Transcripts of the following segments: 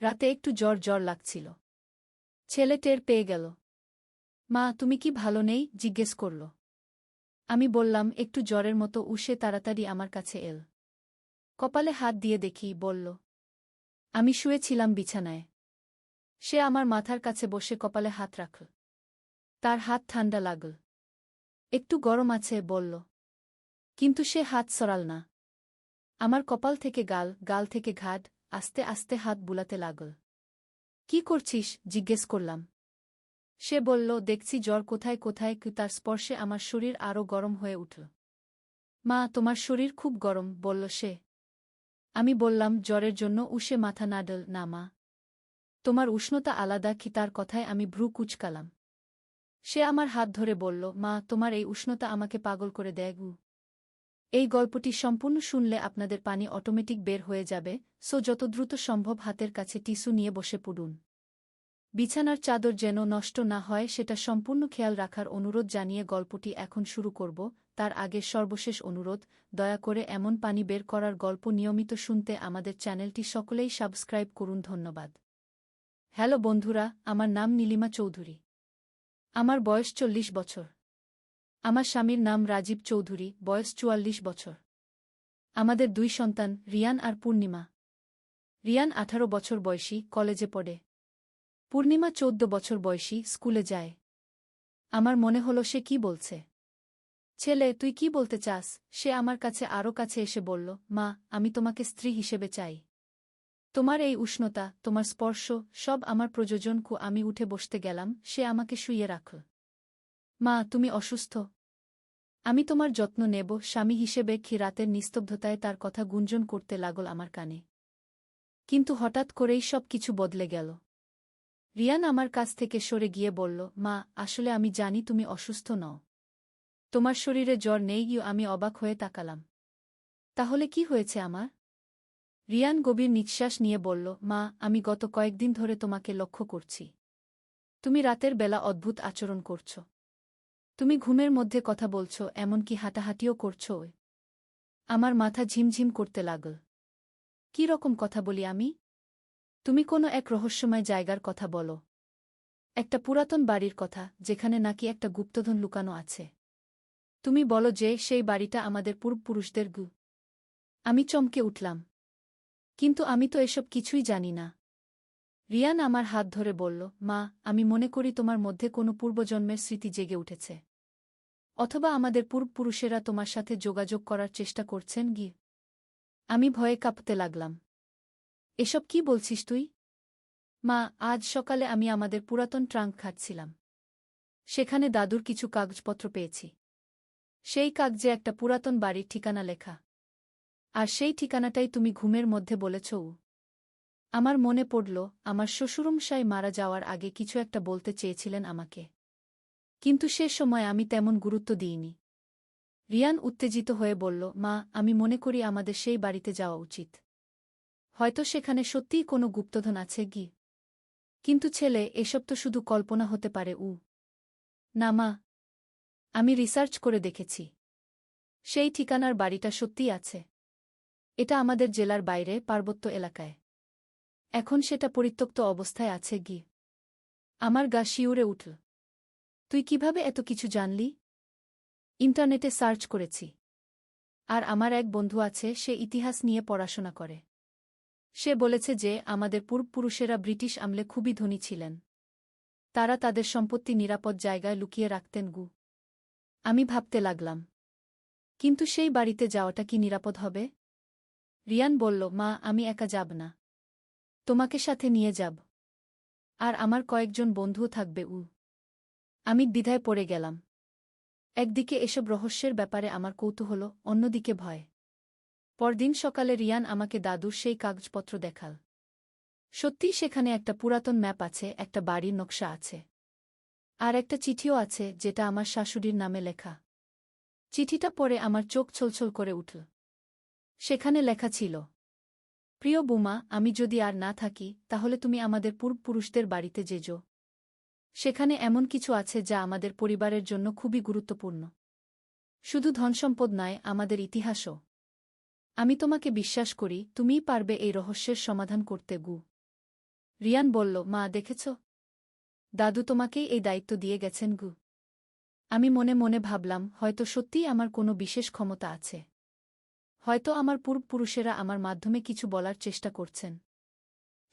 রাতে একটু জ্বর জ্বর লাগছিল। ছেলে টের পেয়ে গেল। মা, তুমি কি ভালো নেই? জিজ্ঞেস করল। আমি বললাম, একটু জ্বরের মতো। উসে তাড়াতাড়ি আমার কাছে এল। কপালে হাত দিয়ে দেখি, বলল। আমি শুয়েছিলাম বিছানায়। সে আমার মাথার কাছে বসে কপালে হাত রাখল। তার হাত ঠান্ডা লাগল। একটু গরম আছে, বলল। কিন্তু সে হাত সরাল না। আমার কপাল থেকে গাল, গাল থেকে ঘাড়, আস্তে আস্তে হাত বুলাতে লাগল। কি করছিস? জিজ্ঞেস করলাম। সে বলল, দেখছি জ্বর কোথায় কোথায়। তার স্পর্শে আমার শরীর আরও গরম হয়ে উঠল। মা, তোমার শরীর খুব গরম, বলল সে। আমি বললাম, জ্বরের জন্য উসে মাথা নাড়ল না মা। তোমার উষ্ণতা আলাদা কি? তার কথায় আমি ভ্রু কুঁচকালাম। সে আমার হাত ধরে বলল, মা, তোমার এই উষ্ণতা আমাকে পাগল করে দেয় গু। এই গল্পটি সম্পূর্ণ শুনলে আপনাদের পানি অটোমেটিক বের হয়ে যাবে, সো যত দ্রুত সম্ভব হাতের কাছে টিস্যু নিয়ে বসে পড়ুন। বিছানার চাদর যেন নষ্ট না হয় সেটা সম্পূর্ণ খেয়াল রাখার অনুরোধ জানিয়ে গল্পটি এখন শুরু করব। তার আগে সর্বশেষ অনুরোধ, দয়া করে এমন পানি বের করার গল্প নিয়মিত শুনতে আমাদের চ্যানেলটি সকলেই সাবস্ক্রাইব করুন। ধন্যবাদ। হ্যালো বন্ধুরা, আমার নাম নীলিমা চৌধুরী। আমার বয়স 40 বছর। আমার স্বামীর নাম রাজীব চৌধুরী, বয়স 44 বছর। আমাদের 2 সন্তান, রিয়ান আর পূর্ণিমা। রিয়ান 18 বছর বয়সী, কলেজে পড়ে। পূর্ণিমা 14 বছর বয়সী, স্কুলে যায়। আমার মনে হলো সে কি বলছে। ছেলে, তুই কি বলতে চাস? সে আমার কাছে আরও কাছে এসে বলল, মা, আমি তোমাকে স্ত্রী হিসেবে চাই। তোমার এই উষ্ণতা, তোমার স্পর্শ, সব আমার প্রয়োজন। আমি উঠে বসতে গেলাম, সে আমাকে শুইয়ে রাখল। মা, তুমি অসুস্থ। আমি তোমার যত্ন নেব স্বামী হিসেবে। রাতের নিস্তব্ধতায় তার কথা গুঞ্জন করতে লাগল আমার কানে। কিন্তু হঠাৎ করেই সব কিছু বদলে গেল। রিয়ান আমার কাছ থেকে সরে গিয়ে বলল, মা, আসলে আমি জানি তুমি অসুস্থ নও। তোমার শরীরে জ্বর নেই। আমি অবাক হয়ে তাকালাম। তাহলে কি হয়েছে আমার? রিয়ান গভীর নিঃশ্বাস নিয়ে বলল, মা, আমি গত কয়েকদিন ধরে তোমাকে লক্ষ্য করছি। তুমি রাতের বেলা অদ্ভুত আচরণ করছ। তুমি ঘুমের মধ্যে কথা বলছ, এমনকি হাঁটাহাঁটিও করছ। আমার মাথা ঝিমঝিম করতে লাগল। কি রকম কথা বলি আমি? তুমি কোনো এক রহস্যময় জায়গার কথা বলো। একটা পুরাতন বাড়ির কথা, যেখানে নাকি একটা গুপ্তধন লুকানো আছে। তুমি বলো যে সেই বাড়িটা আমাদের পূর্বপুরুষদের গু। আমি চমকে উঠলাম। কিন্তু আমি তো এসব কিছুই জানি না। রিয়ান আমার হাত ধরে বলল, মা, আমি মনে করি তোমার মধ্যে কোনো পূর্বজন্মের স্মৃতি জেগে উঠেছে। অথবা আমাদের পূর্বপুরুষেরা তোমার সাথে যোগাযোগ করার চেষ্টা করছেন গি। আমি ভয়ে কাঁপতে লাগলাম। এসব কি বলছিস তুই? মা, আজ সকালে আমি আমাদের পুরাতন ট্রাঙ্ক খাচ্ছিলাম। সেখানে দাদুর কিছু কাগজপত্র পেয়েছি। সেই কাগজে একটা পুরাতন বাড়ির ঠিকানা লেখা। আর সেই ঠিকানাটাই তুমি ঘুমের মধ্যে বলেছ। আমার মনে পড়ল, আমার শ্বশুরমশাই মারা যাওয়ার আগে কিছু একটা বলতে চেয়েছিলেন আমাকে। কিন্তু সে সময় আমি তেমন গুরুত্ব দিইনি। রিয়ান উত্তেজিত হয়ে বলল, মা, আমি মনে করি আমাদের সেই বাড়িতে যাওয়া উচিত। হয়তো সেখানে সত্যিই কোনো গুপ্তধন আছে গি। কিন্তু ছেলে, এসব তো শুধু কল্পনা হতে পারে। না মা, আমি রিসার্চ করে দেখেছি। সেই ঠিকানার বাড়িটা সত্যিই আছে। এটা আমাদের জেলার বাইরে, পার্বত্য এলাকায়। এখন সেটা পরিত্যক্ত অবস্থায় আছে গি। আমার গা শিউরে উঠল। তুই কিভাবে এত কিছু জানলি? ইন্টারনেটে সার্চ করেছি। আর আমার এক বন্ধু আছে, সে ইতিহাস নিয়ে পড়াশোনা করে। সে বলেছে যে আমাদের পূর্বপুরুষেরা ব্রিটিশ আমলে খুবই ধনী ছিলেন। তারা তাদের সম্পত্তি নিরাপদ জায়গায় লুকিয়ে রাখতেন গু। আমি ভাবতে লাগলাম, কিন্তু সেই বাড়িতে যাওয়াটা কি নিরাপদ হবে? রিয়ান বলল, মা, আমি একা যাব না। তোমাকে সাথে নিয়ে যাব। আর আমার কয়েকজন বন্ধুও থাকবে। আমি দ্বিধায় পড়ে গেলাম। একদিকে এসব রহস্যের ব্যাপারে আমার কৌতূহল, অন্যদিকে ভয়। পরদিন সকালে রিয়ান আমাকে দাদুর সেই কাগজপত্র দেখাল। সত্যিই সেখানে একটা পুরাতন ম্যাপ আছে, একটা বাড়ির নকশা আছে। আর একটা চিঠিও আছে, যেটা আমার শাশুড়ির নামে লেখা। চিঠিটা পড়ে আমার চোখ ছলছল করে উঠল। সেখানে লেখা ছিল, প্রিয় বুমা, আমি যদি আর না থাকি, তাহলে তুমি আমাদের পূর্বপুরুষদের বাড়িতে যেজো। সেখানে এমন কিছু আছে যা আমাদের পরিবারের জন্য খুবই গুরুত্বপূর্ণ। শুধু ধনসম্পদ নয়, আমাদের ইতিহাসও। আমি তোমাকে বিশ্বাস করি, তুমিই পারবে এই রহস্যের সমাধান করতে গু। রিয়ান বলল, মা দেখেছ, দাদু তোমাকেই এই দায়িত্ব দিয়ে গেছেন গু। আমি মনে মনে ভাবলাম, হয়তো সত্যিই আমার কোনো বিশেষ ক্ষমতা আছে। হয়তো আমার পূর্বপুরুষেরা আমার মাধ্যমে কিছু বলার চেষ্টা করছেন।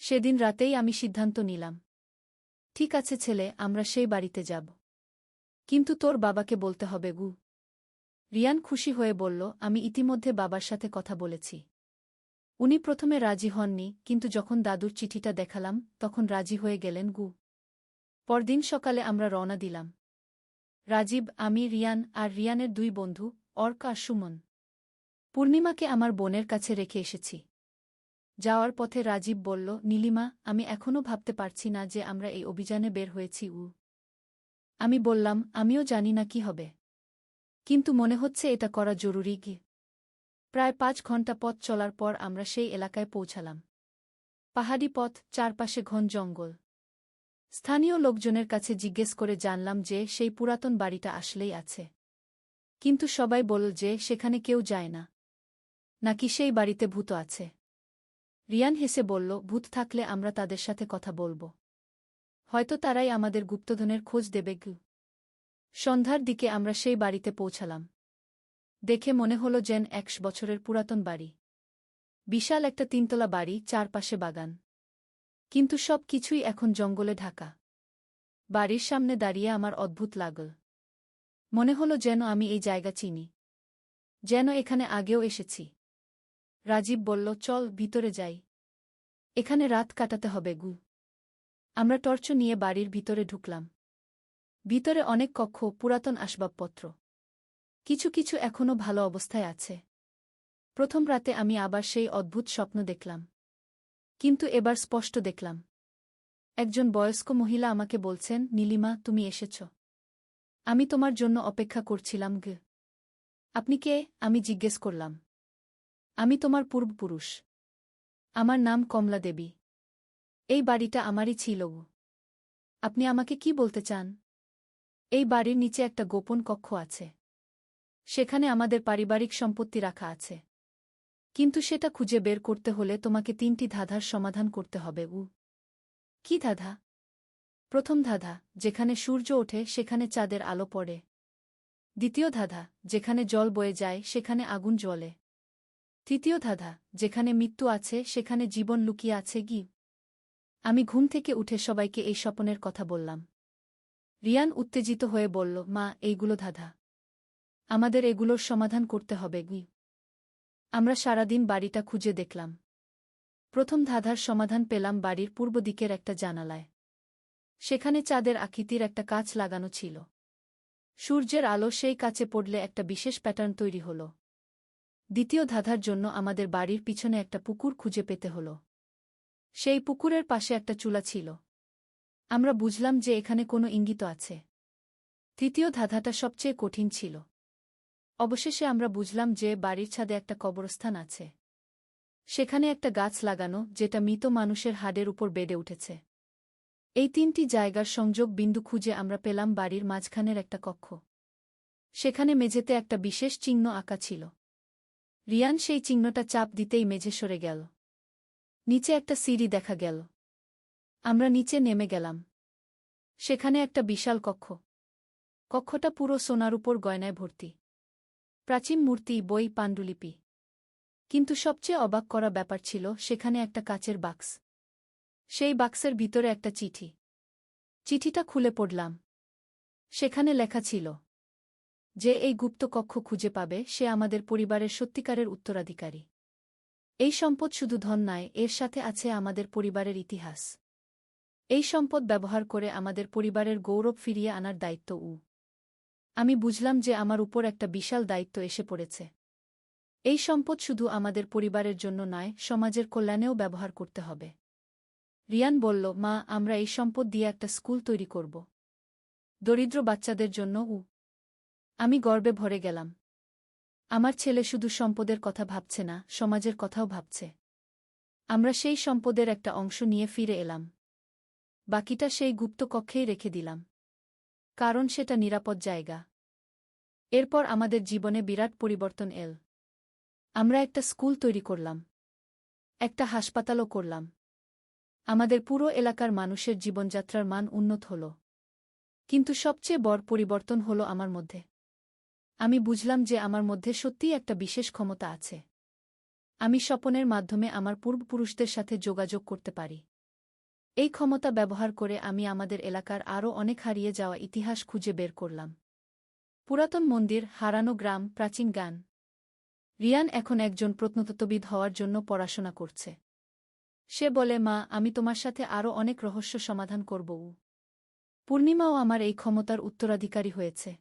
সেদিন রাতেই আমি সিদ্ধান্ত নিলাম, ঠিক আছে ছেলে, আমরা সেই বাড়িতে যাব। কিন্তু তোর বাবাকে বলতে হবে গু। রিয়ান খুশি হয়ে বলল, আমি ইতিমধ্যে বাবার সাথে কথা বলেছি। উনি প্রথমে রাজি হননি, কিন্তু যখন দাদুর চিঠিটা দেখালাম তখন রাজি হয়ে গেলেন গু। পরদিন সকালে আমরা রওনা দিলাম। রাজীব, আমি, রিয়ান আর রিয়ানের 2 বন্ধু, অর্ক আর সুমন। পূর্ণিমাকে আমার বোনের কাছে রেখে এসেছি। যাওয়ার পথে রাজীব বলল, নীলিমা, আমি এখনও ভাবতে পারছি না যে আমরা এই অভিযানে বের হয়েছি। আমি বললাম, আমিও জানি না কি হবে, কিন্তু মনে হচ্ছে এটা করা জরুরি কি। প্রায় 5 ঘন্টা পথ চলার পর আমরা সেই এলাকায় পৌঁছালাম। পাহাড়ি পথ, চারপাশে ঘন জঙ্গল। স্থানীয় লোকজনের কাছে জিজ্ঞেস করে জানলাম যে সেই পুরাতন বাড়িটা আসলেই আছে। কিন্তু সবাই বলল যে সেখানে কেউ যায় না, নাকি সেই বাড়িতে ভূত আছে। রিয়ান হেসে বলল, ভূত থাকলে আমরা তাদের সাথে কথা বলব। হয়তো তারাই আমাদের গুপ্তধনের খোঁজ দেবে গু। সন্ধ্যার দিকে আমরা সেই বাড়িতে পৌঁছালাম। দেখে মনে হলো যেন 100 বছরের পুরাতন বাড়ি। বিশাল একটা 3তলা বাড়ি, চারপাশে বাগান। কিন্তু সব কিছুই এখন জঙ্গলে ঢাকা। বাড়ির সামনে দাঁড়িয়ে আমার অদ্ভুত লাগল। মনে হলো যেন আমি এই জায়গা চিনি, যেন এখানে আগেও এসেছি। রাজীব বলল, চল ভিতরে যাই, এখানে রাত কাটাতে হবে গু। আমরা টর্চ নিয়ে বাড়ির ভিতরে ঢুকলাম। ভিতরে অনেক কক্ষ, পুরাতন আসবাবপত্র। কিছু কিছু এখনও ভালো অবস্থায় আছে। প্রথম রাতে আমি আবার সেই অদ্ভুত স্বপ্ন দেখলাম, কিন্তু এবার স্পষ্ট দেখলাম। একজন বয়স্ক মহিলা আমাকে বলছেন, নীলিমা, তুমি এসেছ, আমি তোমার জন্য অপেক্ষা করছিলাম গে। আপনি কে? আমি জিজ্ঞেস করলাম। আমি তোমার পূর্বপুরুষ। আমার নাম কমলা দেবী। এই বাড়িটা আমারই ছিল গো। আপনি আমাকে কি বলতে চান? এই বাড়ির নিচে একটা গোপন কক্ষ আছে। সেখানে আমাদের পারিবারিক সম্পত্তি রাখা আছে। কিন্তু সেটা খুঁজে বের করতে হলে তোমাকে 3টি ধাঁধার সমাধান করতে হবে। কি ধাঁধা? প্রথম ধাঁধা, যেখানে সূর্য ওঠে সেখানে চাঁদের আলো পড়ে। দ্বিতীয় ধাঁধা, যেখানে জল বয়ে যায় সেখানে আগুন জ্বলে। তৃতীয় ধাঁধা, যেখানে মৃত্যু আছে সেখানে জীবন লুকিয়ে আছে কি। আমি ঘুম থেকে উঠে সবাইকে এই স্বপনের কথা বললাম। রিয়ান উত্তেজিত হয়ে বলল, মা, এইগুলো ধাঁধা, আমাদের এগুলোর সমাধান করতে হবে গি। আমরা সারাদিন বাড়িটা খুঁজে দেখলাম। প্রথম ধাঁধার সমাধান পেলাম বাড়ির পূর্ব দিকের একটা জানালায়। সেখানে চাঁদের আকৃতির একটা কাঁচ লাগানো ছিল। সূর্যের আলো সেই কাচে পড়লে একটা বিশেষ প্যাটার্ন তৈরি হল। দ্বিতীয় ধাঁধার জন্য আমাদের বাড়ির পিছনে একটা পুকুর খুঁজে পেতে হল। সেই পুকুরের পাশে একটা চুলা ছিল। আমরা বুঝলাম যে এখানে কোনো ইঙ্গিত আছে। তৃতীয় ধাঁধাটা সবচেয়ে কঠিন ছিল। অবশেষে আমরা বুঝলাম যে বাড়ির ছাদে একটা কবরস্থান আছে। সেখানে একটা গাছ লাগানো, যেটা মৃত মানুষের হাড়ের উপর বেড়ে উঠেছে। এই 3টি জায়গার সংযোগ বিন্দু খুঁজে আমরা পেলাম বাড়ির মাঝখানের একটা কক্ষ। সেখানে মেঝেতে একটা বিশেষ চিহ্ন আঁকা ছিল। রিয়ান সেই চিহ্নটা চাপ দিতেই মেঝে সরে গেল। নিচে একটা সিঁড়ি দেখা গেল। আমরা নিচে নেমে গেলাম। সেখানে একটা বিশাল কক্ষ। কক্ষটা পুরো সোনার উপর গয়নায় ভর্তি। প্রাচীন মূর্তি, বই, পাণ্ডুলিপি। কিন্তু সবচেয়ে অবাক করা ব্যাপার ছিল সেখানে একটা কাচের বাক্স। সেই বাক্সের ভিতরে একটা চিঠি। চিঠিটা খুলে পড়লাম। সেখানে লেখা ছিল, যে এই গুপ্ত কক্ষ খুঁজে পাবে সে আমাদের পরিবারের সত্যিকারের উত্তরাধিকারী। এই সম্পদ শুধু ধন নয়, এর সাথে আছে আমাদের পরিবারের ইতিহাস। এই সম্পদ ব্যবহার করে আমাদের পরিবারের গৌরব ফিরিয়ে আনার দায়িত্ব। আমি বুঝলাম যে আমার উপর একটা বিশাল দায়িত্ব এসে পড়েছে। এই সম্পদ শুধু আমাদের পরিবারের জন্য নয়, সমাজের কল্যাণেও ব্যবহার করতে হবে। রিয়ান বলল, মা, আমরা এই সম্পদ দিয়ে একটা স্কুল তৈরি করব, দরিদ্র বাচ্চাদের জন্য। আমি গর্বে ভরে গেলাম। আমার ছেলে শুধু সম্পদের কথা ভাবছে না, সমাজের কথাও ভাবছে। আমরা সেই সম্পদের একটা অংশ নিয়ে ফিরে এলাম। বাকিটা সেই গুপ্ত কক্ষেই রেখে দিলাম, কারণ সেটা নিরাপদ জায়গা। এরপর আমাদের জীবনে বিরাট পরিবর্তন এল। আমরা একটা স্কুল তৈরি করলাম, একটা হাসপাতালও করলাম। আমাদের পুরো এলাকার মানুষের জীবনযাত্রার মান উন্নত হল। কিন্তু সবচেয়ে বড় পরিবর্তন হল আমার মধ্যে। আমি বুঝলাম যে আমার মধ্যে সত্যিই একটা বিশেষ ক্ষমতা আছে। আমি স্বপনের মাধ্যমে আমার পূর্বপুরুষদের সাথে যোগাযোগ করতে পারি। এই ক্ষমতা ব্যবহার করে আমি আমাদের এলাকার আরও অনেক হারিয়ে যাওয়া ইতিহাস খুঁজে বের করলাম। পুরাতন মন্দির, হারানো গ্রাম, প্রাচীন গান। রিয়ান এখন একজন প্রত্নতত্ত্ববিদ হওয়ার জন্য পড়াশোনা করছে। সে বলে, মা, আমি তোমার সাথে আরও অনেক রহস্য সমাধান করব। পূর্ণিমাও আমার এই ক্ষমতার উত্তরাধিকারী হয়েছে।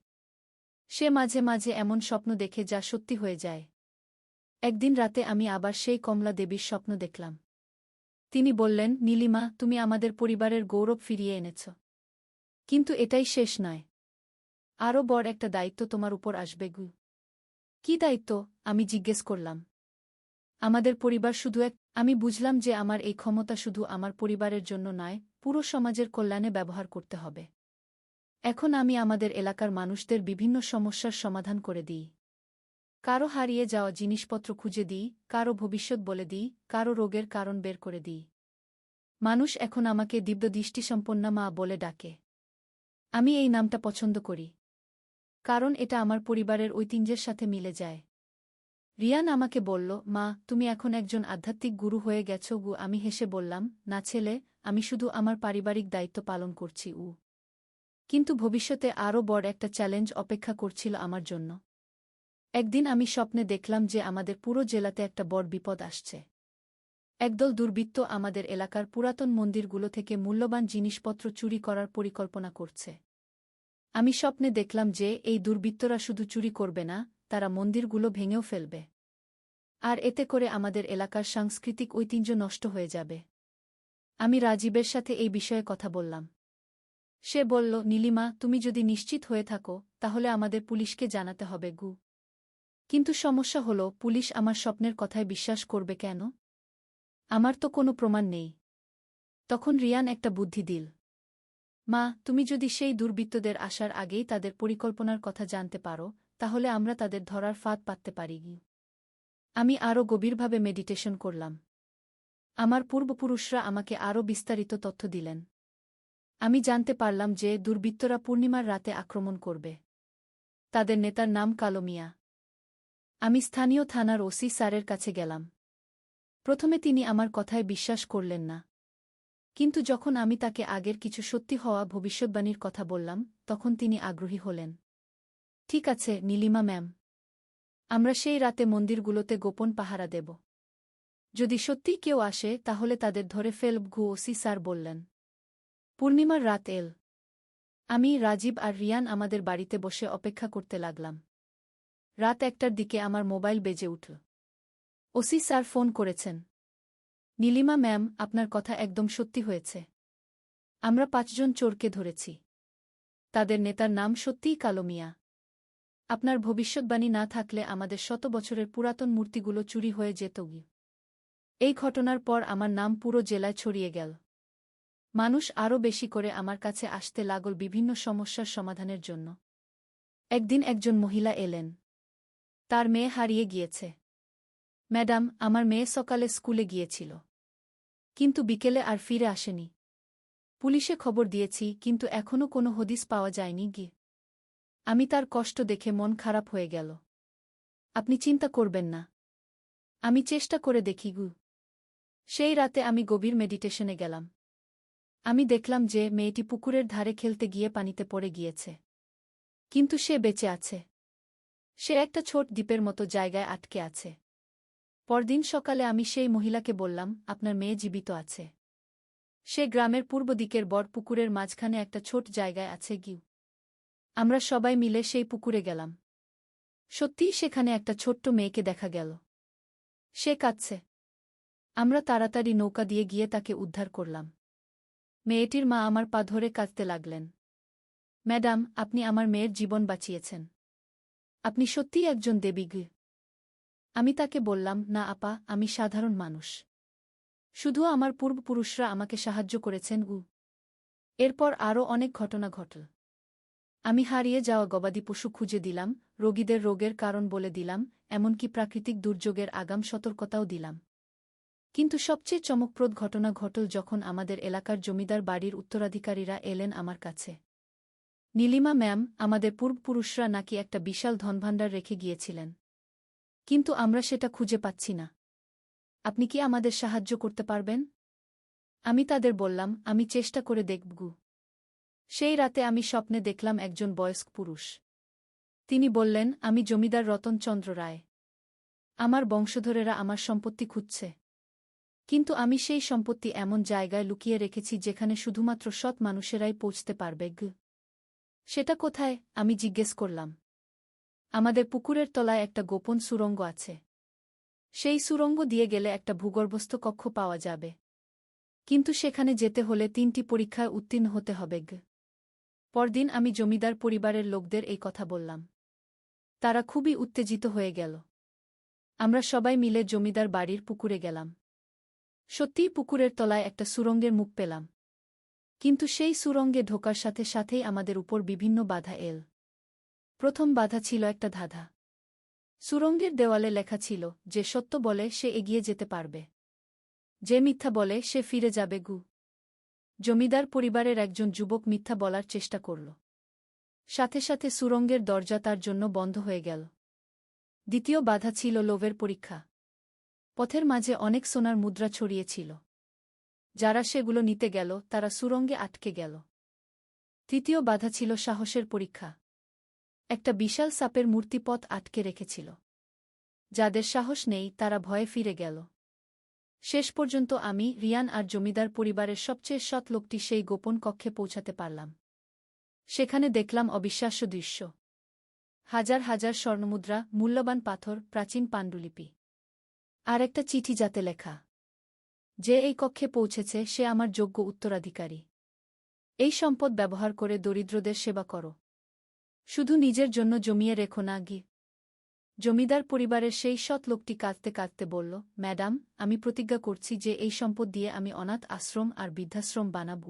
সে মাঝে মাঝে এমন স্বপ্ন দেখে যা সত্যি হয়ে যায়। একদিন রাতে আমি আবার সেই কমলা দেবীর স্বপ্ন দেখলাম। তিনি বললেন, নীলিমা, তুমি আমাদের পরিবারের গৌরব ফিরিয়ে এনেছ। কিন্তু এটাই শেষ নয়। আরও বড় একটা দায়িত্ব তোমার উপর আসবে। কি দায়িত্ব? আমি জিজ্ঞেস করলাম। আমাদের পরিবার শুধু আমি বুঝলাম যে আমার এই ক্ষমতা শুধু আমার পরিবারের জন্য নয়, পুরো সমাজের কল্যাণে ব্যবহার করতে হবে। এখন আমি আমাদের এলাকার মানুষদের বিভিন্ন সমস্যার সমাধান করে দিই। কারো হারিয়ে যাওয়া জিনিসপত্র খুঁজে দিই, কারো ভবিষ্যৎ বলে দিই, কারো রোগের কারণ বের করে দিই। মানুষ এখন আমাকে দিব্যদৃষ্টিসম্পন্না মা বলে ডাকে। আমি এই নামটা পছন্দ করি, কারণ এটা আমার পরিবারের ঐতিহ্যের সাথে মিলে যায়। রিয়ান আমাকে বলল, মা, তুমি এখন একজন আধ্যাত্মিক গুরু হয়ে গেছ। আমি হেসে বললাম, না ছেলে, আমি শুধু আমার পারিবারিক দায়িত্ব পালন করছি। কিন্তু ভবিষ্যতে আরও বড় একটা চ্যালেঞ্জ অপেক্ষা করছিল আমার জন্য। একদিন আমি স্বপ্নে দেখলাম যে আমাদের পুরো জেলাতে একটা বড় বিপদ আসছে। একদল দুর্বৃত্ত আমাদের এলাকার পুরাতন মন্দিরগুলো থেকে মূল্যবান জিনিসপত্র চুরি করার পরিকল্পনা করছে। আমি স্বপ্নে দেখলাম যে এই দুর্বৃত্তরা শুধু চুরি করবে না, তারা মন্দিরগুলো ভেঙেও ফেলবে। আর এতে করে আমাদের এলাকার সাংস্কৃতিক ঐতিহ্য নষ্ট হয়ে যাবে। আমি রাজীবের সাথে এই বিষয়ে কথা বললাম। সে বলল, নীলিমা, তুমি যদি নিশ্চিত হয়ে থাকো তাহলে আমাদের পুলিশকে জানাতে হবে। কিন্তু সমস্যা হল, পুলিশ আমার স্বপ্নের কথায় বিশ্বাস করবে কেন? আমার তো কোনো প্রমাণ নেই। তখন রিয়ান একটা বুদ্ধি দিল। মা, তুমি যদি সেই দুর্বৃত্তদের আসার আগেই তাদের পরিকল্পনার কথা জানতে পারো, তাহলে আমরা তাদের ধরার ফাঁদ পাততে পারি। আমি আরও গভীরভাবে মেডিটেশন করলাম। আমার পূর্বপুরুষরা আমাকে আরও বিস্তারিত তথ্য দিলেন। আমি জানতে পারলাম যে দুর্বৃত্তরা পূর্ণিমার রাতে আক্রমণ করবে। তাদের নেতার নাম কালো মিয়া। আমি স্থানীয় থানার ওসি স্যারের কাছে গেলাম। প্রথমে তিনি আমার কথায় বিশ্বাস করলেন না। কিন্তু যখন আমি তাকে আগের কিছু সত্যি হওয়া ভবিষ্যদ্বাণীর কথা বললাম, তখন তিনি আগ্রহী হলেন। ঠিক আছে, নীলিমা ম্যাম। আমরা সেই রাতে মন্দিরগুলোতে গোপন পাহারা দেব। যদি সত্যিই কেউ আসে তাহলে তাদের ধরে ফেলব। ওসি স্যার বললেন। পূর্ণিমার রাত এল। আমি, রাজীব আর রিয়ান আমাদের বাড়িতে বসে অপেক্ষা করতে লাগলাম। রাত 1টার দিকে আমার মোবাইল বেজে উঠল। ওসি স্যার ফোন করেছেন। নীলিমা ম্যাম, আপনার কথা একদম সত্যি হয়েছে। আমরা 5 জন চোরকে ধরেছি। তাদের নেতার নাম সত্যিই কালো মিয়া। আপনার ভবিষ্যদ্বাণী না থাকলে আমাদের শত বছরের পুরাতন মূর্তিগুলো চুরি হয়ে যেত। এই ঘটনার পর আমার নাম পুরো জেলায় ছড়িয়ে গেল। মানুষ আরও বেশি করে আমার কাছে আসতে লাগল বিভিন্ন সমস্যার সমাধানের জন্য। একদিন একজন মহিলা এলেন। তার মেয়ে হারিয়ে গিয়েছে। ম্যাডাম, আমার মেয়ে সকালে স্কুলে গিয়েছিল, কিন্তু বিকেলে আর ফিরে আসেনি। পুলিশে খবর দিয়েছি, কিন্তু এখনও কোনো হদিস পাওয়া যায়নি। আমি তার কষ্ট দেখে মন খারাপ হয়ে গেল। আপনি চিন্তা করবেন না, আমি চেষ্টা করে দেখি। সেই রাতে আমি গভীর মেডিটেশনে গেলাম। আমি দেখলাম যে মেয়েটি পুকুরের ধারে খেলতে গিয়ে পানিতে পড়ে গিয়েছে। কিন্তু সে বেঁচে আছে। সে একটা ছোট দ্বীপের মতো জায়গায় আটকে আছে। পরদিন সকালে আমি সেই মহিলাকে বললাম, আপনার মেয়ে জীবিত আছে। সে গ্রামের পূর্ব দিকের বড় পুকুরের মাঝখানে একটা ছোট জায়গায় আছে। আমরা সবাই মিলে সেই পুকুরে গেলাম। সত্যিই সেখানে একটা ছোট্ট মেয়েকে দেখা গেল। সে কাঁদছে। আমরা তাড়াতাড়ি নৌকা দিয়ে গিয়ে তাকে উদ্ধার করলাম। মেয়েটির মা আমার পা ধরে কাঁদতে লাগলেন। ম্যাডাম, আপনি আমার মেয়ের জীবন বাঁচিয়েছেন। আপনি সত্যিই একজন দেবী। আমি তাকে বললাম, না আপা, আমি সাধারণ মানুষ। শুধু আমার পূর্বপুরুষরা আমাকে সাহায্য করেছেন। এরপর আরও অনেক ঘটনা ঘটল। আমি হারিয়ে যাওয়া গবাদি পশু খুঁজে দিলাম, রোগীদের রোগের কারণ বলে দিলাম, এমনকি প্রাকৃতিক দুর্যোগের আগাম সতর্কতাও দিলাম। কিন্তু সবচেয়ে চমকপ্রদ ঘটনা ঘটল যখন আমাদের এলাকার জমিদার বাড়ির উত্তরাধিকারীরা এলেন আমার কাছে। নীলিমা ম্যাম, আমাদের পূর্বপুরুষরা নাকি একটা বিশাল ধনভাণ্ডার রেখে গিয়েছিলেন, কিন্তু আমরা সেটা খুঁজে পাচ্ছি না। আপনি কি আমাদের সাহায্য করতে পারবেন? আমি তাদের বললাম, আমি চেষ্টা করে দেখব। সেই রাতে আমি স্বপ্নে দেখলাম একজন বয়স্ক পুরুষ। তিনি বললেন, আমি জমিদার রতনচন্দ্র রায়। আমার বংশধরেরা আমার সম্পত্তি খুঁজছে, কিন্তু আমি সেই সম্পত্তি এমন জায়গায় লুকিয়ে রেখেছি যেখানে শুধুমাত্র সৎ মানুষেরাই পৌঁছতে পারবে। সেটা কোথায়? আমি জিজ্ঞেস করলাম। আমাদের পুকুরের তলায় একটা গোপন সুড়ঙ্গ আছে। সেই সুড়ঙ্গ দিয়ে গেলে একটা ভূগর্ভস্থ কক্ষ পাওয়া যাবে, কিন্তু সেখানে যেতে হলে 3টি পরীক্ষায় উত্তীর্ণ হতে হবে। পরদিন আমি জমিদার পরিবারের লোকদের এই কথা বললাম। তারা খুবই উত্তেজিত হয়ে গেল। আমরা সবাই মিলে জমিদার বাড়ির পুকুরে গেলাম। সত্যিই পুকুরের তলায় একটা সুড়ঙ্গের মুখ পেলাম, কিন্তু সেই সুড়ঙ্গে ঢোকার সাথে সাথেই আমাদের উপর বিভিন্ন বাধা এল। প্রথম বাধা ছিল একটা ধাঁধা। সুড়ঙ্গের দেওয়ালে লেখা ছিল, যে সত্য বলে সে এগিয়ে যেতে পারবে, যে মিথ্যা বলে সে ফিরে যাবে। জমিদার পরিবারের একজন যুবক মিথ্যা বলার চেষ্টা করল। সাথে সাথে সুড়ঙ্গের দরজা তার জন্য বন্ধ হয়ে গেল। দ্বিতীয় বাধা ছিল লোভের পরীক্ষা। পথের মাঝে অনেক সোনার মুদ্রা ছড়িয়েছিল। যারা সেগুলো নিতে গেল তারা সুড়ঙ্গে আটকে গেল। তৃতীয় বাধা ছিল সাহসের পরীক্ষা। একটা বিশাল সাপের মূর্তি পথ আটকে রেখেছিল। যাদের সাহস নেই তারা ভয়ে ফিরে গেল। শেষ পর্যন্ত আমি, রিয়ান আর জমিদার পরিবারের সবচেয়ে সৎ লোকটি সেই গোপন কক্ষে পৌঁছাতে পারলাম। সেখানে দেখলাম অবিশ্বাস্য দৃশ্য। হাজার হাজার স্বর্ণমুদ্রা, মূল্যবান পাথর, প্রাচীন পাণ্ডুলিপি, আর একটা চিঠি যাতে লেখা, যে এই কক্ষে পৌঁছেছে সে আমার যোগ্য উত্তরাধিকারী। এই সম্পদ ব্যবহার করে দরিদ্রদের সেবা করো, শুধু নিজের জন্য জমিয়ে রেখো না। জমিদার পরিবারের সেই সৎ লোকটি কাঁদতে কাঁদতে বলল, ম্যাডাম, আমি প্রতিজ্ঞা করছি যে এই সম্পদ দিয়ে আমি অনাথ আশ্রম আর বৃদ্ধাশ্রম বানাব।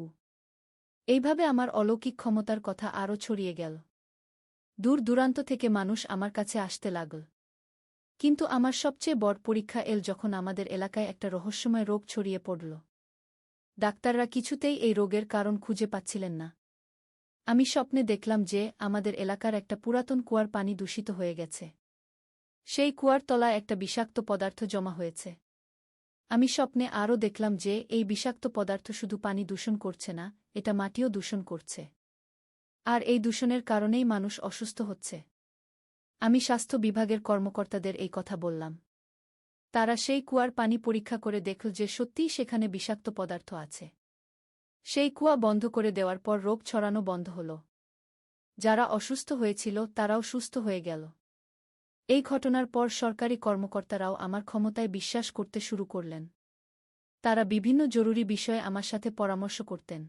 এইভাবে আমার অলৌকিক ক্ষমতার কথা আরও ছড়িয়ে গেল। দূর দূরান্ত থেকে মানুষ আমার কাছে আসতে লাগল। কিন্তু আমার সবচেয়ে বড় পরীক্ষা এল যখন আমাদের এলাকায় একটা রহস্যময় রোগ ছড়িয়ে পড়ল। ডাক্তাররা কিছুতেই এই রোগের কারণ খুঁজে পাচ্ছিলেন না। আমি স্বপ্নে দেখলাম যে আমাদের এলাকার একটা পুরাতন কুয়ার পানি দূষিত হয়ে গেছে। সেই কুয়ার তলায় একটা বিষাক্ত পদার্থ জমা হয়েছে। আমি স্বপ্নে আরও দেখলাম যে এই বিষাক্ত পদার্থ শুধু পানি দূষণ করছে না, এটা মাটিও দূষণ করছে। আর এই দূষণের কারণেই মানুষ অসুস্থ হচ্ছে। আমি স্বাস্থ্য বিভাগের কর্মকর্তাদের এই কথা বললাম। তারা সেই কুয়ার পানি পরীক্ষা করে দেখল যে সত্যিই সেখানে বিষাক্ত পদার্থ আছে। সেই কুয়া বন্ধ করে দেওয়ার পর রোগ ছড়ানো বন্ধ হল। যারা অসুস্থ হয়েছিল তারাও সুস্থ হয়ে গেল। এই ঘটনার পর সরকারি কর্মকর্তারাও আমার ক্ষমতায় বিশ্বাস করতে শুরু করলেন। তারা বিভিন্ন জরুরি বিষয়ে আমার সাথে পরামর্শ করতেন।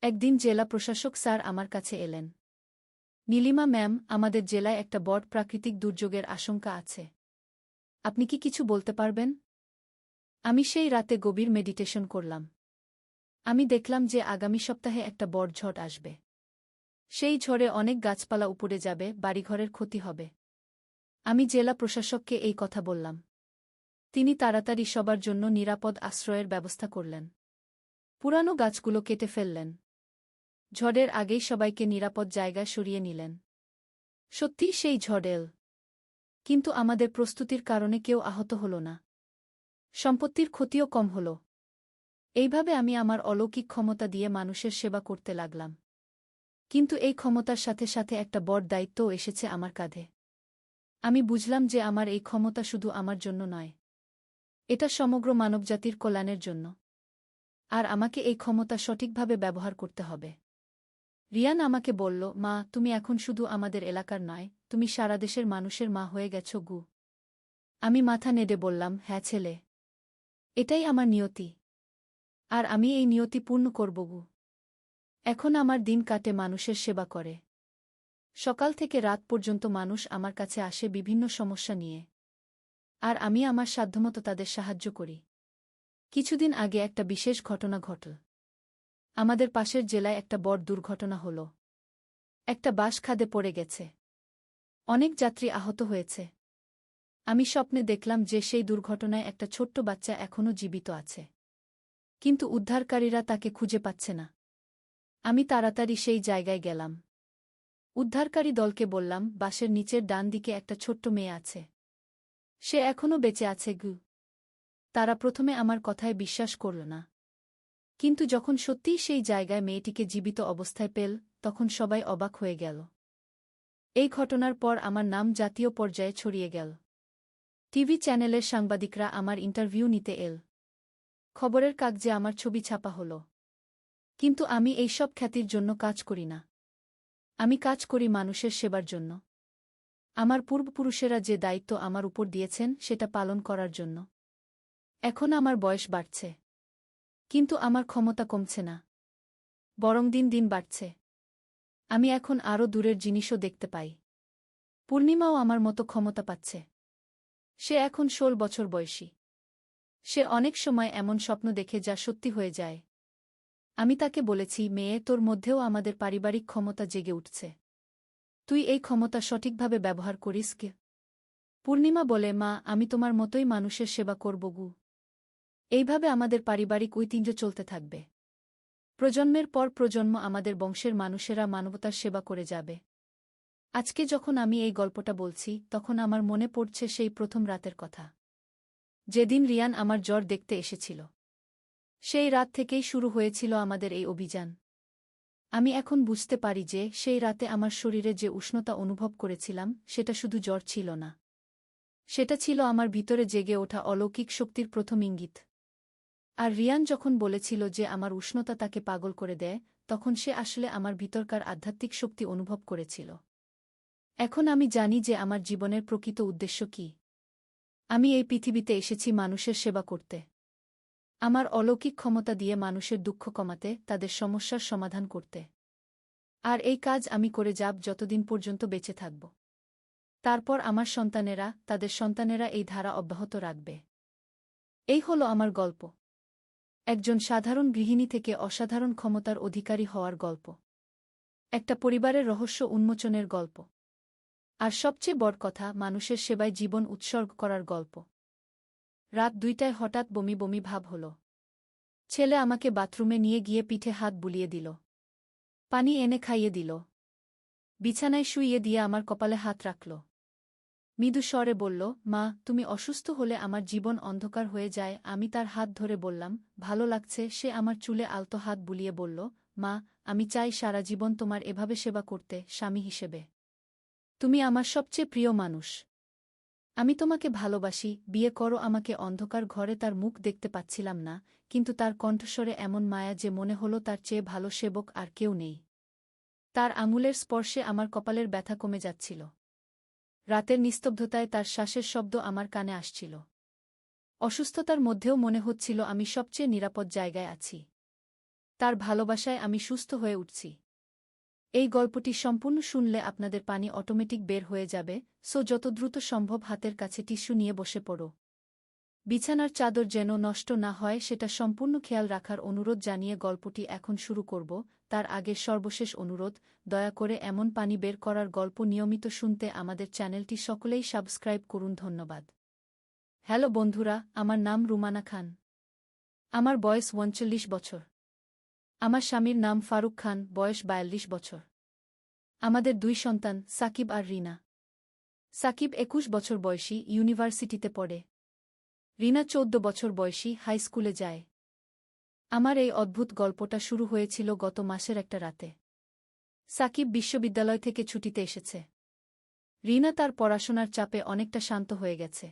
একদিন জেলা প্রশাসক স্যার আমার কাছে এলেন। নীলিমা ম্যাম, আমাদের জেলায় একটা বড় প্রাকৃতিক দুর্যোগের আশঙ্কা আছে। আপনি কি কিছু বলতে পারবেন? আমি সেই রাতে গভীর মেডিটেশন করলাম। আমি দেখলাম যে আগামী সপ্তাহে একটা বড় ঝড় আসবে। সেই ঝড়ে অনেক গাছপালা উপড়ে যাবে, বাড়িঘরের ক্ষতি হবে। আমি জেলা প্রশাসককে এই কথা বললাম। তিনি তাড়াতাড়ি সবার জন্য নিরাপদ আশ্রয়ের ব্যবস্থা করলেন। পুরানো গাছগুলো কেটে ফেললেন। ঝড়ের আগেই সবাইকে নিরাপদ জায়গায় সরিয়ে নিলেন। সত্যি সেই ঝড় এল, কিন্তু আমাদের প্রস্তুতির কারণে কেউ আহত হল না। সম্পত্তির ক্ষতিও কম হল। এইভাবে আমি আমার অলৌকিক ক্ষমতা দিয়ে মানুষের সেবা করতে লাগলাম। কিন্তু এই ক্ষমতার সাথে সাথে একটা বড় দায়িত্বও এসেছে আমার কাঁধে। আমি বুঝলাম যে আমার এই ক্ষমতা শুধু আমার জন্য নয়, এটা সমগ্র মানবজাতির কল্যাণের জন্য। আর আমাকে এই ক্ষমতা সঠিকভাবে ব্যবহার করতে হবে। রিয়ান আমাকে বলল, মা, তুমি এখন শুধু আমাদের এলাকার নয়, তুমি সারা দেশের মানুষের মা হয়ে গেছ। আমি মাথা নেড়ে বললাম, হ্যাঁ ছেলে, এটাই আমার নিয়তি। আর আমি এই নিয়তি পূর্ণ করব। এখন আমার দিন কাটে মানুষের সেবা করে। সকাল থেকে রাত পর্যন্ত মানুষ আমার কাছে আসে বিভিন্ন সমস্যা নিয়ে, আর আমি আমার সাধ্যমতো তাদের সাহায্য করি। কিছুদিন আগে একটা বিশেষ ঘটনা ঘটল। আমাদের পাশের জেলায় একটা বড় দুর্ঘটনা হল। একটা বাস খাদে পড়ে গেছে। অনেক যাত্রী আহত হয়েছে। আমি স্বপ্নে দেখলাম যে সেই দুর্ঘটনায় একটা ছোট্ট বাচ্চা এখনও জীবিত আছে। কিন্তু উদ্ধারকারীরা তাকে খুঁজে পাচ্ছে না। আমি তাড়াতাড়ি সেই জায়গায় গেলাম। উদ্ধারকারী দলকে বললাম, বাসের নিচের ডান দিকে একটা ছোট্ট মেয়ে আছে। সে এখনও বেঁচে আছে গু। তারা প্রথমে আমার কথায় বিশ্বাস করল না। কিন্তু যখন সত্যিই সেই জায়গায় মেয়েটিকে জীবিত অবস্থায় পেল, তখন সবাই অবাক হয়ে গেল। এই ঘটনার পর আমার নাম জাতীয় পর্যায়ে ছড়িয়ে গেল। টিভি চ্যানেলের সাংবাদিকরা আমার ইন্টারভিউ নিতে এল। খবরের কাগজে আমার ছবি ছাপা হল। কিন্তু আমি এই সব খ্যাতির জন্য কাজ করি না। আমি কাজ করি মানুষের সেবার জন্য। আমার পূর্বপুরুষেরা যে দায়িত্ব আমার উপর দিয়েছেন সেটা পালন করার জন্য। এখন আমার বয়স বাড়ছে। কিন্তু আমার ক্ষমতা কমছে না। বরং দিন দিন বাড়ছে। আমি এখন আরও দূরের জিনিসও দেখতে পাই। পূর্ণিমাও আমার মতো ক্ষমতা পাচ্ছে। সে এখন 16 বছর বয়সী। সে অনেক সময় এমন স্বপ্ন দেখে যা সত্যি হয়ে যায়। আমি তাকে বলেছি, মেয়ে, তোর মধ্যেও আমাদের পারিবারিক ক্ষমতা জেগে উঠছে। তুই এই ক্ষমতা সঠিকভাবে ব্যবহার করিস কে? পূর্ণিমা বলে, মা, আমি তোমার মতোই মানুষের সেবা করব গু। এইভাবে আমাদের পারিবারিক ঐতিহ্য চলতে থাকবে। প্রজন্মের পর প্রজন্ম আমাদের বংশের মানুষেরা মানবতার সেবা করে যাবে। আজকে যখন আমি এই গল্পটা বলছি, তখন আমার মনে পড়ছে সেই প্রথম রাতের কথা, যেদিন রিয়ান আমার জ্বর দেখতে এসেছিল। সেই রাত থেকেই শুরু হয়েছিল আমাদের এই অভিযান। আমি এখন বুঝতে পারি যে সেই রাতে আমার শরীরে যে উষ্ণতা অনুভব করেছিলাম সেটা শুধু জ্বর ছিল না। সেটা ছিল আমার ভিতরে জেগে ওঠা অলৌকিক শক্তির প্রথম ইঙ্গিত। আর রিয়ান যখন বলেছিল যে আমার উষ্ণতা তাকে পাগল করে দেয়, তখন সে আসলে আমার ভিতরকার আধ্যাত্মিক শক্তি অনুভব করেছিল। এখন আমি জানি যে আমার জীবনের প্রকৃত উদ্দেশ্য কী। আমি এই পৃথিবীতে এসেছি মানুষের সেবা করতে। আমার অলৌকিক ক্ষমতা দিয়ে মানুষের দুঃখ কমাতে, তাদের সমস্যার সমাধান করতে। আর এই কাজ আমি করে যাব যতদিন পর্যন্ত বেঁচে থাকব। তারপর আমার সন্তানেরা, তাদের সন্তানেরা এই ধারা অব্যাহত রাখবে। এই হলো আমার গল্প। একজন সাধারণ গৃহিণী থেকে অসাধারণ ক্ষমতার অধিকারী হওয়ার গল্প। একটা পরিবারের রহস্য উন্মোচনের গল্প। আর সবচেয়ে বড় কথা, মানুষের সেবায় জীবন উৎসর্গ করার গল্প। রাত 2টায় হঠাৎ বমি বমি ভাব হল। ছেলে আমাকে বাথরুমে নিয়ে গিয়ে পিঠে হাত বুলিয়ে দিল। পানি এনে খাইয়ে দিল। বিছানায় শুইয়ে দিয়ে আমার কপালে হাত রাখল। মৃদু স্বরে বলল, মা, তুমি অসুস্থ হলে আমার জীবন অন্ধকার হয়ে যায়। আমি তার হাত ধরে বললাম, ভালো লাগছে। সে আমার চুলে আলতো হাত বুলিয়ে বলল, মা, আমি চাই সারা জীবন তোমার এভাবে সেবা করতে, স্বামী হিসেবে। তুমি আমার সবচেয়ে প্রিয় মানুষ। আমি তোমাকে ভালোবাসি, বিয়ে করো আমাকে। অন্ধকার ঘরে তার মুখ দেখতে পাচ্ছিলাম না, কিন্তু তার কণ্ঠস্বরে এমন মায়া যে মনে হলো তার চেয়ে ভালো সেবক আর কেউ নেই। তার আঙুলের স্পর্শে আমার কপালের ব্যথা কমে যাচ্ছিল। রাতের নিস্তব্ধতায় তার শ্বাসের শব্দ আমার কানে আসছিল। অসুস্থতার মধ্যেও মনে হচ্ছিল আমি সবচেয়ে নিরাপদ জায়গায় আছি। তার ভালোবাসায় আমি সুস্থ হয়ে উঠছি। এই গল্পটি সম্পূর্ণ শুনলে আপনাদের পানি অটোমেটিক বের হয়ে যাবে, সো যত দ্রুত সম্ভব হাতের কাছে টিস্যু নিয়ে বসে পড়ো। বিছানার চাদর যেন নষ্ট না হয় সেটা সম্পূর্ণ খেয়াল রাখার অনুরোধ জানিয়ে গল্পটি এখন শুরু করব। তার আগে সর্বশেষ অনুরোধ, দয়া করে এমন পানি বের করার গল্প নিয়মিত শুনতে আমাদের চ্যানেলটি সকলেই সাবস্ক্রাইব করুন। ধন্যবাদ। হ্যালো বন্ধুরা, আমার নাম রুমানা খান। আমার বয়স 39 বছর। আমার স্বামীর নাম ফারুক খান, বয়স 42 বছর। আমাদের 2 সন্তান, সাকিব আর রিনা। সাকিব 21 বছর বয়সী, ইউনিভার্সিটিতে পড়ে। রিনা 14 বছর বয়সী, হাই স্কুলে যায়। আমার এই অদ্ভুত গল্পটা শুরু হয়েছিল গত মাসের একটা রাতে। সাকিব বিশ্ববিদ্যালয় থেকে ছুটিতে এসেছে। রিনা তার পড়াশোনার চাপে অনেকটা শান্ত হয়ে গেছে।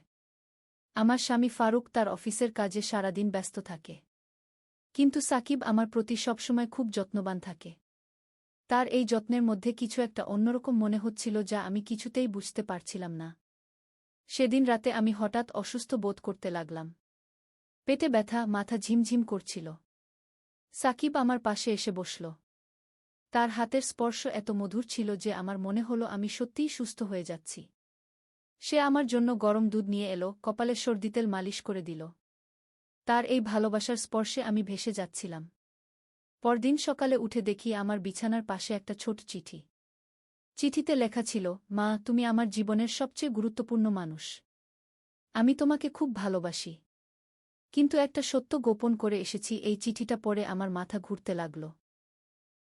আমার স্বামী ফারুক তার অফিসের কাজে সারাদিন ব্যস্ত থাকে। কিন্তু সাকিব আমার প্রতি সবসময় খুব যত্নবান থাকে। তার এই যত্নের মধ্যে কিছু একটা অন্যরকম মনে হচ্ছিল যা আমি কিছুতেই বুঝতে পারছিলাম না। সেদিন রাতে আমি হঠাৎ অসুস্থ বোধ করতে লাগলাম। পেটে ব্যথা, মাথা ঝিমঝিম করছিল। সাকিব আমার পাশে এসে বসল। তার হাতের স্পর্শ এত মধুর ছিল যে আমার মনে হলো আমি সত্যিই সুস্থ হয়ে যাচ্ছি। সে আমার জন্য গরম দুধ নিয়ে এলো, কপালে সর্দিতেল মালিশ করে দিল। তার এই ভালোবাসার স্পর্শে আমি ভেসে যাচ্ছিলাম। পরদিন সকালে উঠে দেখি আমার বিছানার পাশে একটা ছোট চিঠি। চিঠিতে লেখা ছিল, মা, তুমি আমার জীবনের সবচেয়ে গুরুত্বপূর্ণ মানুষ। আমি তোমাকে খুব ভালোবাসি। কিন্তু একটা সত্য গোপন করে এসেছি। এই চিঠিটা পড়ে আমার মাথা ঘুরতে লাগল।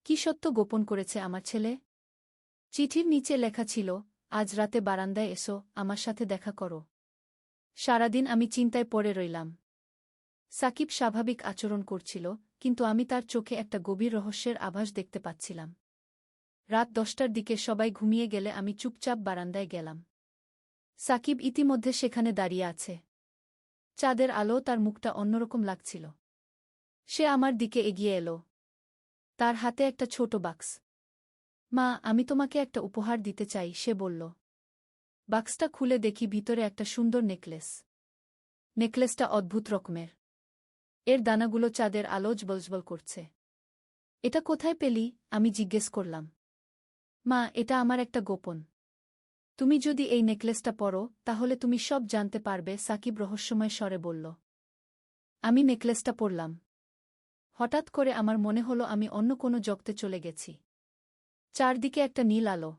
কি সত্য গোপন করেছে আমার ছেলে? চিঠির নিচে লেখা ছিল, আজ রাতে বারান্দায় এসো, আমার সাথে দেখা করো। সারাদিন আমি চিন্তায় পড়ে রইলাম। সাকিব স্বাভাবিক আচরণ করছিল, কিন্তু আমি তার চোখে একটা গভীর রহস্যের আভাস দেখতে পাচ্ছিলাম। রাত 10টার দিকে সবাই ঘুমিয়ে গেলে আমি চুপচাপ বারান্দায় গেলাম। সাকিব ইতিমধ্যে সেখানে দাঁড়িয়ে আছে। চাঁদের আলো তার মুখটা অন্যরকম লাগছিল। সে আমার দিকে এগিয়ে এলো। তার হাতে একটা ছোট বাক্স। মা, আমি তোমাকে একটা উপহার দিতে চাই, সে বলল। বাক্সটা খুলে দেখি ভিতরে একটা সুন্দর নেকলেস। নেকলেসটা অদ্ভুত রকমের। এর দানাগুলো চাঁদের আলো জ্বলজ্বল করছে। এটা কোথায় পেলি? আমি জিজ্ঞেস করলাম। মা, এটা আমার একটা গোপন। তুমি যদি এই নেকলেসটা পরো, তাহলে তুমি সব জানতে পারবে, সাকিব রহস্যময় স্বরে বলল। আমি নেকলেসটা পরলাম। হঠাৎ করে আমার মনে হলো আমি অন্য কোনো জগতে চলে গেছি। চারদিকে একটা নীল আলো।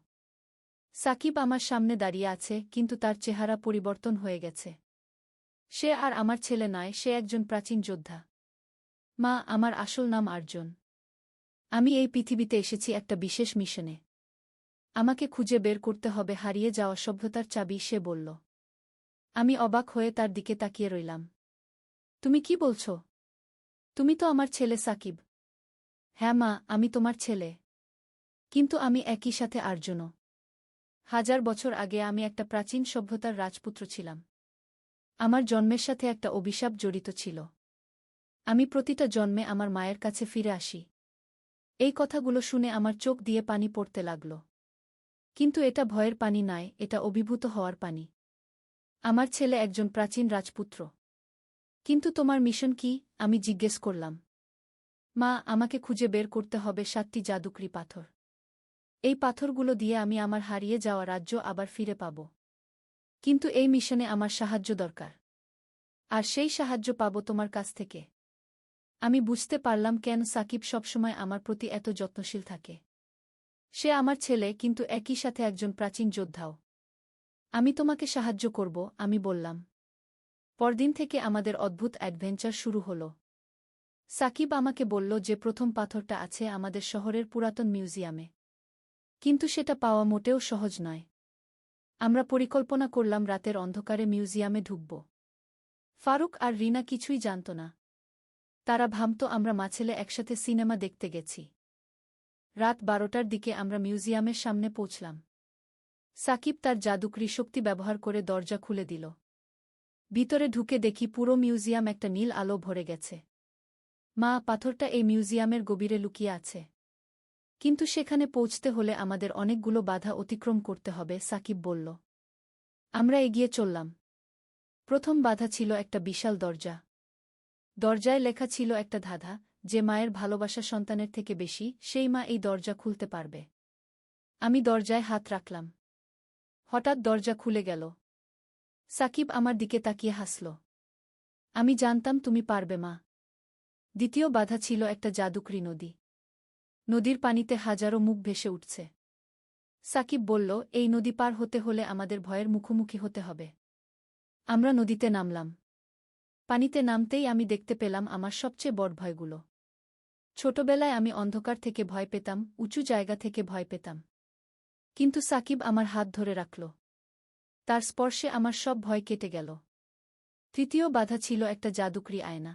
সাকিব আমার সামনে দাঁড়িয়ে আছে, কিন্তু তার চেহারা পরিবর্তন হয়ে গেছে। সে আর আমার ছেলে নয়, সে একজন প্রাচীন যোদ্ধা। মা, আমার আসল নাম আর্জুন। আমি এই পৃথিবীতে এসেছি একটা বিশেষ মিশনে। আমাকে খুঁজে বের করতে হবে হারিয়ে যাওয়া সভ্যতার চাবি, সে বলল। আমি অবাক হয়ে তার দিকে তাকিয়ে রইলাম। তুমি কি বলছ? তুমি তো আমার ছেলে সাকিব। হ্যাঁ মা, আমি তোমার ছেলে। কিন্তু আমি একই সাথে আর্জুনও। 1000 বছর আগে আমি একটা প্রাচীন সভ্যতার রাজপুত্র ছিলাম। আমার জন্মের সাথে একটা অভিশাপ জড়িত ছিল। আমি প্রতিটা জন্মে আমার মায়ের কাছে ফিরে আসি। এই কথাগুলো শুনে আমার চোখ দিয়ে পানি পড়তে লাগল। কিন্তু এটা ভয়ের পানি নয়, এটা অভিভূত হওয়ার পানি। আমার ছেলে একজন প্রাচীন রাজপুত্র। কিন্তু তোমার মিশন কি? আমি জিজ্ঞেস করলাম। মা, আমাকে খুঁজে বের করতে হবে 7টি জাদুকরি পাথর। এই পাথরগুলো দিয়ে আমি আমার হারিয়ে যাওয়া রাজ্য আবার ফিরে পাব। কিন্তু এই মিশনে আমার সাহায্য দরকার। আর সেই সাহায্য পাব তোমার কাছ থেকে। আমি বুঝতে পারলাম কেন সাকিব সবসময় আমার প্রতি এত যত্নশীল থাকে। সে আমার ছেলে, কিন্তু একই সাথে একজন প্রাচীন যোদ্ধাও। আমি তোমাকে সাহায্য করব, আমি বললাম। পরদিন থেকে আমাদের অদ্ভুত অ্যাডভেঞ্চার শুরু হল। সাকিব আমাকে বলল যে প্রথম পাথরটা আছে আমাদের শহরের পুরাতন মিউজিয়ামে। কিন্তু সেটা পাওয়া মোটেও সহজ নয়। আমরা পরিকল্পনা করলাম রাতের অন্ধকারে মিউজিয়ামে ঢুকব। ফারুক আর রিনা কিছুই জানত না। তারা ভাবত আমরা মাছেলে একসাথে সিনেমা দেখতে গেছি। রাত 12টার দিকে আমরা মিউজিয়ামের সামনে পৌঁছলাম। সাকিব তার জাদুকরি শক্তি ব্যবহার করে দরজা খুলে দিল। ভিতরে ঢুকে দেখি পুরো মিউজিয়াম একটা নীল আলো ভরে গেছে। মা, পাথরটা এই মিউজিয়ামের গভীরে লুকিয়ে আছে। কিন্তু সেখানে পৌঁছতে হলে আমাদের অনেকগুলো বাধা অতিক্রম করতে হবে, সাকিব বলল। আমরা এগিয়ে চললাম। প্রথম বাধা ছিল একটা বিশাল দরজা। দরজায় লেখা ছিল একটা ধাঁধা, যে মায়ের ভালোবাসা সন্তানের থেকে বেশি, সেই মা এই দরজা খুলতে পারবে। আমি দরজায় হাত রাখলাম। হঠাৎ দরজা খুলে গেল। সাকিব আমার দিকে তাকিয়ে হাসল। আমি জানতাম তুমি পারবে মা। দ্বিতীয় বাধা ছিল একটা জাদুকরি নদী। নদীর পানিতে হাজারো মুখ ভেসে উঠছে। সাকিব বলল, এই নদী পার হতে হলে আমাদের ভয়ের মুখোমুখি হতে হবে। আমরা নদীতে নামলাম। পানিতে নামতেই আমি দেখতে পেলাম আমার সবচেয়ে বড় ভয়গুলো। ছোটবেলায় আমি অন্ধকার থেকে ভয় পেতাম, উঁচু জায়গা থেকে ভয় পেতাম। কিন্তু সাকিব আমার হাত ধরে রাখল। তার স্পর্শে আমার সব ভয় কেটে গেল। তৃতীয় বাধা ছিল একটা জাদুকরি আয়না।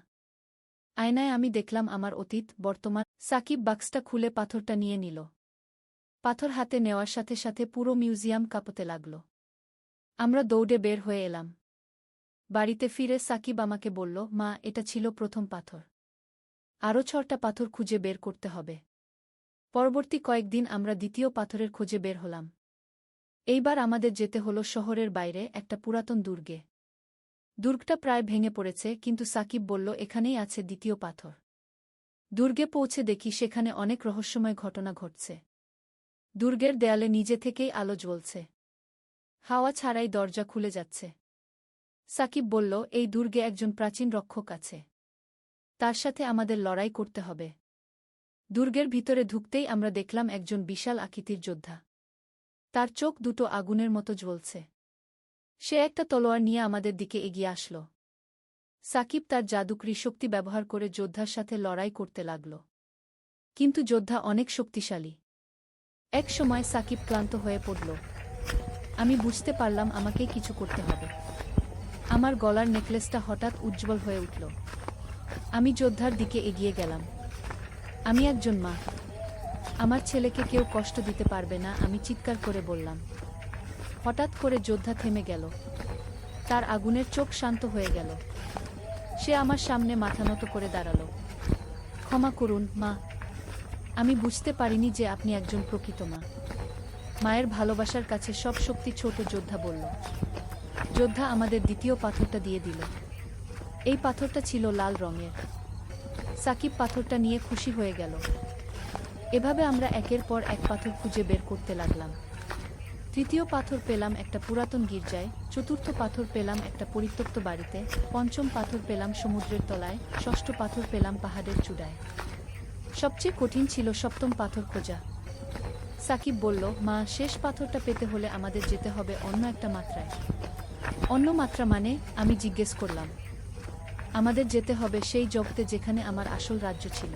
আয়নায় আমি দেখলাম আমার অতীত, বর্তমান। সাকিব বাক্সটা খুলে পাথরটা নিয়ে নিল। পাথর হাতে নেওয়ার সাথে সাথে পুরো মিউজিয়াম কাঁপতে লাগল। আমরা দৌড়ে বের হয়ে এলাম। বাড়িতে ফিরে সাকিব আমাকে বলল, মা, এটা ছিল প্রথম পাথর। আরও 6টা পাথর খুঁজে বের করতে হবে। পরবর্তী কয়েকদিন আমরা দ্বিতীয় পাথরের খোঁজে বের হলাম। এইবার আমাদের যেতে হলো শহরের বাইরে একটা পুরাতন দুর্গে। দুর্গটা প্রায় ভেঙে পড়েছে, কিন্তু সাকিব বলল এখানেই আছে দ্বিতীয় পাথর। দুর্গে পৌঁছে দেখি সেখানে অনেক রহস্যময় ঘটনা ঘটছে। দুর্গের দেয়ালে নিজে থেকেই আলো জ্বলছে। হাওয়া ছাড়াই দরজা খুলে যাচ্ছে। সাকিব বলল, এই দুর্গে একজন প্রাচীন রক্ষক আছে। তার সাথে আমাদের লড়াই করতে হবে। দুর্গের ভিতরে ঢুকতেই আমরা দেখলাম একজন বিশাল আকৃতির যোদ্ধা। তার চোখ দুটো আগুনের মতো জ্বলছে। সে একটা তলোয়ার নিয়ে আমাদের দিকে এগিয়ে আসলো। সাকিব তার জাদুকরি শক্তি ব্যবহার করে যোদ্ধার সাথে লড়াই করতে লাগল। কিন্তু যোদ্ধা অনেক শক্তিশালী। এক সময় সাকিব ক্লান্ত হয়ে পড়ল। আমি বুঝতে পারলাম আমাকেই কিছু করতে হবে। আমার গলার নেকলেসটা হঠাৎ উজ্জ্বল হয়ে উঠল। আমি যোদ্ধার দিকে এগিয়ে গেলাম। আমি একজন মা। আমার ছেলেকে কেউ কষ্ট দিতে পারবে না, আমি চিৎকার করে বললাম। হঠাৎ করে যোদ্ধা থেমে গেল। তার আগুনের চোখ শান্ত হয়ে গেল। সে আমার সামনে মাথা নত করে দাঁড়ালো। ক্ষমা করুন, মা। আমি বুঝতে পারিনি যে আপনি একজন প্রকৃত মা। মায়ের ভালোবাসার কাছে সব শক্তি ছোট, যোদ্ধা বলল। যোদ্ধা আমাদের দ্বিতীয় পাথরটা দিয়ে দিল। এই পাথরটা ছিল লাল রঙের। সাকিব পাথরটা নিয়ে খুশি হয়ে গেল। এভাবে আমরা একের পর এক পাথর খুঁজে বের করতে লাগলাম। তৃতীয় পাথর পেলাম একটা পুরাতন গির্জায়, চতুর্থ পাথর পেলাম একটা পরিত্যক্ত বাড়িতে, পঞ্চম পাথর পেলাম সমুদ্রের তলায়, ষষ্ঠ পাথর পেলাম পাহাড়ের চূড়ায়। সবচেয়ে কঠিন ছিল সপ্তম পাথর খোঁজা। সাকিব বলল, মা, শেষ পাথরটা পেতে হলে আমাদের যেতে হবে অন্য একটা মাত্রায়। অন্য মাত্রা মানে? আমি জিজ্ঞেস করলাম। আমাদের যেতে হবে সেই জগতে যেখানে আমার আসল রাজ্য ছিল।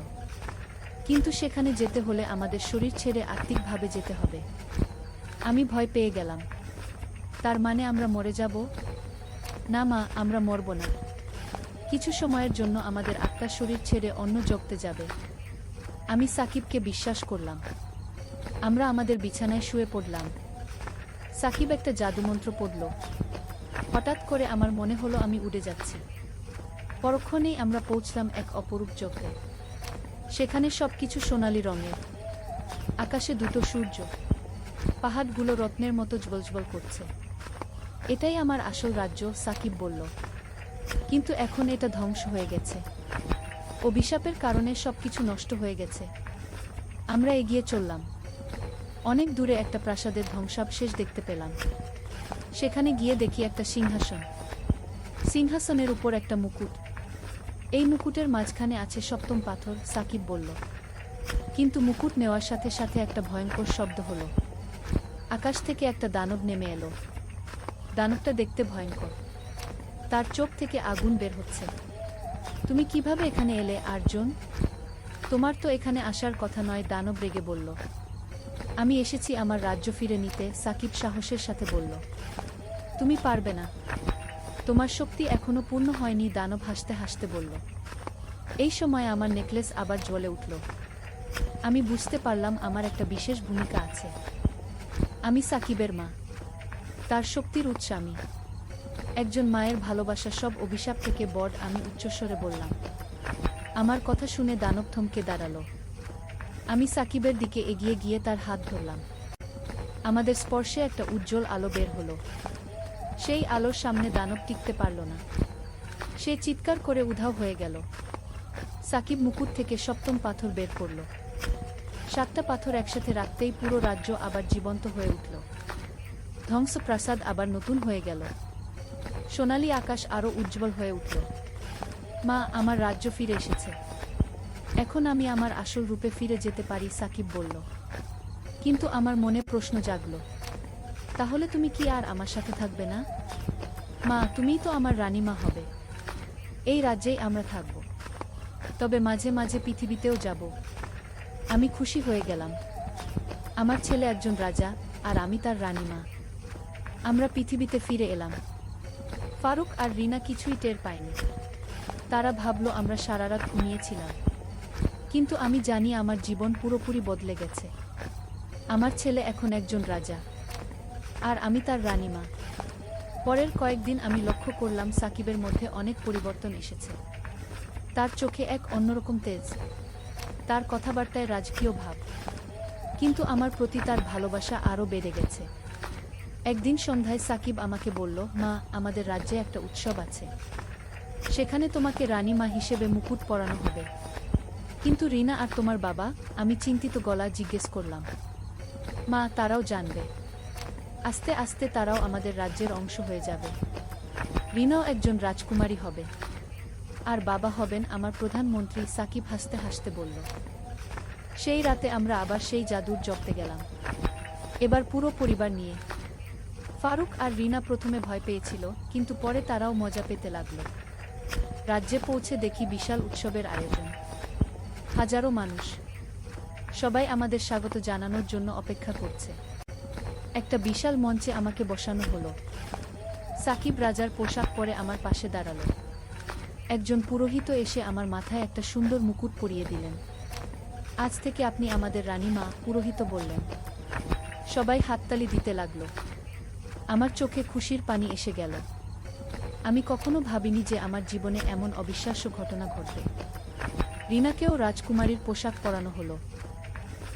কিন্তু সেখানে যেতে হলে আমাদের শরীর ছেড়ে আত্মিকভাবে যেতে হবে। আমি ভয় পেয়ে গেলাম। তার মানে আমরা মরে যাব? না মা, আমরা মরব না। কিছু সময়ের জন্য আমাদের আত্মার শরীর ছেড়ে অন্য জগতে যাবে। আমি সাকিবকে বিশ্বাস করলাম। আমরা আমাদের বিছানায় শুয়ে পড়লাম। সাকিব একটা জাদুমন্ত্র পড়ল। হঠাৎ করে আমার মনে হলো আমি উড়ে যাচ্ছি। পরক্ষণেই আমরা পৌঁছলাম এক অপরূপ জগতে। সেখানে সবকিছু সোনালি রঙের। আকাশে দুটো সূর্য। পাহাড়গুলো রত্নের মতো জ্বলজ্বল করছে। এটাই আমার আসল রাজ্য, সাকিব বলল। কিন্তু এখন এটা ধ্বংস হয়ে গেছে। অভিশাপের কারণে সবকিছু নষ্ট হয়ে গেছে। আমরা এগিয়ে চললাম। অনেক দূরে একটা প্রাসাদের ধ্বংসাবশেষ দেখতে পেলাম। সেখানে গিয়ে দেখি একটা সিংহাসন। সিংহাসনের উপর একটা মুকুট। এই মুকুটের মাঝখানে আছে সপ্তম পাথর, সাকিব বলল। কিন্তু মুকুট নেওয়ার সাথে সাথে একটা ভয়ঙ্কর শব্দ হলো। আকাশ থেকে একটা দানব নেমে এলো। দানবটা দেখতে ভয়ঙ্কর। তার চোখ থেকে আগুন বের হচ্ছে। তুমি কিভাবে এখানে এলে, আর্জুন? তোমার তো এখানে আসার কথা নয়, দানব রেগে বলল। আমি এসেছি আমার রাজ্য ফিরে নিতে, সাকিব সাহসের সাথে বলল। তুমি পারবে না। তোমার শক্তি এখনো পূর্ণ হয়নি, দানব হাসতে হাসতে বলল। এই সময় আমার নেকলেস আবার জ্বলে উঠল। আমি বুঝতে পারলাম আমার একটা বিশেষ ভূমিকা আছে। আমি সাকিবের মা। তার শক্তির উৎস আমি। একজন মায়ের ভালোবাসা সব অভিশাপ থেকে বড়, আমি উচ্চস্বরে বললাম। আমার কথা শুনে দানব থমকে দাঁড়ালো। আমি সাকিবের দিকে এগিয়ে গিয়ে তার হাত ধরলাম। আমাদের স্পর্শে একটা উজ্জ্বল আলো বের হলো। সেই আলোর সামনে দানব টিকতে পারল না। সে চিৎকার করে উধাও হয়ে গেল। সাকিব মুকুট থেকে সপ্তম পাথর বের করল। 7টা পাথর একসাথে রাখতেই পুরো রাজ্য আবার জীবন্ত হয়ে উঠল। ধ্বংসপ্রাসাদ আবার নতুন হয়ে গেল। সোনালী আকাশ আরও উজ্জ্বল হয়ে উঠল। মা, আমার রাজ্য ফিরে এসেছে। এখন আমি আমার আসল রূপে ফিরে যেতে পারি, সাকিব বলল। কিন্তু আমার মনে প্রশ্ন জাগল। তাহলে তুমি কি আর আমার সাথে থাকবে না? মা, তুমিই তো আমার রানীমা হবে। এই রাজ্যেই আমরা থাকব। তবে মাঝে মাঝে পৃথিবীতেও যাব। আমি খুশি হয়ে গেলাম। আমার ছেলে একজন রাজা, আর আমি তার রানীমা। আমরা পৃথিবীতে ফিরে এলাম। ফারুক আর রিনা কিছুই টের পায়নি। তারা ভাবল আমরা সারা রাত ঘুমিয়েছিলাম। কিন্তু আমি জানি আমার জীবন পুরোপুরি বদলে গেছে। আমার ছেলে এখন একজন রাজা, আর আমি তার রানীমা। পরের কয়েকদিন আমি লক্ষ্য করলাম সাকিবের মধ্যে অনেক পরিবর্তন এসেছে। তার চোখে এক অন্যরকম তেজ, তার কথাবার্তায় রাজকীয় ভাব। কিন্তু আমার প্রতি তার ভালোবাসা আরও বেড়ে গেছে। একদিন সন্ধ্যায় সাকিব আমাকে বলল, মা, আমাদের রাজ্যে একটা উৎসব আছে। সেখানে তোমাকে রানীমা হিসেবে মুকুট পরানো হবে। কিন্তু রিনা আর তোমার বাবা? আমি চিন্তিত গলায় জিজ্ঞেস করলাম। মা, তারাও জানবে। আস্তে আস্তে তারাও আমাদের রাজ্যের অংশ হয়ে যাবে। রিনাও একজন রাজকুমারী হবে। আর বাবা হবেন আমার প্রধানমন্ত্রী, সাকিব হাসতে হাসতে বলল। সেই রাতে আমরা আবার সেই জাদুর জগতে গেলাম। এবার পুরো পরিবার নিয়ে। ফারুক আর রিনা প্রথমে ভয় পেয়েছিল, কিন্তু পরে তারাও মজা পেতে লাগল। রাজ্যে পৌঁছে দেখি বিশাল উৎসবের আয়োজন। হাজারো মানুষ, সবাই আমাদের স্বাগত জানানোর জন্য অপেক্ষা করছে। একটা বিশাল মঞ্চে আমাকে বসানো হলো। সাকিব রাজার পোশাক পরে আমার পাশে দাঁড়ালো। একজন পুরোহিত এসে আমার মাথায় একটা সুন্দর মুকুট পরিয়ে দিলেন। আজ থেকে আপনি আমাদের রানী মা, পুরোহিত বললেন। সবাই হাততালি দিতে লাগলো। আমার চোখে খুশির পানি এসে গেল। আমি কখনো ভাবিনি যে আমার জীবনে এমন অবিশ্বাস্য ঘটনা ঘটবে। রিনাকেও রাজকুমারীর পোশাক পরানো হলো।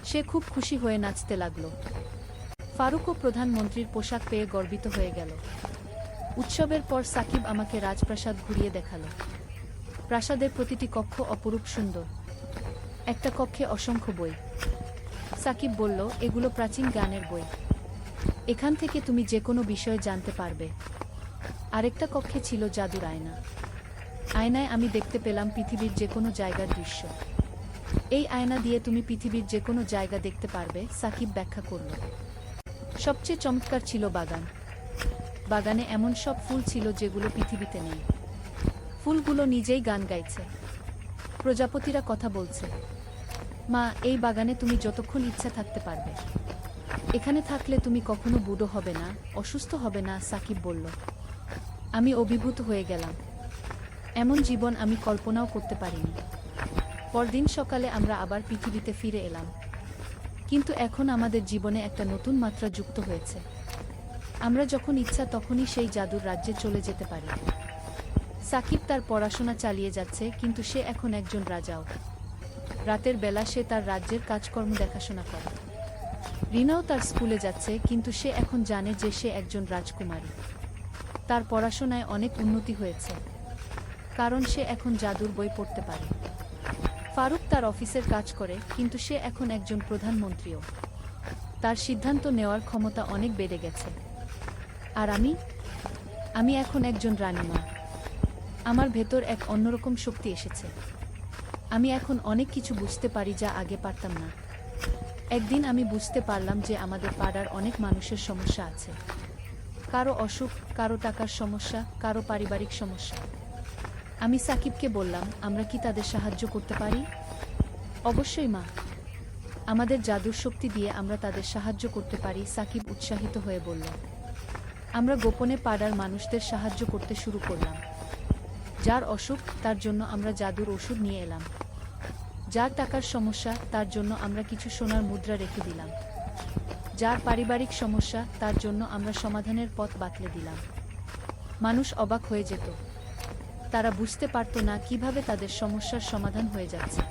সে খুব খুশি হয়ে নাচতে লাগলো। ফারুকও প্রধানমন্ত্রীর পোশাক পেয়ে গর্বিত হয়ে গেল। উৎসবের পর সাকিব আমাকে রাজপ্রাসাদ ঘুরিয়ে দেখালো। প্রাসাদের প্রতিটি কক্ষ অপরূপ সুন্দর। একটা কক্ষে অসংখ্য বই। সাকিব বলল, এগুলো প্রাচীন জ্ঞানের বই। এখান থেকে তুমি যে কোনো বিষয় জানতে পারবে। আরেকটা কক্ষে ছিল জাদুর আয়না। আয়নায় আমি দেখতে পেলাম পৃথিবীর যে কোনো জায়গার দৃশ্য। এই আয়না দিয়ে তুমি পৃথিবীর যে কোনো জায়গা দেখতে পারবে, সাকিব ব্যাখ্যা করল। সবচেয়ে চমৎকার ছিল বাগান। বাগানে এমন সব ফুল ছিল যেগুলো পৃথিবীতে নেই। ফুলগুলো নিজেই গান গাইছে। প্রজাপতিরা কথা বলছে। মা, এই বাগানে তুমি যতক্ষণ ইচ্ছা থাকতে পারবে। এখানে থাকলে তুমি কখনো বুড়ো হবে না, অসুস্থ হবে না, সাকিব বলল। আমি অভিভূত হয়ে গেলাম। এমন জীবন আমি কল্পনাও করতে পারিনি। পরদিন সকালে আমরা আবার পৃথিবীতে ফিরে এলাম। কিন্তু এখন আমাদের জীবনে একটা নতুন মাত্রা যুক্ত হয়েছে। আমরা যখন ইচ্ছা তখনই সেই জাদুর রাজ্যে চলে যেতে পারি। সাকিব তার পড়াশোনা চালিয়ে যাচ্ছে, কিন্তু সে এখন একজন রাজাও। রাতের বেলা সে তার রাজ্যের কাজকর্ম দেখাশোনা করে। রিনাও তার স্কুলে যাচ্ছে, কিন্তু সে এখন জানে যে সে একজন রাজকুমারী। তার পড়াশোনায় অনেক উন্নতি হয়েছে, কারণ সে এখন জাদুর বই পড়তে পারে। ফারুক তার অফিসের কাজ করে, কিন্তু সে এখন একজন প্রধানমন্ত্রীও। তার সিদ্ধান্ত নেওয়ার ক্ষমতা অনেক বেড়ে গেছে। আর আমি এখন একজন রানীমা। আমার ভেতর এক অন্যরকম শক্তি এসেছে। আমি এখন অনেক কিছু বুঝতে পারি যা আগে পারতাম না। একদিন আমি বুঝতে পারলাম যে আমাদের পাড়ার অনেক মানুষের সমস্যা আছে। কারো অসুখ, কারো টাকার সমস্যা, কারো পারিবারিক সমস্যা। আমি সাকিবকে বললাম, আমরা কি তাদের সাহায্য করতে পারি? অবশ্যই মা। আমাদের জাদুর শক্তি দিয়ে আমরা তাদের সাহায্য করতে পারি, সাকিব উৎসাহিত হয়ে বলল। আমরা গোপনে পাড়ার মানুষদের সাহায্য করতে শুরু করলাম। যার অসুখ, তার জন্য আমরা জাদুর ওষুধ নিয়ে এলাম। যার টাকার সমস্যা, তার জন্য আমরা কিছু সোনার মুদ্রা রেখে দিলাম। যার পারিবারিক সমস্যা, তার জন্য আমরা সমাধানের পথ বাতলে দিলাম। মানুষ অবাক হয়ে যেত। তারা বুঝতে পারত না কিভাবে তাদের সমস্যার সমাধান হয়ে যাচ্ছে।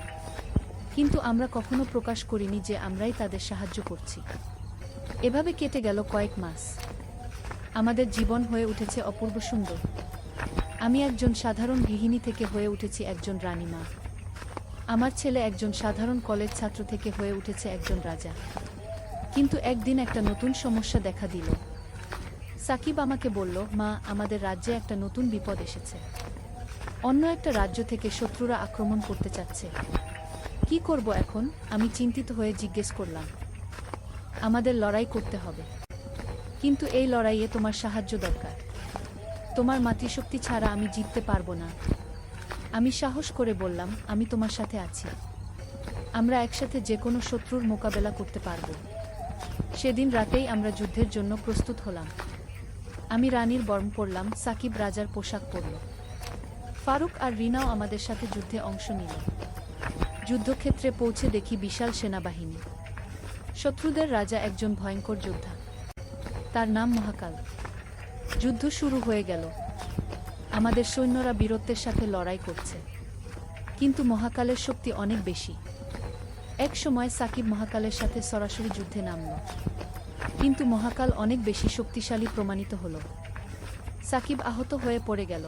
কিন্তু আমরা কখনো প্রকাশ করিনি যে আমরাই তাদের সাহায্য করছি। এভাবে কেটে গেল কয়েক মাস। আমাদের জীবন হয়ে উঠেছে অপূর্ব সুন্দর। আমি একজন সাধারণ গৃহিণী থেকে হয়ে উঠেছি একজন রানীমা। আমার ছেলে একজন সাধারণ কলেজ ছাত্র থেকে হয়ে উঠেছে একজন রাজা। কিন্তু একদিন একটা নতুন সমস্যা দেখা দিল। সাকিব আমাকে বলল, মা, আমাদের রাজ্যে একটা নতুন বিপদ এসেছে। অন্য একটা রাজ্য থেকে শত্রুরা আক্রমণ করতে চাচ্ছে। কি করব এখন? আমি চিন্তিত হয়ে জিজ্ঞেস করলাম। আমাদের লড়াই করতে হবে, কিন্তু এই লড়াইয়ে তোমার সাহায্য দরকার। তোমার মাতৃশক্তি ছাড়া আমি জিততে পারবো না। আমি সাহস করে বললাম, আমি তোমার সাথে আছি। আমরা একসাথে যে কোনো শত্রুর মোকাবেলা করতে পারব। সেদিন রাতেই আমরা যুদ্ধের জন্য প্রস্তুত হলাম। আমি রানীর বর্ম পরলাম, সাকিব রাজার পোশাক পরল। ফারুক আর রিনাও আমাদের সাথে যুদ্ধে অংশ নিল। যুদ্ধক্ষেত্রে পৌঁছে দেখি বিশাল সেনাবাহিনী। শত্রুদের রাজা একজন ভয়ঙ্কর যোদ্ধা। তার নাম মহাকাল। যুদ্ধ শুরু হয়ে গেল। আমাদের সৈন্যরা বীরত্বের সাথে লড়াই করছে, কিন্তু মহাকালের শক্তি অনেক বেশি। এক সময় সাকিব মহাকালের সাথে সরাসরি যুদ্ধে নামল, কিন্তু মহাকাল অনেক বেশি শক্তিশালী প্রমাণিত হল। সাকিব আহত হয়ে পড়ে গেল।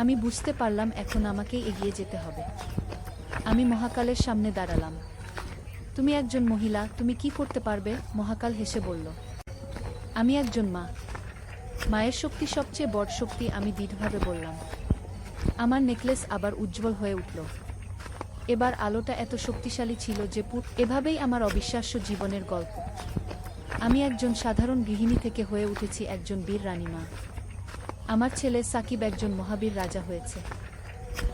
আমি বুঝতে পারলাম এখন আমাকেই এগিয়ে যেতে হবে। আমি মহাকালের সামনে দাঁড়ালাম। তুমি একজন মহিলা, তুমি কি করতে পারবে? মহাকাল হেসে বলল, আমি একজন মা। মায়ের শক্তি সবচেয়ে বড় শক্তি, আমি দৃঢ়ভাবে বললাম। আমার নেকলেস আবার উজ্জ্বল হয়ে উঠল। এবার আলোটা এত শক্তিশালী ছিল যে এভাবেই আমার অবিশ্বাস্য জীবনের গল্প। আমি একজন সাধারণ গৃহিণী থেকে হয়ে উঠেছি একজন বীর রানীমা। আমার ছেলে সাকিব একজন মহাবীর রাজা হয়েছে।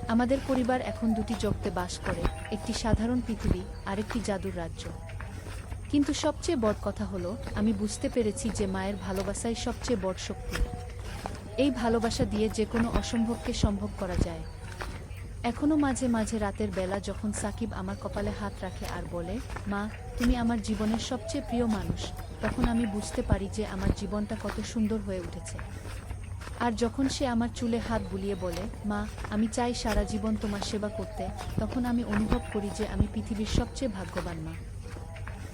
আমাদের পরিবার এখন দুটি জগতে বাস করে, একটি সাধারণ পৃথিবী, আরেকটি জাদুর রাজ্য। কিন্তু সবচেয়ে বড় কথা হলো, আমি বুঝতে পেরেছি যে মায়ের ভালোবাসাই সবচেয়ে বড় শক্তি। এই ভালোবাসা দিয়ে যে কোনো অসম্ভবকে সম্ভব করা যায়। এখনো মাঝে মাঝে রাতের বেলা যখন সাকিব আমার কপালে হাত রাখে আর বলে, মা, তুমি আমার জীবনের সবচেয়ে প্রিয় মানুষ, তখন আমি বুঝতে পারি যে আমার জীবনটা কত সুন্দর হয়ে উঠেছে। আর যখন সে আমার চুলে হাত বুলিয়ে বলে, মা, আমি চাই সারা জীবন তোমার সেবা করতে, তখন আমি অনুভব করি যে আমি পৃথিবীর সবচেয়ে ভাগ্যবান মা।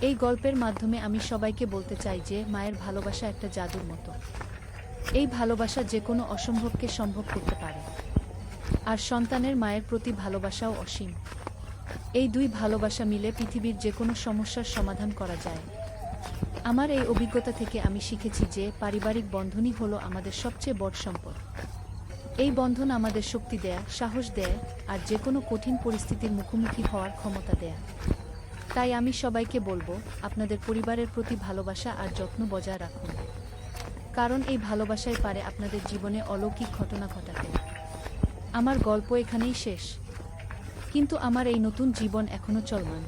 এই গল্পের মাধ্যমে আমি সবাইকে বলতে চাই যে মায়ের ভালোবাসা একটা জাদুর মতো। এই ভালোবাসা যে কোনো অসম্ভবকে সম্ভব করতে পারে। আর সন্তানের মায়ের প্রতি ভালোবাসাও অসীম। এই দুই ভালোবাসা মিলে পৃথিবীর যে কোনো সমস্যার সমাধান করা যায়। আমার এই অভিজ্ঞতা থেকে আমি শিখেছি যে পারিবারিক বন্ধনই হলো আমাদের সবচেয়ে বড় সম্পদ। এই বন্ধন আমাদের শক্তি দেয়, সাহস দেয়, আর যে কোনো কঠিন পরিস্থিতির মুখোমুখি হওয়ার ক্ষমতা দেয়। তাই আমি সবাইকে বলবো, আপনাদের পরিবারের প্রতি ভালোবাসা আর যত্ন বজায় রাখুন। কারণ এই ভালোবাসাই পারে আপনাদের জীবনে অলৌকিক ঘটনা ঘটাতে। আমার গল্প এখানেই শেষ, কিন্তু আমার এই নতুন জীবন এখনো চলমান।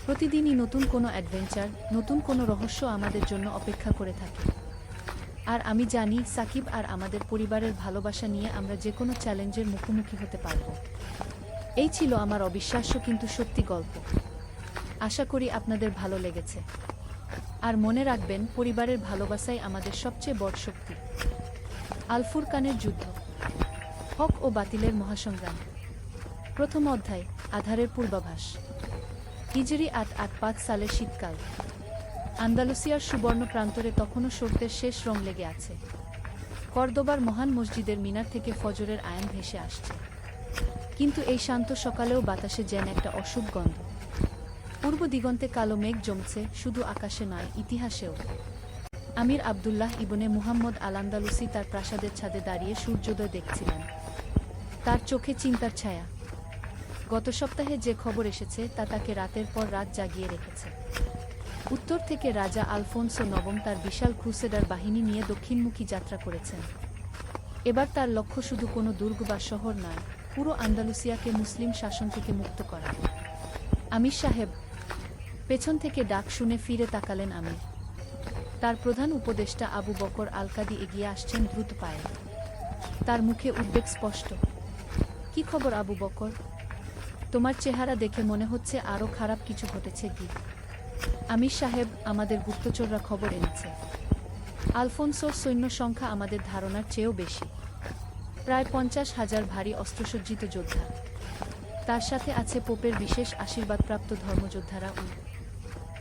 প্রতিদিনই নতুন কোনো অ্যাডভেঞ্চার, নতুন কোনো রহস্য আমাদের জন্য অপেক্ষা করে থাকে। আর আমি জানি সাকিব আর আমাদের পরিবারের ভালোবাসা নিয়ে আমরা যে কোনো চ্যালেঞ্জের মুখোমুখি হতে পারব। এই ছিল আমার অবিশ্বাস্য কিন্তু সত্যি গল্প। আশা করি আপনাদের ভালো লেগেছে। আর মনে রাখবেন, পরিবারের ভালোবাসাই আমাদের সবচেয়ে বড় শক্তি। আল ফুরকানের যুদ্ধ, হক ও বাতিলের মহাসংগ্রাম। প্রথম অধ্যায়, আধারের পূর্বাভাস। হিজরি ৮৮৫ সালের শীতকাল। আন্দালুসিয়ার সুবর্ণ প্রান্তরে তখনও সূর্যের শেষ রং লেগে আছে। কর্দোবার মহান মসজিদের মিনার থেকে ফজরের আয়ান ভেসে আসছে। কিন্তু এই শান্ত সকালেও বাতাসে যেন একটা অশুভ গন্ধ। পূর্ব দিগন্তে কালো মেঘ জমছে, শুধু আকাশে নয়, ইতিহাসেও। আমির আবদুল্লাহ ইবনে মুহাম্মদ আল আন্দালুসি তার প্রাসাদের ছাদে দাঁড়িয়ে সূর্যোদয় দেখছিলেন। তার চোখে চিন্তার ছায়া। গত সপ্তাহে যে খবর এসেছে তা তাকে রাতের পর রাত জাগিয়ে রেখেছে। উত্তর থেকে রাজা আলফোনসো নবম তার বিশাল ক্রুসেডার বাহিনী নিয়ে দক্ষিণমুখী যাত্রা করেছেন। এবার তার লক্ষ্য শুধু কোনো দুর্গ বা শহর নয়, পুরো আন্দালুসিয়াকে মুসলিম শাসন থেকে মুক্ত করা। আমির সাহেব! পেছন থেকে ডাক শুনে ফিরে তাকালেন আমির। তার প্রধান উপদেষ্টা আবু বকর আল-কাদি এগিয়ে আসছেন দ্রুত পায়ে। তার মুখে উদ্বেগ স্পষ্ট। কি খবর আবু বকর? তোমার চেহারা দেখে মনে হচ্ছে আরও খারাপ কিছু ঘটেছে কি? আমির সাহেব, আমাদের গুপ্তচররা খবর এনেছে আলফোনসোর সৈন্য সংখ্যা আমাদের ধারণার চেয়েও বেশি। প্রায় ৫০,০০০ ভারী অস্ত্রসজ্জিত যোদ্ধা। তার সাথে আছে পোপের বিশেষ আশীর্বাদপ্রাপ্ত ধর্মযোদ্ধারা।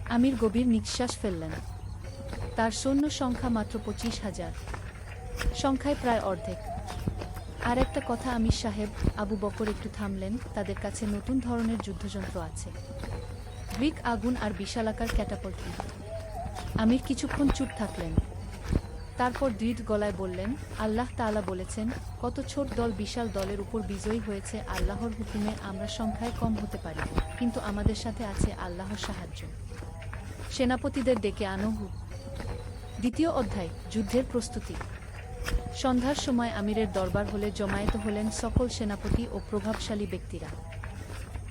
আমির গভীর নিঃশ্বাস ফেললেন। তার সৈন্য সংখ্যা মাত্র ২৫,০০০। সংখ্যায় প্রায় অর্ধেক। আর একটা কথা আমির সাহেব, আবু বকর একটু থামলেন, তাদের কাছে নতুন ধরনের যুদ্ধযন্ত্র আছে। গ্রিক আগুন আর বিশালাকার ক্যাটাপল্ট। আমির কিছুক্ষণ চুপ থাকলেন। তারপর দৃঢ় গলায় বললেন, আল্লাহ তাআলা বলেছেন, কত ছোট দল বিশাল দলের উপর বিজয়ী হয়েছে। আল্লাহর হুকুমে আমরা সংখ্যায় কম হতে পারি, কিন্তু আমাদের সাথে আছে আল্লাহর সাহায্য। সেনাপতিদের ডেকে আনো। দ্বিতীয় অধ্যায়, যুদ্ধের প্রস্তুতি। সন্ধ্যার সময় আমিরের দরবার হলে জমায়েত হলেন সকল সেনাপতি ও প্রভাবশালী ব্যক্তিরা।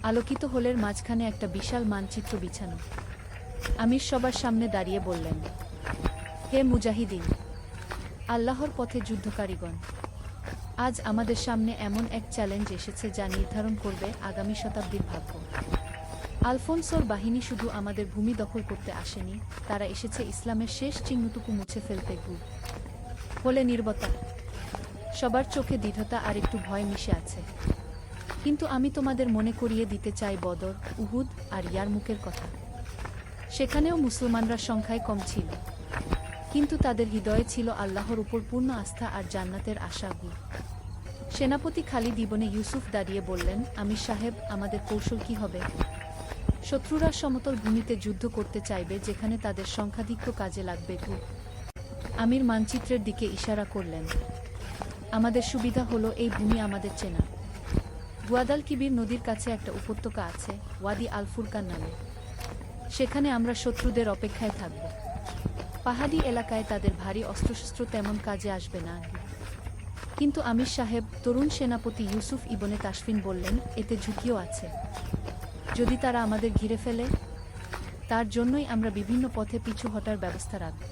আলোকিত হলের মাঝখানে একটা বিশাল মানচিত্র বিছানো। আমির সবার সামনে দাঁড়িয়ে বললেন, হে মুজাহিদিন, আল্লাহর পথে যুদ্ধকারীগণ, আজ আমাদের সামনে এমন এক চ্যালেঞ্জ এসেছে যা নির্ধারণ করবে আগামী শতাব্দীর ভাগ্য। আলফোনসোর বাহিনী শুধু আমাদের ভূমি দখল করতে আসেনি, তারা এসেছে ইসলামের শেষ চিহ্নটুকু মুছে ফেলতে। হলে নীরবতা। সবার চোখে দৃঢ়তা আর একটু ভয় মিশে আছে। কিন্তু আমি তোমাদের মনে করিয়ে দিতে চাই বদর, উহুদ আর ইয়ারমুকের কথা। সেখানেও মুসলমানরা সংখ্যায় কম ছিল, কিন্তু তাদের হৃদয়ে ছিল আল্লাহর উপর পূর্ণ আস্থা আর জান্নাতের আশা। সেনাপতি খালিদ ইবনে ইউসুফ দাঁড়িয়ে বললেন, আমির সাহেব, আমাদের কৌশল কি হবে? শত্রুরা সমতল ভূমিতে যুদ্ধ করতে চাইবে, যেখানে তাদের সংখ্যাধিক্য কাজে লাগবে। আমির মানচিত্রের দিকে ইশারা করলেন। আমাদের সুবিধা হলো এই ভূমি আমাদের চেনা। গুয়াদালকিবির নদীর কাছে একটা উপত্যকা আছে, ওয়াদি আল ফুরকান নামে। সেখানে আমরা শত্রুদের অপেক্ষায় থাকব। পাহাড়ি এলাকায় তাদের ভারী অস্ত্রশস্ত্র তেমন কাজে আসবে না। কিন্তু আমির সাহেব, তরুণ সেনাপতি ইউসুফ ইবনে তাশফিন বললেন, এতে ঝুঁকিও আছে। যদি তারা আমাদের ঘিরে ফেলে? তার জন্যই আমরা বিভিন্ন পথে পিছু হটার ব্যবস্থা রাখব।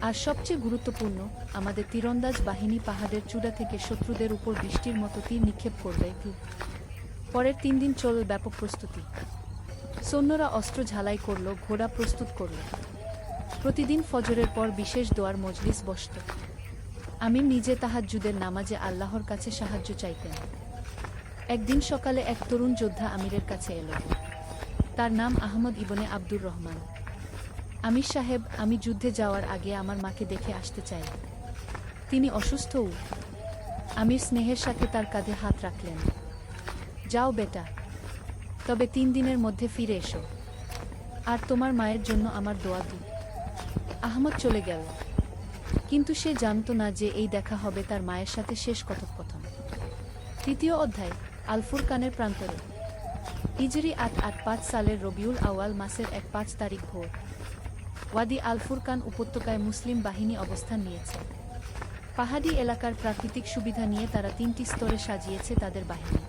আর সবচেয়ে গুরুত্বপূর্ণ, আমাদের তীরন্দাজ বাহিনী পাহাড়ের চূড়া থেকে শত্রুদের উপর বৃষ্টির মতো তীর নিক্ষেপ করবে। পরের 3 দিন চলল ব্যাপক প্রস্তুতি। সৈন্যরা অস্ত্র ঝালাই করল, ঘোড়া প্রস্তুত করল। প্রতিদিন ফজরের পর বিশেষ দোয়ার মজলিস বসত। আমির নিজে তাহাজ্জুদের নামাজে আল্লাহর কাছে সাহায্য চাইতেন। একদিন সকালে এক তরুণ যোদ্ধা আমিরের কাছে এল। তার নাম আহমদ ইবনে আব্দুর রহমান। আমির সাহেব, আমি যুদ্ধে যাওয়ার আগে আমার মাকে দেখে আসতে চাই। তিনি অসুস্থও। আমির স্নেহের সাথে তার কাঁধে হাত রাখলেন। যাও বেটা, তবে 3 দিনের মধ্যে ফিরে এসো। আর তোমার মায়ের জন্য আমার দোয়া দিও। আহমদ চলে গেল, কিন্তু সে জানত না যে এই দেখা হবে তার মায়ের সাথে শেষ কথোপকথন। 3য় অধ্যায়, আল ফুরকানের প্রান্তরে। হিজরি ৮৮৫ সালের রবিউল আউয়াল মাসের ১-৫ তারিখ ভোর। ওয়াদি আল ফুরকান উপত্যকায় মুসলিম বাহিনী অবস্থান নিয়েছে। পাহাড়ি এলাকার প্রাকৃতিক সুবিধা নিয়ে তারা 3টি স্তরে সাজিয়েছে তাদের বাহিনী।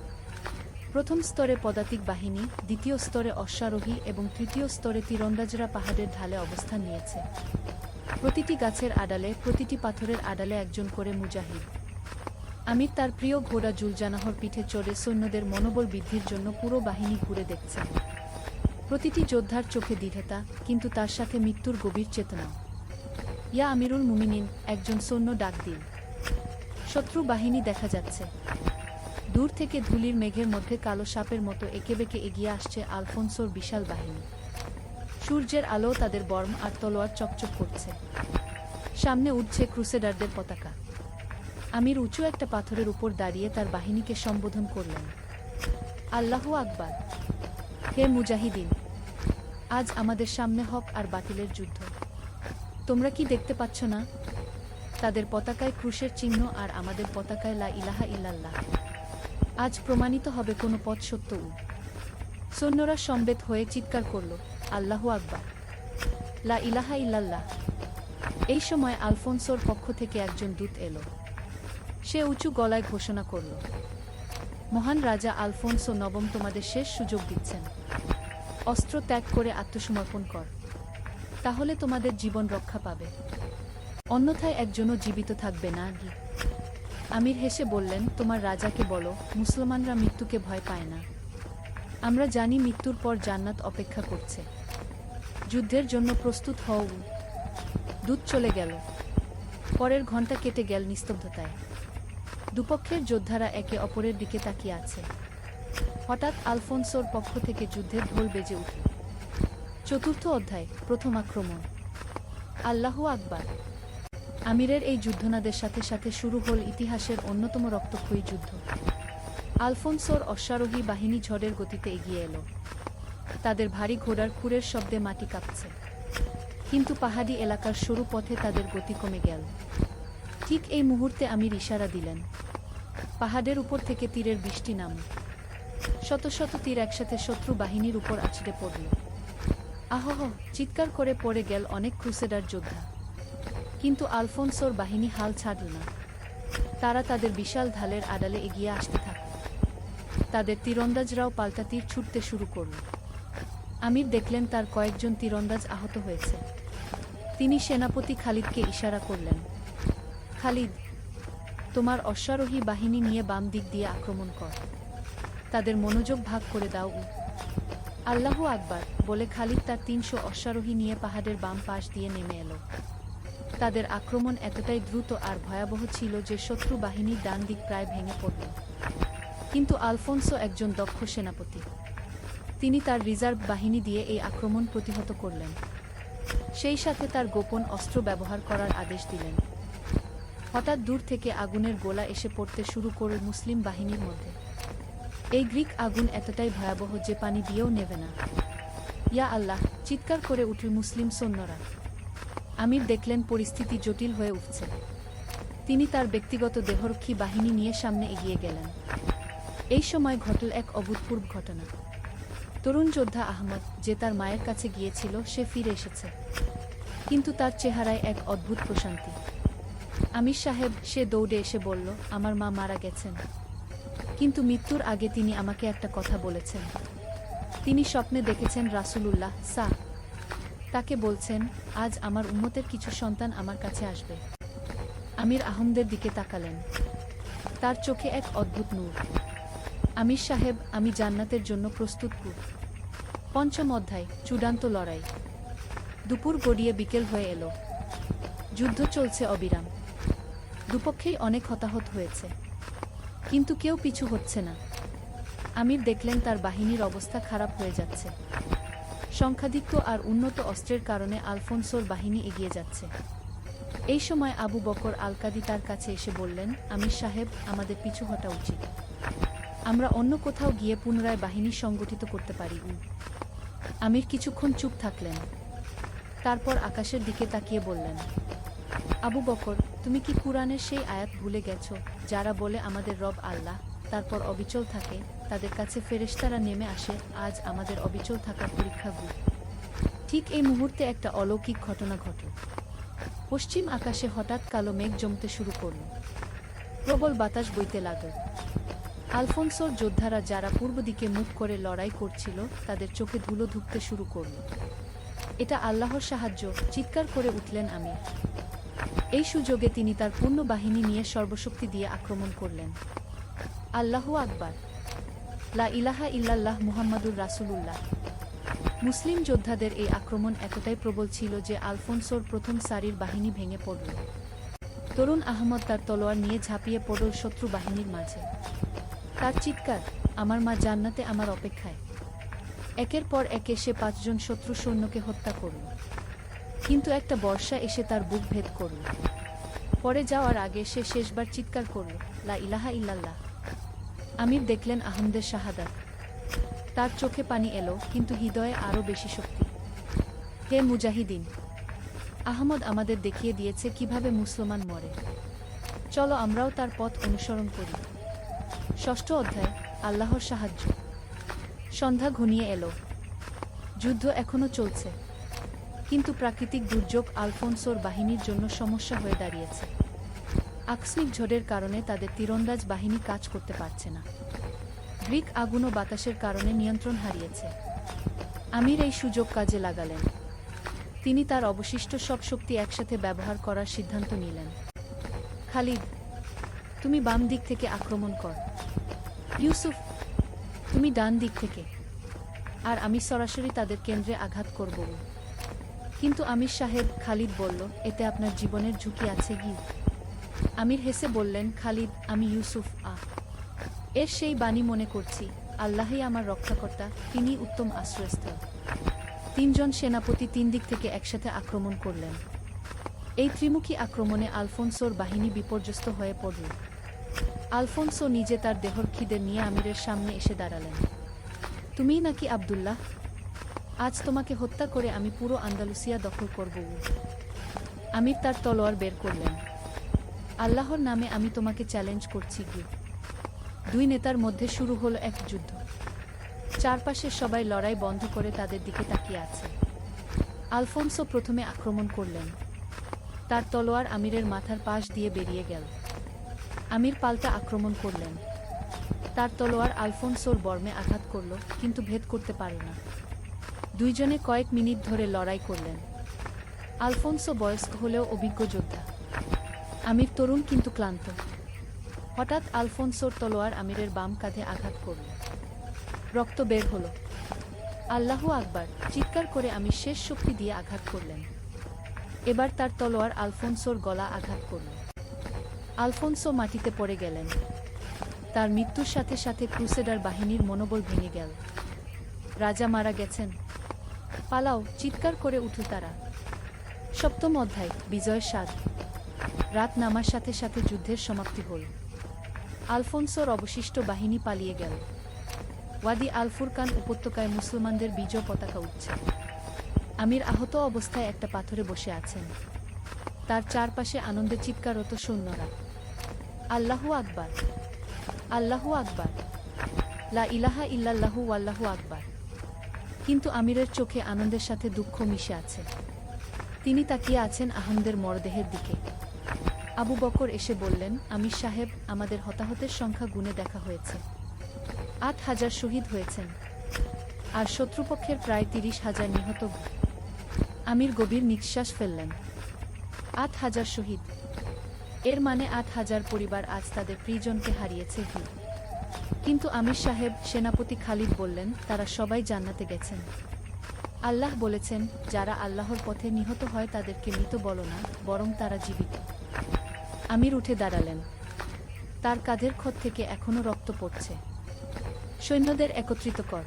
প্রথম স্তরে পদাতিক বাহিনী, দ্বিতীয় স্তরে অশ্বারোহী এবং তৃতীয় স্তরে তীরন্দাজরা পাহাড়ের ঢালে অবস্থান নিয়েছে। প্রতিটি গাছের আড়ালে, প্রতিটি পাথরের আড়ালে একজন করে মুজাহিদ। আমির তার প্রিয় ঘোড়া জুলজানাহর পিঠে চড়ে সৈন্যদের মনোবল বৃদ্ধির জন্য পুরো বাহিনী ঘুরে দেখছেন। প্রতিটি যোদ্ধার চোখে দৃঢ়তা, কিন্তু তার সাথে মৃত্যুর গভীর চেতনাও। ইয়া আমিরুল মুমিনিন, একজন সৈন্য ডাক দিল। শত্রু বাহিনী দেখা যাচ্ছে। দূর থেকে ধূলির মেঘের মধ্যে কালো সাপের মতো এঁকেবেঁকে এগিয়ে আসছে আলফোনসোর বিশাল বাহিনী। সূর্যের আলো তাদের বর্ম আর তলোয়ার চকচক করছে। সামনে উঠছে ক্রুসেডারদের পতাকা। আমির উঁচু একটা পাথরের উপর দাঁড়িয়ে তার বাহিনীকে সম্বোধন করলেন, আল্লাহু আকবার! হে মুজাহিদিন, আজ আমাদের সামনে হক আর বাতিলের যুদ্ধ। তোমরা কি দেখতে পাচ্ছ না? তাদের পতাকায় ক্রুশের চিহ্ন আর আমাদের পতাকায় লা ইলাহা ইল্লাল্লাহ। আজ প্রমাণিত হবে কোনো পথ সত্য। সৈন্যরা সমবেত হয়ে চিৎকার করল, আল্লাহু আকবার! লা ইলাহা ইল্লাল্লাহ। এই সময় আলফোনসোর পক্ষ থেকে একজন দূত এলো। সে উঁচু গলায় ঘোষণা করল, মহান রাজা আলফোনসো নবম তোমাদের শেষ সুযোগ দিচ্ছেন। অস্ত্র ত্যাগ করে আত্মসমর্পণ কর, তাহলে তোমাদের জীবন রক্ষা পাবে। অন্যথায় একজনও জীবিত থাকবে না। আমির হেসে বললেন, তোমার রাজাকে বলো, মুসলমানরা মৃত্যুকে ভয় পায় না। আমরা জানি মৃত্যুর পর জান্নাত অপেক্ষা করছে। যুদ্ধের জন্য প্রস্তুত হও। দূত চলে গেল। পরের ঘণ্টা কেটে গেল নিস্তব্ধতায়। দুপক্ষের যোদ্ধারা একে অপরের দিকে তাকিয়ে আছে। হঠাৎ আলফোনসোর পক্ষ থেকে যুদ্ধের ঢোল বেজে উঠল। 4র্থ অধ্যায়, প্রথম আক্রমণ। আল্লাহু আকবার! আমিরের এই যুদ্ধনাদের সাথে সাথে শুরু হল ইতিহাসের অন্যতম রক্তক্ষয়ী যুদ্ধ। আলফোনসোর অশ্বারোহী বাহিনী ঝড়ের গতিতে এগিয়ে এলো। তাদের ভারী ঘোড়ার খুরের শব্দে মাটি কাঁপছে। কিন্তু পাহাড়ি এলাকার সরু পথে তাদের গতি কমে গেল। ঠিক এই মুহূর্তে আমির ইশারা দিলেন। পাহাড়ের উপর থেকে তীরের বৃষ্টি নামল। শত শত তীর একসাথে শত্রু বাহিনীর উপর আছড়ে পড়ল। আহহ! চিৎকার করে পড়ে গেল অনেক ক্রুসেডার যোদ্ধা। কিন্তু আলফোনসোর বাহিনী হাল ছাড়ল না। তারা তাদের বিশাল ঢালের আড়ালে এগিয়ে আসতে থাকল। তাদের তীরন্দাজরাও পাল্টা তীর ছুটতে শুরু করল। আমির দেখলেন তার কয়েকজন তীরন্দাজ আহত হয়েছে। তিনি সেনাপতি খালিদকে ইশারা করলেন, খালিদ, তোমার অশ্বারোহী বাহিনী নিয়ে বাম দিক দিয়ে আক্রমণ কর। তাদের মনোযোগ ভাগ করে দাও। আল্লাহু আকবার বলে খালিদ তার ৩০০ অশ্বারোহী নিয়ে পাহাড়ের বাম পাশ দিয়ে নেমে এলো। তাদের আক্রমণ এতটাই দ্রুত আর ভয়াবহ ছিল যে শত্রু বাহিনীর ডান দিক প্রায় ভেঙে পড়ল। কিন্তু আলফোনসো একজন দক্ষ সেনাপতি। তিনি তার রিজার্ভ বাহিনী দিয়ে এই আক্রমণ প্রতিহত করলেন। সেই সাথে তার গোপন অস্ত্র ব্যবহার করার আদেশ দিলেন। হঠাৎ দূর থেকে আগুনের গোলা এসে পড়তে শুরু করল মুসলিম বাহিনীর মধ্যে। এই গ্রিক আগুন এতটাই ভয়াবহ যে পানি দিয়েও নেবে না। ইয়া আল্লাহ! চিৎকার করে উঠল মুসলিম সৈন্যরা। আমির দেখলেন পরিস্থিতি জটিল হয়ে উঠছে। তিনি তার ব্যক্তিগত দেহরক্ষী বাহিনী নিয়ে সামনে এগিয়ে গেলেন। এই সময় ঘটল এক অভূতপূর্ব ঘটনা। তরুণ যোদ্ধা আহমদ, যে তার মায়ের কাছে গিয়েছিল, সে ফিরে এসেছে। কিন্তু তার চেহারায় এক অদ্ভুত প্রশান্তি। আমির সাহেব, সে দৌড়ে এসে বলল, আমার মা মারা গেছেন, কিন্তু মৃত্যুর আগে তিনি আমাকে একটা কথা বলেছেন। তিনি স্বপ্নে দেখেছেন রাসূলুল্লাহ তাকে বলছেন, আজ আমার উম্মতের কিছু সন্তান আমার কাছে আসবে। আমির আহমদের দিকে তাকালেন। তার চোখে এক অদ্ভুত নূর। আমির সাহেব, আমি জান্নাতের জন্য প্রস্তুত। পঞ্চম অধ্যায়, চূড়ান্ত লড়াই। দুপুর গড়িয়ে বিকেল হয়ে এলো। যুদ্ধ চলছে অবিরাম। দুপক্ষেই অনেক হতাহত হয়েছে, কিন্তু কেউ পিছু হচ্ছে না। আমির দেখলেন তার বাহিনীর অবস্থা খারাপ হয়ে যাচ্ছে। সংখ্যাধিক্য আর উন্নত অস্ত্রের কারণে আলফোনসোর বাহিনী এগিয়ে যাচ্ছে। এই সময় আবু বকর আল-কাদি তার কাছে এসে বললেন, আমির সাহেব, আমাদের পিছু হটা উচিত। আমরা অন্য কোথাও গিয়ে পুনরায় বাহিনী সংগঠিত করতে পারি। আমির কিছুক্ষণ চুপ থাকলেন। তারপর আকাশের দিকে তাকিয়ে বললেন, আবু বকর, তুমি কি কুরআনের সেই আয়াত ভুলে গেছো যারা বলে আমাদের রব আল্লাহ, তারপর অবিচল থাকে, তাদের কাছে ফেরেশতারা নেমে আসে? আজ আমাদের অবিচল থাকার পরীক্ষা। ঠিক এই মুহূর্তে একটা অলৌকিক ঘটনা ঘটল। পশ্চিম আকাশে হঠাৎ কালো মেঘ জমতে শুরু করল। প্রবল বাতাস বইতে লাগল। আলফোনসোর যোদ্ধারা যারা পূর্ব দিকে মুখ করে লড়াই করছিল, তাদের চোখে ধুলো ঢুকতে শুরু করল। এটা আল্লাহর সাহায্য, চিৎকার করে উঠলেন আমির। এই সুযোগে তিনি তার পূর্ণ বাহিনী নিয়ে সর্বশক্তি দিয়ে আক্রমণ করলেন। আল্লাহু আকবার, লা ইলাহা ইল্লাল্লাহ মুহাম্মাদুর রাসূলুল্লাহ। মুসলিম যোদ্ধাদের এই আক্রমণ এতটাই প্রবল ছিল যে আলফোনসোর প্রথম সারির বাহিনী ভেঙে পড়ল। তরুণ আহমদ তার তলোয়ার নিয়ে ঝাঁপিয়ে পড়ল শত্রু বাহিনীর মাঝে। তার চিৎকার, আমার মা জান্নাতে আমার অপেক্ষায়। একের পর এক সে 5 জন শত্রু সৈন্যকে হত্যা করল। কিন্তু একটা বর্ষা এসে তার বুক ভেদ করল। পরে যাওয়ার আগে সে শেষবার চিৎকার করল, লা ইলাহা ইল্লাল্লাহ। আমির দেখলেন আহমদের শাহাদাত। তার চোখে পানি এলো, কিন্তু হৃদয়ে আরও বেশি শক্তি। হে মুজাহিদিন, আহমদ আমাদের দেখিয়ে দিয়েছে কিভাবে মুসলমান মরে। চলো আমরাও তার পথ অনুসরণ করি। ষষ্ঠ অধ্যায়, আল্লাহর সাহায্য। সন্ধ্যা ঘনিয়ে এলো। যুদ্ধ এখনো চলছে, কিন্তু প্রাকৃতিক দুর্যোগ আলফোনসোর বাহিনীর জন্য সমস্যা হয়ে দাঁড়িয়েছে। আকস্মিক ঝড়ের কারণে তাদের তীরন্দাজ বাহিনী কাজ করতে পারছে না। গ্রিক আগুন ও বাতাসের কারণে নিয়ন্ত্রণ হারিয়েছে। আমির এই সুযোগ কাজে লাগালেন। তিনি তার অবশিষ্ট সব শক্তি একসাথে ব্যবহার করার সিদ্ধান্ত নিলেন। খালিদ, তুমি বাম দিক থেকে আক্রমণ কর। ইউসুফ, তুমি ডান দিক থেকে। আর আমি সরাসরি তাদের কেন্দ্রে আঘাত করব। কিন্তু আমির সাহেব, খালিদ বলল, এতে আপনার জীবনের ঝুঁকি আছে কি? আমির হেসে বললেন, খালিদ, আমি ইউসুফ এর সেই বাণী মনে করছি, আল্লাহই আমার রক্ষাকর্তা, তিনি উত্তম আশ্রয়স্থল। 3 জন সেনাপতি 3 দিক থেকে একসাথে আক্রমণ করলেন। এই ত্রিমুখী আক্রমণে আলফোনসোর বাহিনী বিপর্যস্ত হয়ে পড়ল। আলফোনসো নিজে তার দেহরক্ষীদের নিয়ে আমিরের সামনে এসে দাঁড়ালেন। তুমিই নাকি আব্দুল্লাহ? আজ তোমাকে হত্যা করে আমি পুরো আন্দালুসিয়া দখল করব। আমির তার তলোয়ার বের করলেন। আল্লাহর নামে আমি তোমাকে চ্যালেঞ্জ করছি। দুই নেতার মধ্যে শুরু হলো এক যুদ্ধ। চারপাশের সবাই লড়াই বন্ধ করে তাদের দিকে তাকিয়ে আছে। আলফোনসো প্রথমে আক্রমণ করলেন। তার তলোয়ার আমিরের মাথার পাশ দিয়ে বেরিয়ে গেল। আমির পাল্টা আক্রমণ করলেন। তার তলোয়ার আলফোনসোর বর্মে আঘাত করল, কিন্তু ভেদ করতে পারল না। দুইজনে কয়েক মিনিট ধরে লড়াই করলেন। আলফোনসো বয়স্ক হলেও অভিজ্ঞ যোদ্ধা। আমির তরুণ কিন্তু ক্লান্ত। হঠাৎ আলফোনসোর তলোয়ার আমিরের বাম কাঁধে আঘাত করল। রক্ত বের হলো। আল্লাহু আকবার, চিৎকার করে আমির শেষ শক্তি দিয়ে আঘাত করলেন। এবার তার তলোয়ার আলফোনসোর গলা আঘাত করল। আলফোনসো মাটিতে পড়ে গেলেন। তার মৃত্যুর সাথে সাথে ক্রুসেডার বাহিনীর মনোবল ভেঙে গেল। রাজা মারা গেছেন, পালাও, চিৎকার করে উঠল তারা। সপ্তম অধ্যায়, বিজয়ের স্বাদ। রাত নামার সাথে সাথে যুদ্ধের সমাপ্তি হল। আলফোনসোর অবশিষ্ট বাহিনী পালিয়ে গেল। ওয়াদি আল ফুরকান উপত্যকায় মুসলমানদের বিজয় পতাকা উঠছে। আমির আহত অবস্থায় একটা পাথরে বসে আছেন। তার চারপাশে আনন্দে চিৎকাররত সৈন্যরা। আল্লাহু আকবার, আল্লাহু আকবার, লা ইলাহা ইল্লাল্লাহু ওয়াল্লাহু আকবার। কিন্তু আমিরের চোখে আনন্দের সাথে দুঃখ মিশে আছে। তিনি তাকিয়ে আছেন আহমদের মরদেহের দিকে। আবু বকর এসে বললেন, আমির সাহেব, আমাদের হতাহতের সংখ্যা গুণে দেখা হয়েছে। 8,000 শহীদ হয়েছেন, আর শত্রুপক্ষের প্রায় 30,000 নিহত। আমির গভীর নিঃশ্বাস ফেললেন। 8,000 শহীদ, এর মানে 8,000 পরিবার আজ তাদের প্রিয়জনকে হারিয়েছে। কিন্তু আমির সাহেব, সেনাপতি খালিদ বললেন, তারা সবাই জান্নাতে গেছেন। আল্লাহ বলেছেন, যারা আল্লাহর পথে নিহত হয় তাদেরকে মৃত বলো না, বরং তারা জীবিত। আমির উঠে দাঁড়ালেন। তার কাঁধের ক্ষত থেকে এখনো রক্ত পড়ছে। সৈন্যদের একত্রিত কর,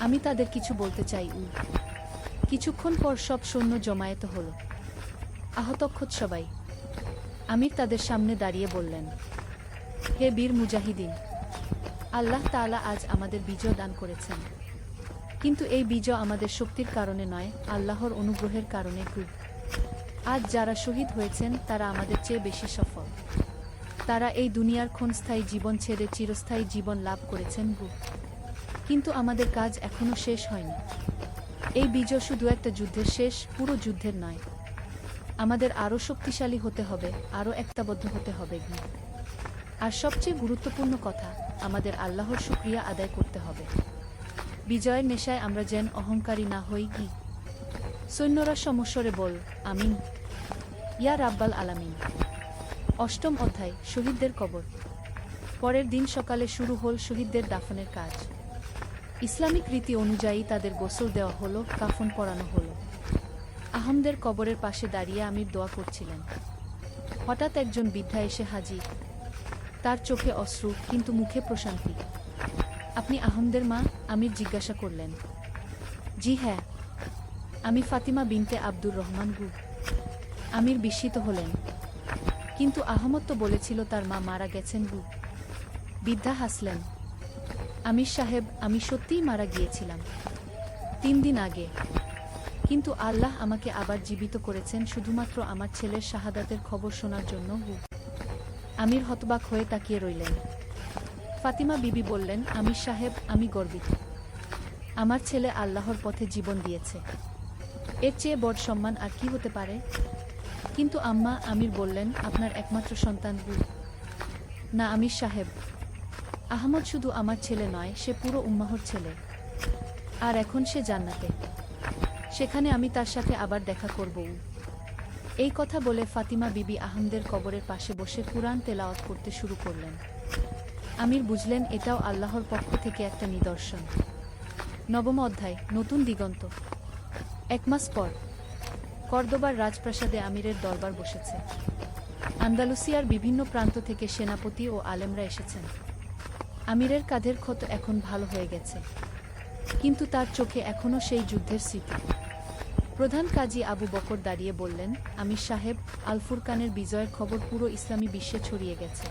আমি তাদের কিছু বলতে চাই। কিছুক্ষণ পর সব সৈন্য জমায়েত হল। আহত ক্ষত সবাই। আমির তাদের সামনে দাঁড়িয়ে বললেন, হে বীর মুজাহিদিন, আল্লাহ তাআলা আজ আমাদের বিজয় দান করেছেন। কিন্তু এই বিজয় আমাদের শক্তির কারণে নয়, আল্লাহর অনুগ্রহের কারণে। আজ যারা শহীদ হয়েছেন তারা আমাদের চেয়ে বেশি সফল। তারা এই দুনিয়ার ক্ষণস্থায়ী জীবন ছেড়ে চিরস্থায়ী জীবন লাভ করেছেন। কিন্তু আমাদের কাজ এখনো শেষ হয়নি। এই বিজয় শুধু একটা যুদ্ধের শেষ, পুরো যুদ্ধের নয়। আমাদের আরও শক্তিশালী হতে হবে, আরও একতাবদ্ধ হতে হবে। আর সবচেয়ে গুরুত্বপূর্ণ কথা, আমাদের আল্লাহর শুকরিয়া আদায় করতে হবে। বিজয়ের নেশায় আমরা যেন অহংকারী না হই। সৈন্যরা সমস্বরে বল, আমিন ইয়া রাব্বাল আলামিন। অষ্টম অধ্যায়, শহীদদের কবর। পরের দিন সকালে শুরু হল শহীদদের দাফনের কাজ। ইসলামিক রীতি অনুযায়ী তাদের গোসল দেওয়া হলো, কাফন পরানো হলো। আহমদের কবরের পাশে দাঁড়িয়ে আমির দোয়া করছিলেন। হঠাৎ একজন বৃদ্ধা এসে হাজির। তার চোখে অশ্রু, কিন্তু মুখে প্রশান্তি। আপনি আহমদের মা? আমির জিজ্ঞাসা করলেন। জি হ্যাঁ, আমি ফাতিমা বিনতে আব্দুর রহমান। আমির বিস্মিত হলেন। কিন্তু আহমদ তো বলেছিল তার মা মারা গেছেন। বৃদ্ধা হাসলেন। আমির সাহেব, আমি সত্যিই মারা গিয়েছিলাম 3 দিন আগে। কিন্তু আল্লাহ আমাকে আবার জীবিত করেছেন শুধুমাত্র আমার ছেলের শাহাদাতের খবর শোনার জন্য। আমির হতবাক হয়ে তাকিয়ে রইলেন। ফাতিমা বিবি বললেন, আমির সাহেব, আমি গর্বিত। আমার ছেলে আল্লাহর পথে জীবন দিয়েছে। এর চেয়ে বড় সম্মান আর কি হতে পারে? কিন্তু আম্মা, আমির বললেন, আপনার একমাত্র সন্তান। না আমির সাহেব, আহমদ শুধু আমার ছেলে নয়, সে পুরো উম্মাহর ছেলে। আর এখন সে জান্নাতে। সেখানে আমি তার সাথে আবার দেখা করব। এই কথা বলে ফাতিমা বিবি আহমদের কবরের পাশে বসে কুরআন তেলাওয়াত করতে শুরু করলেন। আমির বুঝলেন এটাও আল্লাহর পক্ষ থেকে একটা নিদর্শন। নবম অধ্যায়, নতুন দিগন্ত। 1 মাস পর কর্দোবার রাজপ্রাসাদে আমিরের দরবার বসেছে। আন্দালুসিয়ার বিভিন্ন প্রান্ত থেকে সেনাপতি ও আলেমরা এসেছেন। আমিরের কাঁধের ক্ষত এখন ভালো হয়ে গেছে, কিন্তু তার চোখে এখনও সেই যুদ্ধের স্মৃতি। প্রধান কাজী আবু বকর দাঁড়িয়ে বললেন, আমির সাহেব, আল ফুরকানের বিজয়ের খবর পুরো ইসলামী বিশ্বে ছড়িয়ে গেছে।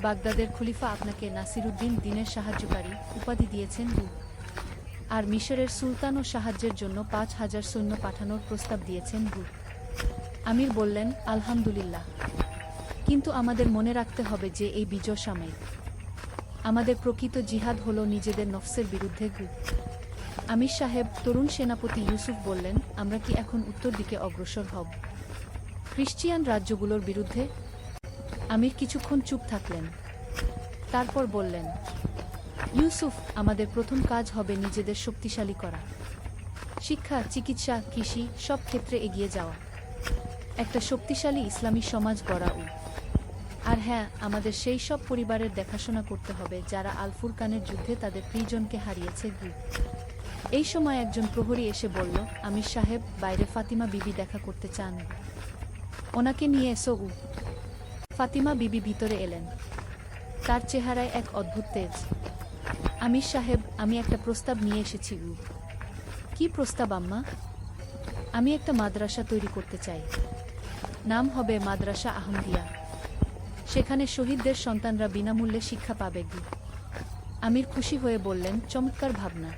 বাগদাদের খলিফা আপনাকে নাসিরুদ্দিন দিনের সাহায্যকারী উপাধি দিয়েছেন। আর মিশরের সুলতানও সাহায্যের জন্য 5,000 সৈন্য পাঠানোর প্রস্তাব দিয়েছেন। আমির বললেন, আলহামদুলিল্লাহ। কিন্তু আমাদের মনে রাখতে হবে যে এই বিজয় সাময়িক। আমাদের প্রকৃত জিহাদ হলো নিজেদের নফসের বিরুদ্ধে। আমির সাহেব, তরুণ সেনাপতি ইউসুফ বললেন, আমরা কি এখন উত্তর দিকে অগ্রসর হব, খ্রিস্টিয়ান রাজ্যগুলোর বিরুদ্ধে? আমির কিছুক্ষণ চুপ থাকলেন। তারপর বললেন, ইউসুফ, আমাদের প্রথম কাজ হবে নিজেদের শক্তিশালী করা। শিক্ষা, চিকিৎসা, কৃষি, সব ক্ষেত্রে এগিয়ে যাওয়া। একটা শক্তিশালী ইসলামী সমাজ গড়া। আর হ্যাঁ, আমাদের সেই সব পরিবারের দেখাশোনা করতে হবে যারা আল ফুরকানের যুদ্ধে তাদের প্রিয়জনকে হারিয়েছে। এই সময় একজন প্রহরী এসে বলল, আমির সাহেব, বাইরে ফাতিমা বিবি দেখা করতে চান। ওনাকে নিয়ে এসো। ফাতিমা বিবি ভিতরে এলেন। তার চেহারায় এক অদ্ভুত তেজ। আমির সাহেব, আমি একটা প্রস্তাব নিয়ে এসেছি। কি প্রস্তাব আম্মা? আমি একটা মাদ্রাসা তৈরি করতে চাই। নাম হবে মাদ্রাসা আহমদিয়া। সেখানে শহীদদের সন্তানরা বিনামূল্যে শিক্ষা পাবে। আমির খুশি হয়ে বললেন, চমৎকার ভাবনা।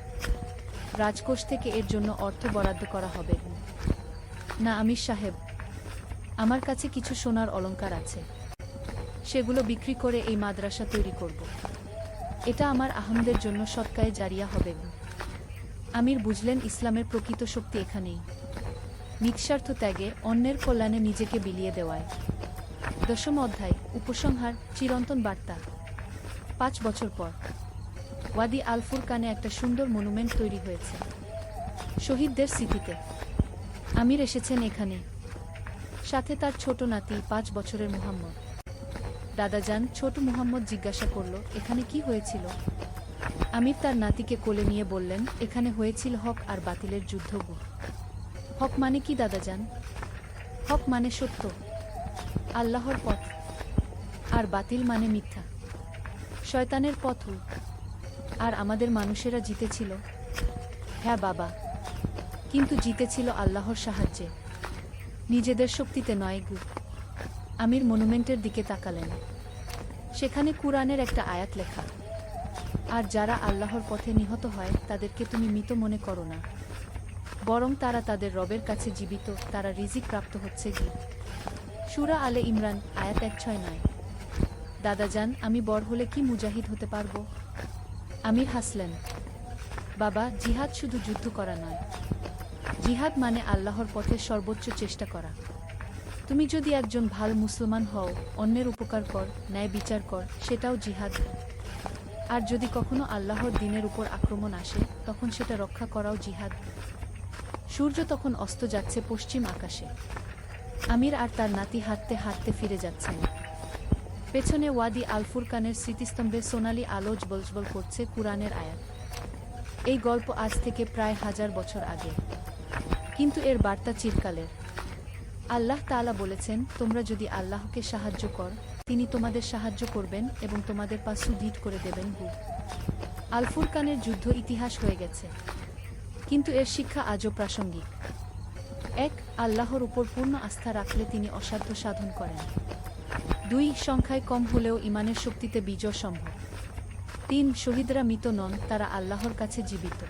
রাজকোষ থেকে এর জন্য অর্থ বরাদ্দ করা হবে। না আমির সাহেব, আমার কাছে কিছু সোনার অলংকার আছে। সেগুলো বিক্রি করে এই মাদ্রাসা তৈরি করব। এটা আমার আহমদের জন্য সদকায়ে জারিয়া হবে। আমির বুঝলেন ইসলামের প্রকৃত শক্তি এখানেই। নিঃস্বার্থ ত্যাগে, অন্যের কল্যাণে নিজেকে বিলিয়ে দেওয়ায়। 10ম অধ্যায়, উপসংহার, চিরন্তন বার্তা। 5 বছর পর ওয়াদি আল ফুরকানে একটা সুন্দর মনুমেন্ট তৈরি হয়েছে শহীদদের স্মৃতিতে। আমির এসেছেন এখানে, সাথে তার ছোট নাতি 5 বছরের মুহাম্মদ। দাদাজান, ছোট মুহাম্মদ জিজ্ঞাসা করল, এখানে কি হয়েছিল? আমির তার নাতিকে কোলে নিয়ে বললেন, এখানে হয়েছিল হক আর বাতিলের যুদ্ধ। হক মানে কি দাদাজান? হক মানে সত্য, আল্লাহর পথ, আর বাতিল মানে মিথ্যা, শয়তানের পথ। আর আমাদের মানুষেরা জিতেছিল। হ্যাঁ বাবা, কিন্তু জিতেছিল আল্লাহর সাহায্যে, নিজেদের শক্তিতে নয়। আমির মনুমেন্টের দিকে তাকালেন। সেখানে কুরআনের একটা আয়াত লেখা, আর যারা আল্লাহর পথে নিহত হয় তাদেরকে তুমি মৃত মনে করো না, বরং তারা তাদের রবের কাছে জীবিত, তারা রিজিক প্রাপ্ত হচ্ছে। সূরা আলে ইমরান, আয়াত 169। দাদাজান, আমি বড় হলে কি মুজাহিদ হতে পারবো? আমির হাসলেন। বাবা, জিহাদ শুধু যুদ্ধ করা নয়, জিহাদ মানে আল্লাহর পথে সর্বোচ্চ চেষ্টা করা। তুমি যদি একজন ভালো মুসলমান হও, অন্যের উপকার কর, ন্যায় বিচার কর, সেটাও জিহাদ। আর যদি কখনো আল্লাহর দ্বীনের উপর আক্রমণ আসে, তখন সেটা রক্ষা করাও জিহাদ। সূর্য তখন অস্ত যাচ্ছে পশ্চিম আকাশে। আমির আর তার নাতি হাঁটতে হাঁটতে ফিরে যাচ্ছেন। পেছনে ওয়াদি আল ফুরকানের স্মৃতিস্তম্ভে সোনালি আলো জ্বলজ্বল করছে কুরআনের আয়াত। এই গল্প আজ থেকে প্রায় 1000 বছর আগে, কিন্তু এর বার্তা চিরকালের। আল্লাহ তাআলা বলেছেন, তোমরা যদি আল্লাহকে সাহায্য কর, তিনি তোমাদের সাহায্য করবেন এবং তোমাদের পা সুদৃঢ় করে দেবেন। আল ফুরকানের যুদ্ধ ইতিহাস হয়ে গেছে, কিন্তু এর শিক্ষা আজও প্রাসঙ্গিক। 1. আল্লাহর উপর পূর্ণ আস্থা রাখলে তিনি অসাধ্য সাধন করেন। 2. সংখ্যায় কম হলেও ঈমানের শক্তিতে বিজয় সম্ভব। 3. শহীদরা মৃত নন, তারা আল্লাহর কাছে জীবিত।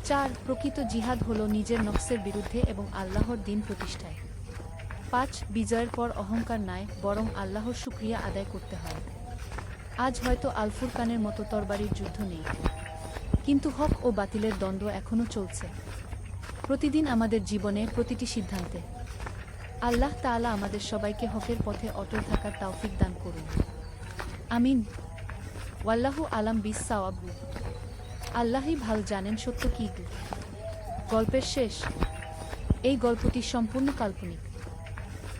4. প্রকৃত জিহাদ হল নিজের নফসের বিরুদ্ধে এবং আল্লাহর দ্বীন প্রতিষ্ঠায়। 5. বিজয়ের পর অহংকার নয়, বরং আল্লাহর শুকরিয়া আদায় করতে হয়। আজ হয়তো আল ফুরকানের মতো তরবারির যুদ্ধ নেই, কিন্তু হক ও বাতিলের দ্বন্দ্ব এখনও চলছে। প্রতিদিন আমাদের জীবনে, প্রতিটি সিদ্ধান্তে। আল্লাহ তাআলা আমাদের সবাইকে হকের পথে অটল থাকার তৌফিক দান করুন। আমিন। ওয়াল্লাহু আলাম বিস-সাওয়াব। আল্লাহই ভালো জানেন সত্য কী। গল্পের শেষ। এই গল্পটি সম্পূর্ণ কাল্পনিক,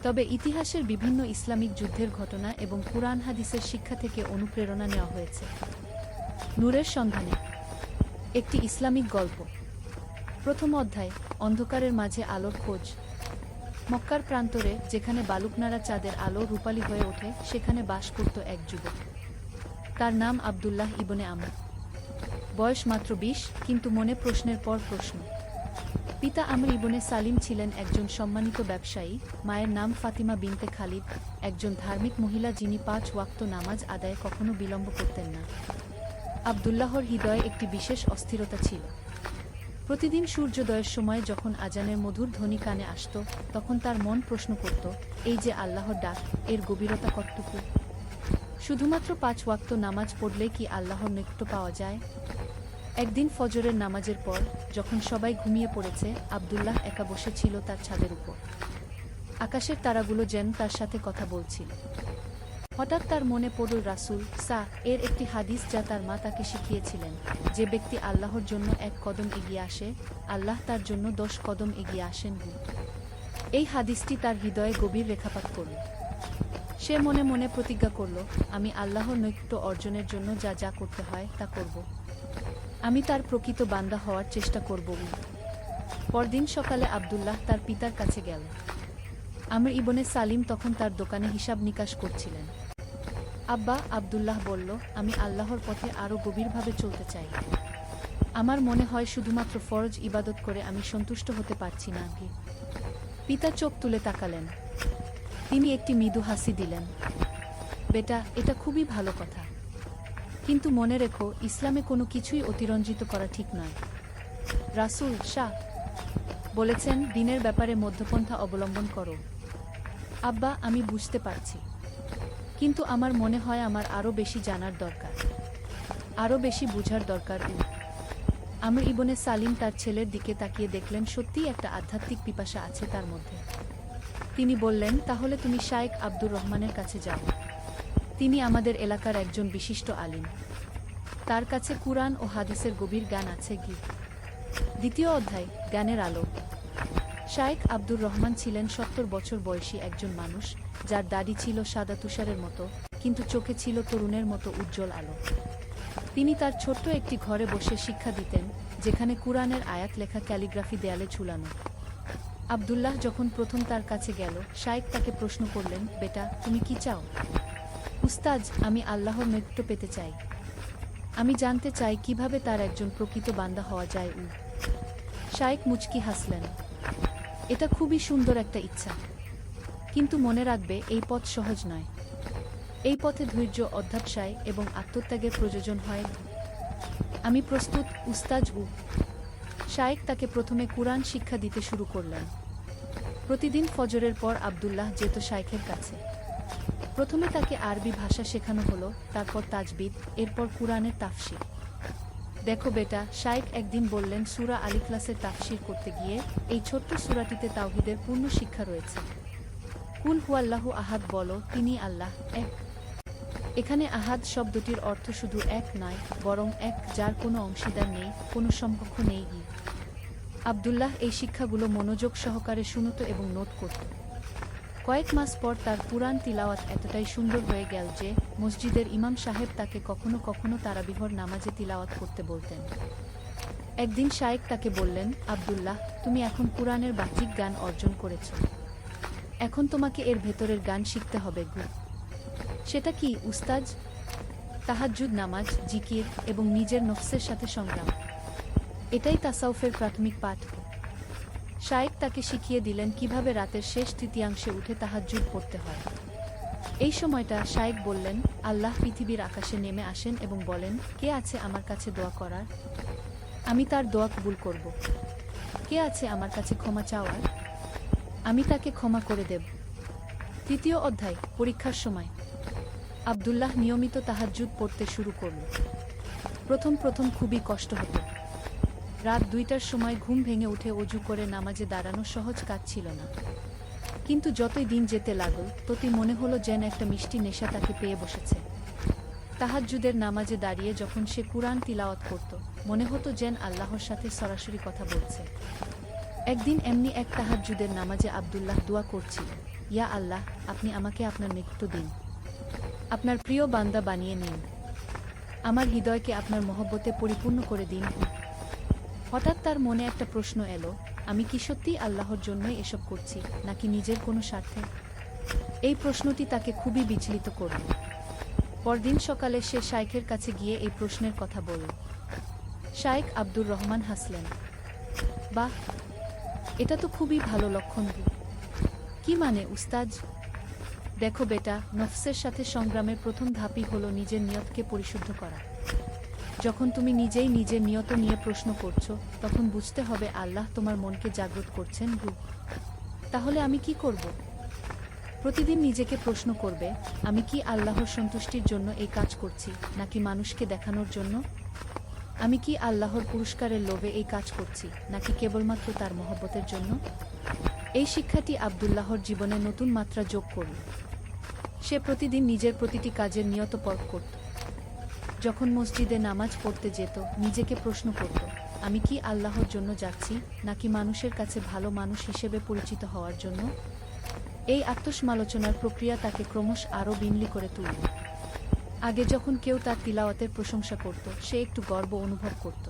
তবে ইতিহাসের বিভিন্ন ইসলামিক যুদ্ধের ঘটনা এবং কুরআন হাদিসের শিক্ষা থেকে অনুপ্রেরণা নেওয়া হয়েছে। নূরের সন্ধানে, একটি ইসলামিক গল্প। প্রথম অধ্যায়, অন্ধকারের মাঝে আলোর খোঁজ। মক্কার প্রান্তরে, যেখানে বালুকনারা চাঁদের আলো রূপালী হয়ে ওঠে, সেখানে বাস করত এক যুবক। তার নাম আব্দুল্লাহ ইবনে আমর। বয়স মাত্র 20, কিন্তু মনে প্রশ্নের পর প্রশ্ন। পিতা আমর ইবনে সালিম ছিলেন একজন সম্মানিত ব্যবসায়ী, মায়ের নাম ফাতিমা বিনতে খালিদ, একজন ধার্মিক মহিলা যিনি 5 ওয়াক্ত নামাজ আদায়ে কখনো বিলম্ব করতেন না। আব্দুল্লাহর হৃদয়ে একটি বিশেষ অস্থিরতা ছিল। প্রতিদিন সূর্যোদয়ের সময় যখন আজানের মধুর ধ্বনি কানে আসত, তখন তার মন প্রশ্ন করত, এই যে আল্লাহর ডাক, এর গভীরতা কতটুকু? শুধুমাত্র 5 ওয়াক্ত নামাজ পড়লে কি আল্লাহর নৈকট্য পাওয়া যায়? একদিন ফজরের নামাজের পর, যখন সবাই ঘুমিয়ে পড়েছে, আব্দুল্লাহ একা বসে ছিল তার ছাদের উপর। আকাশের তারাগুলো যেন তার সাথে কথা বলছিল। হঠাৎ তার মনে পড়ল রাসূল এর একটি হাদিস, যা তার মা তাকে শিখিয়েছিলেন, যে ব্যক্তি আল্লাহর জন্য 1 কদম এগিয়ে আসে, আল্লাহ তার জন্য 10 কদম এগিয়ে আসেন। এই হাদিসটি তার হৃদয়ে গভীর রেখাপাত করল। সে মনে মনে প্রতিজ্ঞা করল, আমি আল্লাহর নৈকট্য অর্জনের জন্য যা যা করতে হয় তা করব। আমি তার প্রকৃত বান্দা হওয়ার চেষ্টা করব। পরদিন সকালে আব্দুল্লাহ তার পিতার কাছে গেল। আমর ইবনে সালিম তখন তার দোকানে হিসাব নিকাশ করছিলেন। আব্বা, আব্দুল্লাহ বলল, আমি আল্লাহর পথে আরও গভীরভাবে চলতে চাই। আমার মনে হয় শুধুমাত্র ফরজ ইবাদত করে আমি সন্তুষ্ট হতে পারছি না। পিতা চোখ তুলে তাকালেন। তিনি একটি মৃদু হাসি দিলেন। বেটা, এটা খুবই ভালো কথা, কিন্তু মনে রেখো, ইসলামে কোনো কিছুই অতিরঞ্জিত করা ঠিক নয়। রাসূল বলেছেন, দ্বীনের ব্যাপারে মধ্যপন্থা অবলম্বন করো। আব্বা, আমি বুঝতে পারছি, কিন্তু আমার মনে হয় আমার আরও বেশি জানার দরকার, আরও বেশি বুঝার দরকার। আমর ইবনে সালিম তার ছেলের দিকে তাকিয়ে দেখলেন সত্যিই একটা আধ্যাত্মিক পিপাসা আছে তার মধ্যে। তিনি বললেন, তাহলে তুমি শায়েখ আব্দুর রহমানের কাছে যাও। তিনি আমাদের এলাকার একজন বিশিষ্ট আলিম। তার কাছে কুরআন ও হাদিসের গভীর জ্ঞান আছে। দ্বিতীয় অধ্যায়, জ্ঞানের আলো। শায়েখ আব্দুর রহমান ছিলেন ৭০ বছর বয়সী একজন মানুষ, যার দাড়ি ছিল সাদা তুষারের মতো, কিন্তু চোখে ছিল তরুণের মতো উজ্জ্বল আলো। তিনি তার ছোট্ট একটি ঘরে বসে শিক্ষা দিতেন, যেখানে কুরআনের আয়াত লেখা ক্যালিগ্রাফি দেয়ালে ঝুলানো। আব্দুল্লাহ যখন প্রথম তার কাছে গেল, শায়েখ তাকে প্রশ্ন করলেন, বেটা, তুমি কি চাও? উস্তাজ, আমি আল্লাহর নৈকট্য পেতে চাই। আমি জানতে চাই কিভাবে তার একজন প্রকৃত বান্দা হওয়া যায়। শায়েখ মুচকি হাসলেন। এটা খুবই সুন্দর একটা ইচ্ছা, কিন্তু মনে রাখবে এই পথ সহজ নয়। এই পথে ধৈর্য, অধ্যবসায় এবং আত্মত্যাগের প্রয়োজন হয়। আমি প্রস্তুত, উস্তাজ। শায়েখ তাকে প্রথমে কুরআন শিক্ষা দিতে শুরু করলেন। প্রতিদিন ফজরের পর আব্দুল্লাহ যেত শায়েখের কাছে। প্রথমে তাকে আরবি ভাষা শেখানো হলো, তারপর তাজবিদ, এরপর কুরআনের তাফসীর। দেখো বেটা, শায়েখ একদিন বললেন, সূরা আল ইখলাসের তাফসীর করতে গিয়ে, এই ছোট্ট সূরাটিতে তাওহীদের পূর্ণ শিক্ষা রয়েছে। কুল হুয়াল্লাহু আহাদ, বলো, তিনি আল্লাহ এক। এখানে আহাদ শব্দটির অর্থ শুধু এক নয়, বরং এক যার কোনো অংশীদার নেই, কোনো সমকক্ষ নেই। আব্দুল্লাহ এই শিক্ষাগুলো মনোযোগ সহকারে শুনত এবং নোট করত। কয়েক মাস পর তার কুরআন তিলাওয়াত এতটাই সুন্দর হয়ে গেল যে মসজিদের ইমাম সাহেব তাকে কখনো কখনো তারাবিহর নামাজে তিলাওয়াত করতে বলতেন। একদিন শায়েখ তাকে বললেন, আব্দুল্লাহ, তুমি এখন কুরআনের বাহ্যিক জ্ঞান অর্জন করেছ। এখন তোমাকে এর ভেতরের জ্ঞান শিখতে হবে। সেটা কি উস্তাজ? তাহাজ্জুদ নামাজ, জিকির এবং নিজের নফসের সাথে সংগ্রাম। এটাই তাসাউফের প্রাথমিক পাঠ। শায়েখ তাকে শিখিয়ে দিলেন কিভাবে রাতের শেষ তৃতীয়াংশে উঠে তাহাজ্জুদ পড়তে হয়। এই সময়টা শায়েখ বললেন, আল্লাহ পৃথিবীর আকাশে নেমে আসেন এবং বলেন, কে আছে আমার কাছে দোয়া করার? আমি তার দোয়া কবুল করব। কে আছে আমার কাছে ক্ষমা চাওয়ার? আমি তাকে ক্ষমা করে দেব। তৃতীয় অধ্যায়, পরীক্ষার সময়। আব্দুল্লাহ নিয়মিত তাহাজ্জুদ পড়তে শুরু করল। প্রথম খুবই কষ্ট হতো। রাত ২টার সময় ঘুম ভেঙে উঠে অজু করে নামাজে দাঁড়ানো সহজ কাজ ছিল না। কিন্তু যতই দিন যেতে লাগল, ততই মনে হলো যেন একটা মিষ্টি নেশা তাকে পেয়ে বসেছে। তাহাজ্জুদের নামাজে দাঁড়িয়ে যখন সে কুরআন তিলাওয়াত করত, মনে হতো যেন আল্লাহর সাথে সরাসরি কথা বলছে। একদিন এমনি এক তাহাজ্জুদের নামাজে আব্দুল্লাহ দোয়া করছিল, ইয়া আল্লাহ, আপনি আমাকে আপনার নিকট দিন। আপনার প্রিয় বান্দা বানিয়ে নিন। আমার হৃদয়কে আপনার মহব্বতে পরিপূর্ণ করে দিন। হঠাৎ তার মনে একটা প্রশ্ন এলো, আমি কি সত্যিই আল্লাহর জন্যই এসব করছি, নাকি নিজের কোনো স্বার্থে? এই প্রশ্নটি তাকে খুবই বিচলিত করল। পরদিন সকালে সে শায়েখের কাছে গিয়ে এই প্রশ্নের কথা বলল। শায়েখ আব্দুর রহমান হাসলেন। বাহ, এটা তো খুবই ভালো লক্ষণ। কি মানে উস্তাজ? দেখো বেটা, নফসের সাথে সংগ্রামের প্রথম ধাপই হলো নিজের নিয়তকে পরিশুদ্ধ করা। যখন তুমি নিজেই নিজের নিয়ত নিয়ে প্রশ্ন করছো, তখন বুঝতে হবে আল্লাহ তোমার মনকে জাগ্রত করছেন। তাহলে আমি কি করব? প্রতিদিন নিজেকে প্রশ্ন করবে, আমি কি আল্লাহর সন্তুষ্টির জন্য এই কাজ করছি, নাকি মানুষকে দেখানোর জন্য? আমি কি আল্লাহর পুরস্কারের লোভে এই কাজ করছি, নাকি কেবলমাত্র তার মহব্বতের জন্য? এই শিক্ষাটি আব্দুল্লাহর জীবনে নতুন মাত্রা যোগ করল। সে প্রতিদিন নিজের প্রতিটি কাজের নিয়ত পরখ করত। যখন মসজিদে নামাজ পড়তে যেত, নিজেকে প্রশ্ন করত, আমি কি আল্লাহর জন্য যাচ্ছি, নাকি মানুষের কাছে ভালো মানুষ হিসেবে পরিচিত হওয়ার জন্য? এই আত্মসমালোচনার প্রক্রিয়া তাকে ক্রমশ আরও বিনয়ী করে তুলল। আগে যখন কেউ তার তিলাওয়াতের প্রশংসা করত, সে একটু গর্ব অনুভব করত।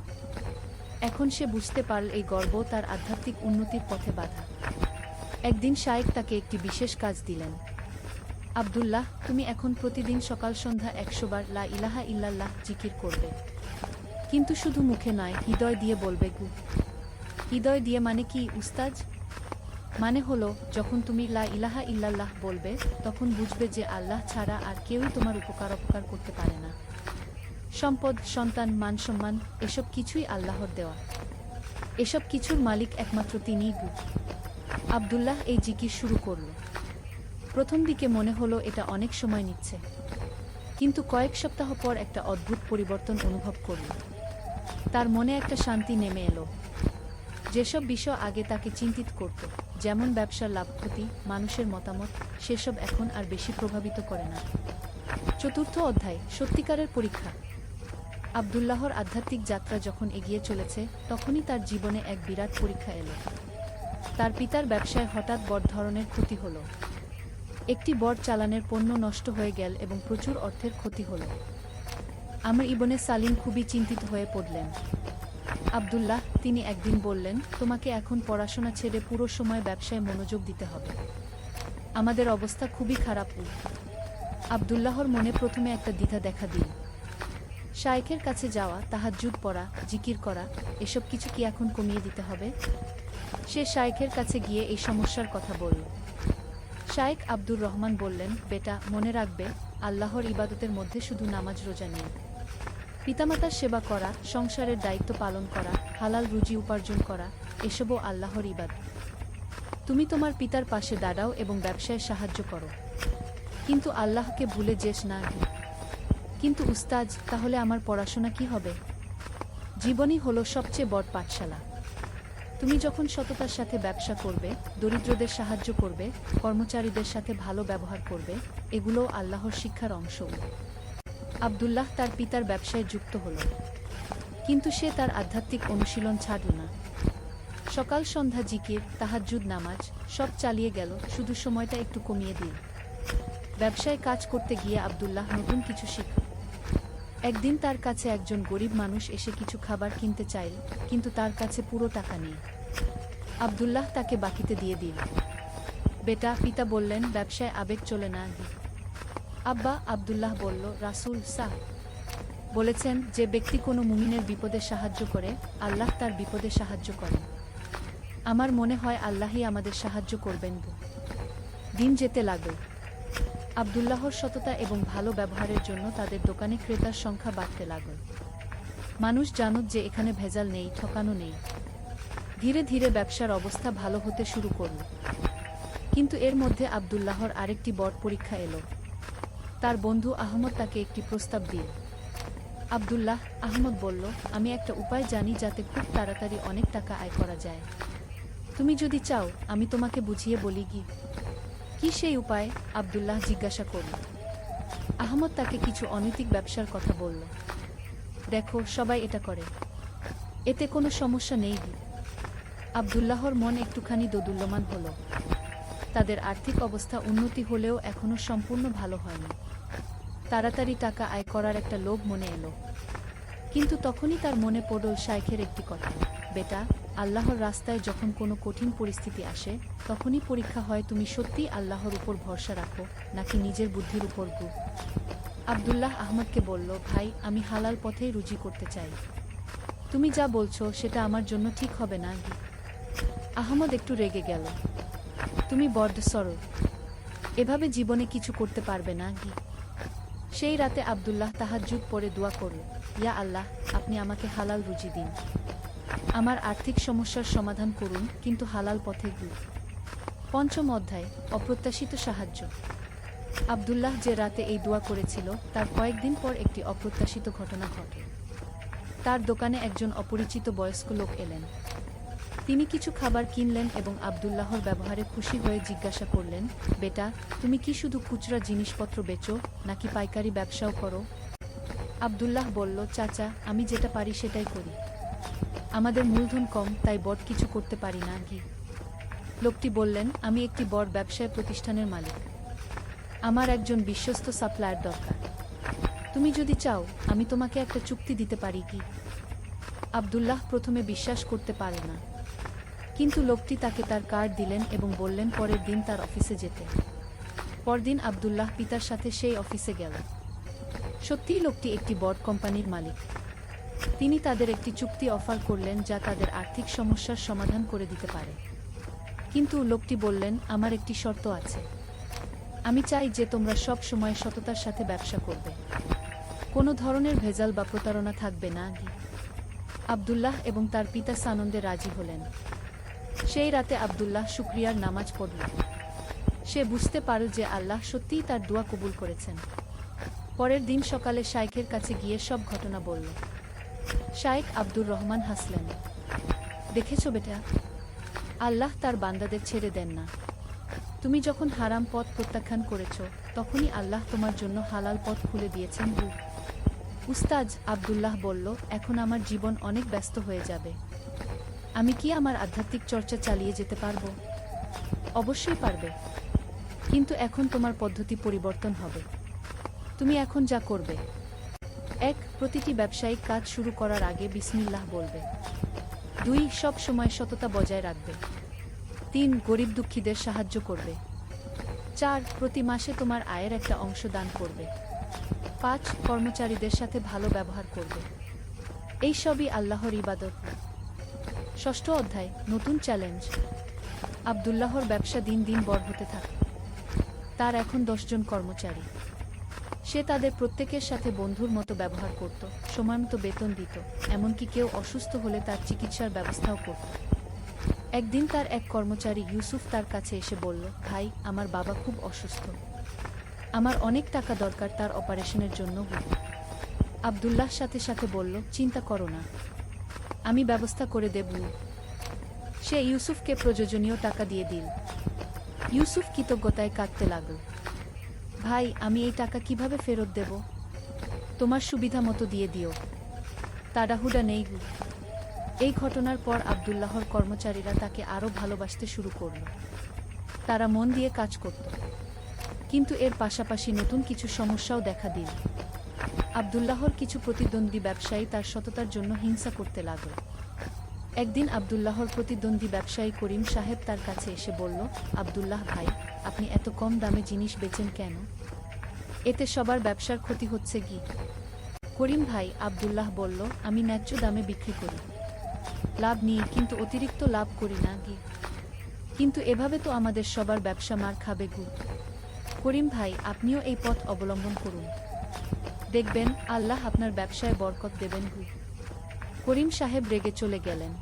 এখন সে বুঝতে পারল এই গর্ব তার আধ্যাত্মিক উন্নতির পথে বাধা। একদিন শায়েখ তাকে একটি বিশেষ কাজ দিলেন। আব্দুল্লাহ, তুমি এখন প্রতিদিন সকাল সন্ধ্যা ১০০ বার লা ইলাহা ইল্লাল্লাহ জিকির করবে। কিন্তু শুধু মুখে নয়, হৃদয় দিয়ে বলবে। হৃদয় দিয়ে মানে কি উস্তাজ? মানে হলো, যখন তুমি লা ইলাহা ইল্লাল্লাহ বলবে, তখন বুঝবে যে আল্লাহ ছাড়া আর কেউই তোমার অপকার করতে পারে না। সম্পদ, সন্তান, মান সম্মান, এসব কিছুই আল্লাহর দেওয়া। এসব কিছুর মালিক একমাত্র তিনিই। আব্দুল্লাহ এই জিকির শুরু করল। প্রথম দিকে মনে হলো এটা অনেক সময় নিচ্ছে, কিন্তু কয়েক সপ্তাহ পর একটা অদ্ভুত পরিবর্তন অনুভব করল। তার মনে একটা শান্তি নেমে এলো। যেসব বিষয় আগে তাকে চিন্তিত করত, যেমন ব্যবসার লাভ ক্ষতি, মানুষের মতামত, সেসব এখন আর বেশি প্রভাবিত করে না। চতুর্থ অধ্যায়, সত্যিকারের পরীক্ষা। আব্দুল্লাহর আধ্যাত্মিক যাত্রা যখন এগিয়ে চলেছে, তখনই তার জীবনে এক বিরাট পরীক্ষা এলো। তার পিতার ব্যবসায় হঠাৎ বড় ধরনের ক্ষতি হলো। একটি বড় চালানের পণ্য নষ্ট হয়ে গেল এবং প্রচুর অর্থের ক্ষতি হলো। আমর ইবনে সালিম খুবই চিন্তিত হয়ে পড়লেন। আব্দুল্লাহ, তিনি একদিন বললেন, তোমাকে এখন পড়াশোনা ছেড়ে পুরো সময় ব্যবসায় মনোযোগ দিতে হবে। আমাদের অবস্থা খুবই খারাপ। আব্দুল্লাহর মনে প্রথমে একটা দ্বিধা দেখা দিল। শায়েখের কাছে যাওয়া, তাহাজ্জুদ পড়া, জিকির করা, এসব কিছু কি এখন কমিয়ে দিতে হবে? সে শায়েখের কাছে গিয়ে এই সমস্যার কথা বলল। শায়েখ আব্দুর রহমান বললেন, বেটা, মনে রাখবে, আল্লাহর ইবাদতের মধ্যে শুধু নামাজ রোজা নেই। পিতামাতার সেবা করা, সংসারের দায়িত্ব পালন করা, হালাল রুজি উপার্জন করা, এসবও আল্লাহর ইবাদত। তুমি তোমার পিতার পাশে দাঁড়াও এবং ব্যবসায় সাহায্য করো, কিন্তু আল্লাহকে ভুলে যেস না। কিন্তু উস্তাজ, তাহলে আমার পড়াশোনা কি হবে? জীবনই হলো সবচেয়ে বড় পাঠশালা। তুমি যখন সততার সাথে ব্যবসা করবে, দরিদ্রদের সাহায্য করবে, কর্মচারীদের সাথে ভালো ব্যবহার করবে, এগুলোও আল্লাহর শিক্ষার অংশ। আব্দুল্লাহ তার পিতার ব্যবসায় যুক্ত হল, কিন্তু সে তার আধ্যাত্মিক অনুশীলন ছাড়ল না। সকাল সন্ধ্যা জিকির, তাহাজ্জুদ, নামাজ সব চালিয়ে গেল, শুধু সময়টা একটু কমিয়ে দিল। ব্যবসায় কাজ করতে গিয়ে আব্দুল্লাহ নতুন কিছু শিখল। একদিন তার কাছে একজন গরিব মানুষ এসে কিছু খাবার কিনতে চাইল, কিন্তু তার কাছে পুরো টাকা নেই। আব্দুল্লাহ তাকে বাকিতে দিয়ে দিল। বেটা, পিতা বললেন, ব্যবসায় আবেগ চলে না। আব্বা, আব্দুল্লাহ বলল, রাসূল সাহ বলেছেন, যে ব্যক্তি কোনো মুমিনের বিপদে সাহায্য করে, আল্লাহ তার বিপদে সাহায্য করেন। আমার মনে হয় আল্লাহই আমাদের সাহায্য করবেন। দিন যেতে লাগল। আব্দুল্লাহর সততা এবং ভালো ব্যবহারের জন্য তাদের দোকানে ক্রেতার সংখ্যা বাড়তে লাগল। মানুষ জানত যে এখানে ভেজাল নেই, ঠকানো নেই। ধীরে ধীরে ব্যবসার অবস্থা ভালো হতে শুরু করল। কিন্তু এর মধ্যে আব্দুল্লাহর আরেকটি বড় পরীক্ষা এলো। তার বন্ধু আহমদ তাকে একটি প্রস্তাব দিল। আব্দুল্লাহ, আহমদ বলল, আমি একটা উপায় জানি যাতে খুব তাড়াতাড়ি অনেক টাকা আয় করা যায়। তুমি যদি চাও, আমি তোমাকে বুঝিয়ে বলি। কি সেই উপায়? আব্দুল্লাহ জিজ্ঞাসা করল। আহমদ তাকে কিছু অনৈতিক ব্যবসার কথা বলল। দেখো, সবাই এটা করে, এতে কোনো সমস্যা নেই। আব্দুল্লাহর মন একটুখানি দোদুল্যমান হল। তাদের আর্থিক অবস্থা উন্নতি হলেও এখনও সম্পূর্ণ ভালো হয়নি। তাড়াতাড়ি টাকা আয় করার একটা লোভ মনে এলো। কিন্তু তখনই তার মনে পড়ল শায়েখের একটি কথা, বেটা, আল্লাহর রাস্তায় যখন কোনো কঠিন পরিস্থিতি আসে, তখনই পরীক্ষা হয় তুমি সত্যিই আল্লাহর উপর ভরসা রাখো নাকি নিজের বুদ্ধির উপর। আব্দুল্লাহ আহমদকে বলল, ভাই, আমি হালাল পথেই রুজি করতে চাই। তুমি যা বলছো সেটা আমার জন্য ঠিক হবে না। আহমদ একটু রেগে গেল। তুমি বড্ড সরল, এভাবে জীবনে কিছু করতে পারবে না। সেই রাতে আব্দুল্লাহ তাহাজ্জুদ পড়ে দোয়া করল, ইয়া আল্লাহ, আপনি আমাকে হালাল রুজি দিন। আমার আর্থিক সমস্যার সমাধান করুন, কিন্তু হালাল পথে। পঞ্চম অধ্যায়, অপ্রত্যাশিত সাহায্য। আব্দুল্লাহ যে রাতে এই দোয়া করেছিল, তার কয়েকদিন পর একটি অপ্রত্যাশিত ঘটনা ঘটে। তার দোকানে একজন অপরিচিত বয়স্ক লোক এলেন। তিনি কিছু খাবার কিনলেন এবং আব্দুল্লাহর ব্যবহারে খুশি হয়ে জিজ্ঞাসা করলেন, বেটা, তুমি কি শুধু খুচরা জিনিসপত্র বেচো নাকি পাইকারি ব্যবসাও করো? আব্দুল্লাহ বলল, চাচা, আমি যেটা পারি সেটাই করি। আমাদের মূলধন কম, তাই বড় কিছু করতে পারি না। লোকটি বললেন, আমি একটি বড় ব্যবসায় প্রতিষ্ঠানের মালিক। আমার একজন বিশ্বস্ত সাপ্লায়ার দরকার। তুমি যদি চাও, আমি তোমাকে একটা চুক্তি দিতে পারি। আব্দুল্লাহ প্রথমে বিশ্বাস করতে পারে না, কিন্তু লোকটি তাকে তার কার্ড দিলেন এবং বললেন পরের দিন তার অফিসে যেতে। পরদিন আব্দুল্লাহ পিতার সাথে সেই অফিসে গেল। সত্যিই লোকটি একটি বড় কোম্পানির মালিক। তিনি তাদের একটি চুক্তি অফার করলেন যা তাদের আর্থিক সমস্যার সমাধান করে দিতে পারে। কিন্তু লোকটি বললেন, আমার একটি শর্ত আছে। আমি চাই যে তোমরা সব সময় সততার সাথে ব্যবসা করবে। কোনো ধরনের ভেজাল বা প্রতারণা থাকবে না। আব্দুল্লাহ এবং তার পিতা সানন্দে রাজি হলেন। সেই রাতে আব্দুল্লাহ শুকরিয়ার নামাজ পড়ল। সে বুঝতে পারল যে আল্লাহ সত্যিই তার দোয়া কবুল করেছেন। পরের দিন সকালে শায়েখের কাছে গিয়ে সব ঘটনা বলল। শায়েখ আব্দুর রহমান হাসলেন। দেখেছ বেটা, আল্লাহ তার বান্দাদের ছেড়ে দেন না। তুমি যখন হারাম পথ প্রত্যাখ্যান করেছ, তখনই আল্লাহ তোমার জন্য হালাল পথ খুলে দিয়েছেন। উস্তাজ আব্দুল্লাহ বলল, এখন আমার জীবন অনেক ব্যস্ত হয়ে যাবে। আমি কি আমার আধ্যাত্মিক চর্চা চালিয়ে যেতে পারবো? অবশ্যই পারবে, কিন্তু এখন তোমার পদ্ধতি পরিবর্তন হবে। তুমি এখন যা করবে, 1. প্রতিটি ব্যবসায়িক কাজ শুরু করার আগে বিসমিল্লাহ বলবে। 2. সব সময় সততা বজায় রাখবে। 3. গরিব দুঃখীদের সাহায্য করবে। 4. প্রতি মাসে তোমার আয়ের একটা অংশ দান করবে। 5. কর্মচারীদের সাথে ভালো ব্যবহার করবে। এই সবই আল্লাহর ইবাদত। 6ষ্ঠ অধ্যায়, নতুন চ্যালেঞ্জ। আব্দুল্লাহর ব্যবসা দিন দিন বড় হতে থাকে। তার এখন 10 জন কর্মচারী। সে তাদের প্রত্যেকের সাথে বন্ধুর মতো ব্যবহার করত, সময়মতো বেতন দিত, এমনকি কেউ অসুস্থ হলে তার চিকিৎসার ব্যবস্থাও করত। একদিন তার এক কর্মচারী ইউসুফ তার কাছে এসে বলল, ভাই, আমার বাবা খুব অসুস্থ। আমার অনেক টাকা দরকার তার অপারেশনের জন্য। আব্দুল্লাহ সাথে সাথে বলল, চিন্তা করো না, আমি ব্যবস্থা করে দেব। সে ইউসুফকে প্রয়োজনীয় টাকা দিয়ে দিল। ইউসুফ কৃতজ্ঞতায় কাঁদতে লাগল। ভাই, আমি এই টাকা কিভাবে ফেরত দেব? তোমার সুবিধা মতো দিয়ে দিও, তাড়াহুড়া নেই। এই ঘটনার পর আব্দুল্লাহর কর্মচারীরা তাকে আরও ভালোবাসতে শুরু করল। তারা মন দিয়ে কাজ করত, কিন্তু এর পাশাপাশি নতুন কিছু সমস্যাও দেখা দিল। আব্দুল্লাহর কিছু প্রতিদ্বন্দ্বী ব্যবসায়ী তার সততার জন্য হিংসা করতে লাগল। একদিন আব্দুল্লাহর প্রতিদ্বন্দ্বী ব্যবসায়ী করিম সাহেব তার কাছে এসে বলল, আব্দুল্লাহ ভাই, আপনি এত কম দামে জিনিস বেচেন কেন? এতে সবার ব্যবসার ক্ষতি হচ্ছে কি? করিম ভাই, আব্দুল্লাহ বলল, আমি ন্যায্য দামে বিক্রি করি, লাভ নিই, কিন্তু অতিরিক্ত লাভ করি না। কিন্তু এভাবে তো আমাদের সবার ব্যবসা মার খাবে। করিম ভাই, আপনিও এই পথ অবলম্বন করুন, দেখবেন আল্লাহ আপনার ব্যবসায় বরকত দেবেন। করিম সাহেব রেগে চলে গেলেন।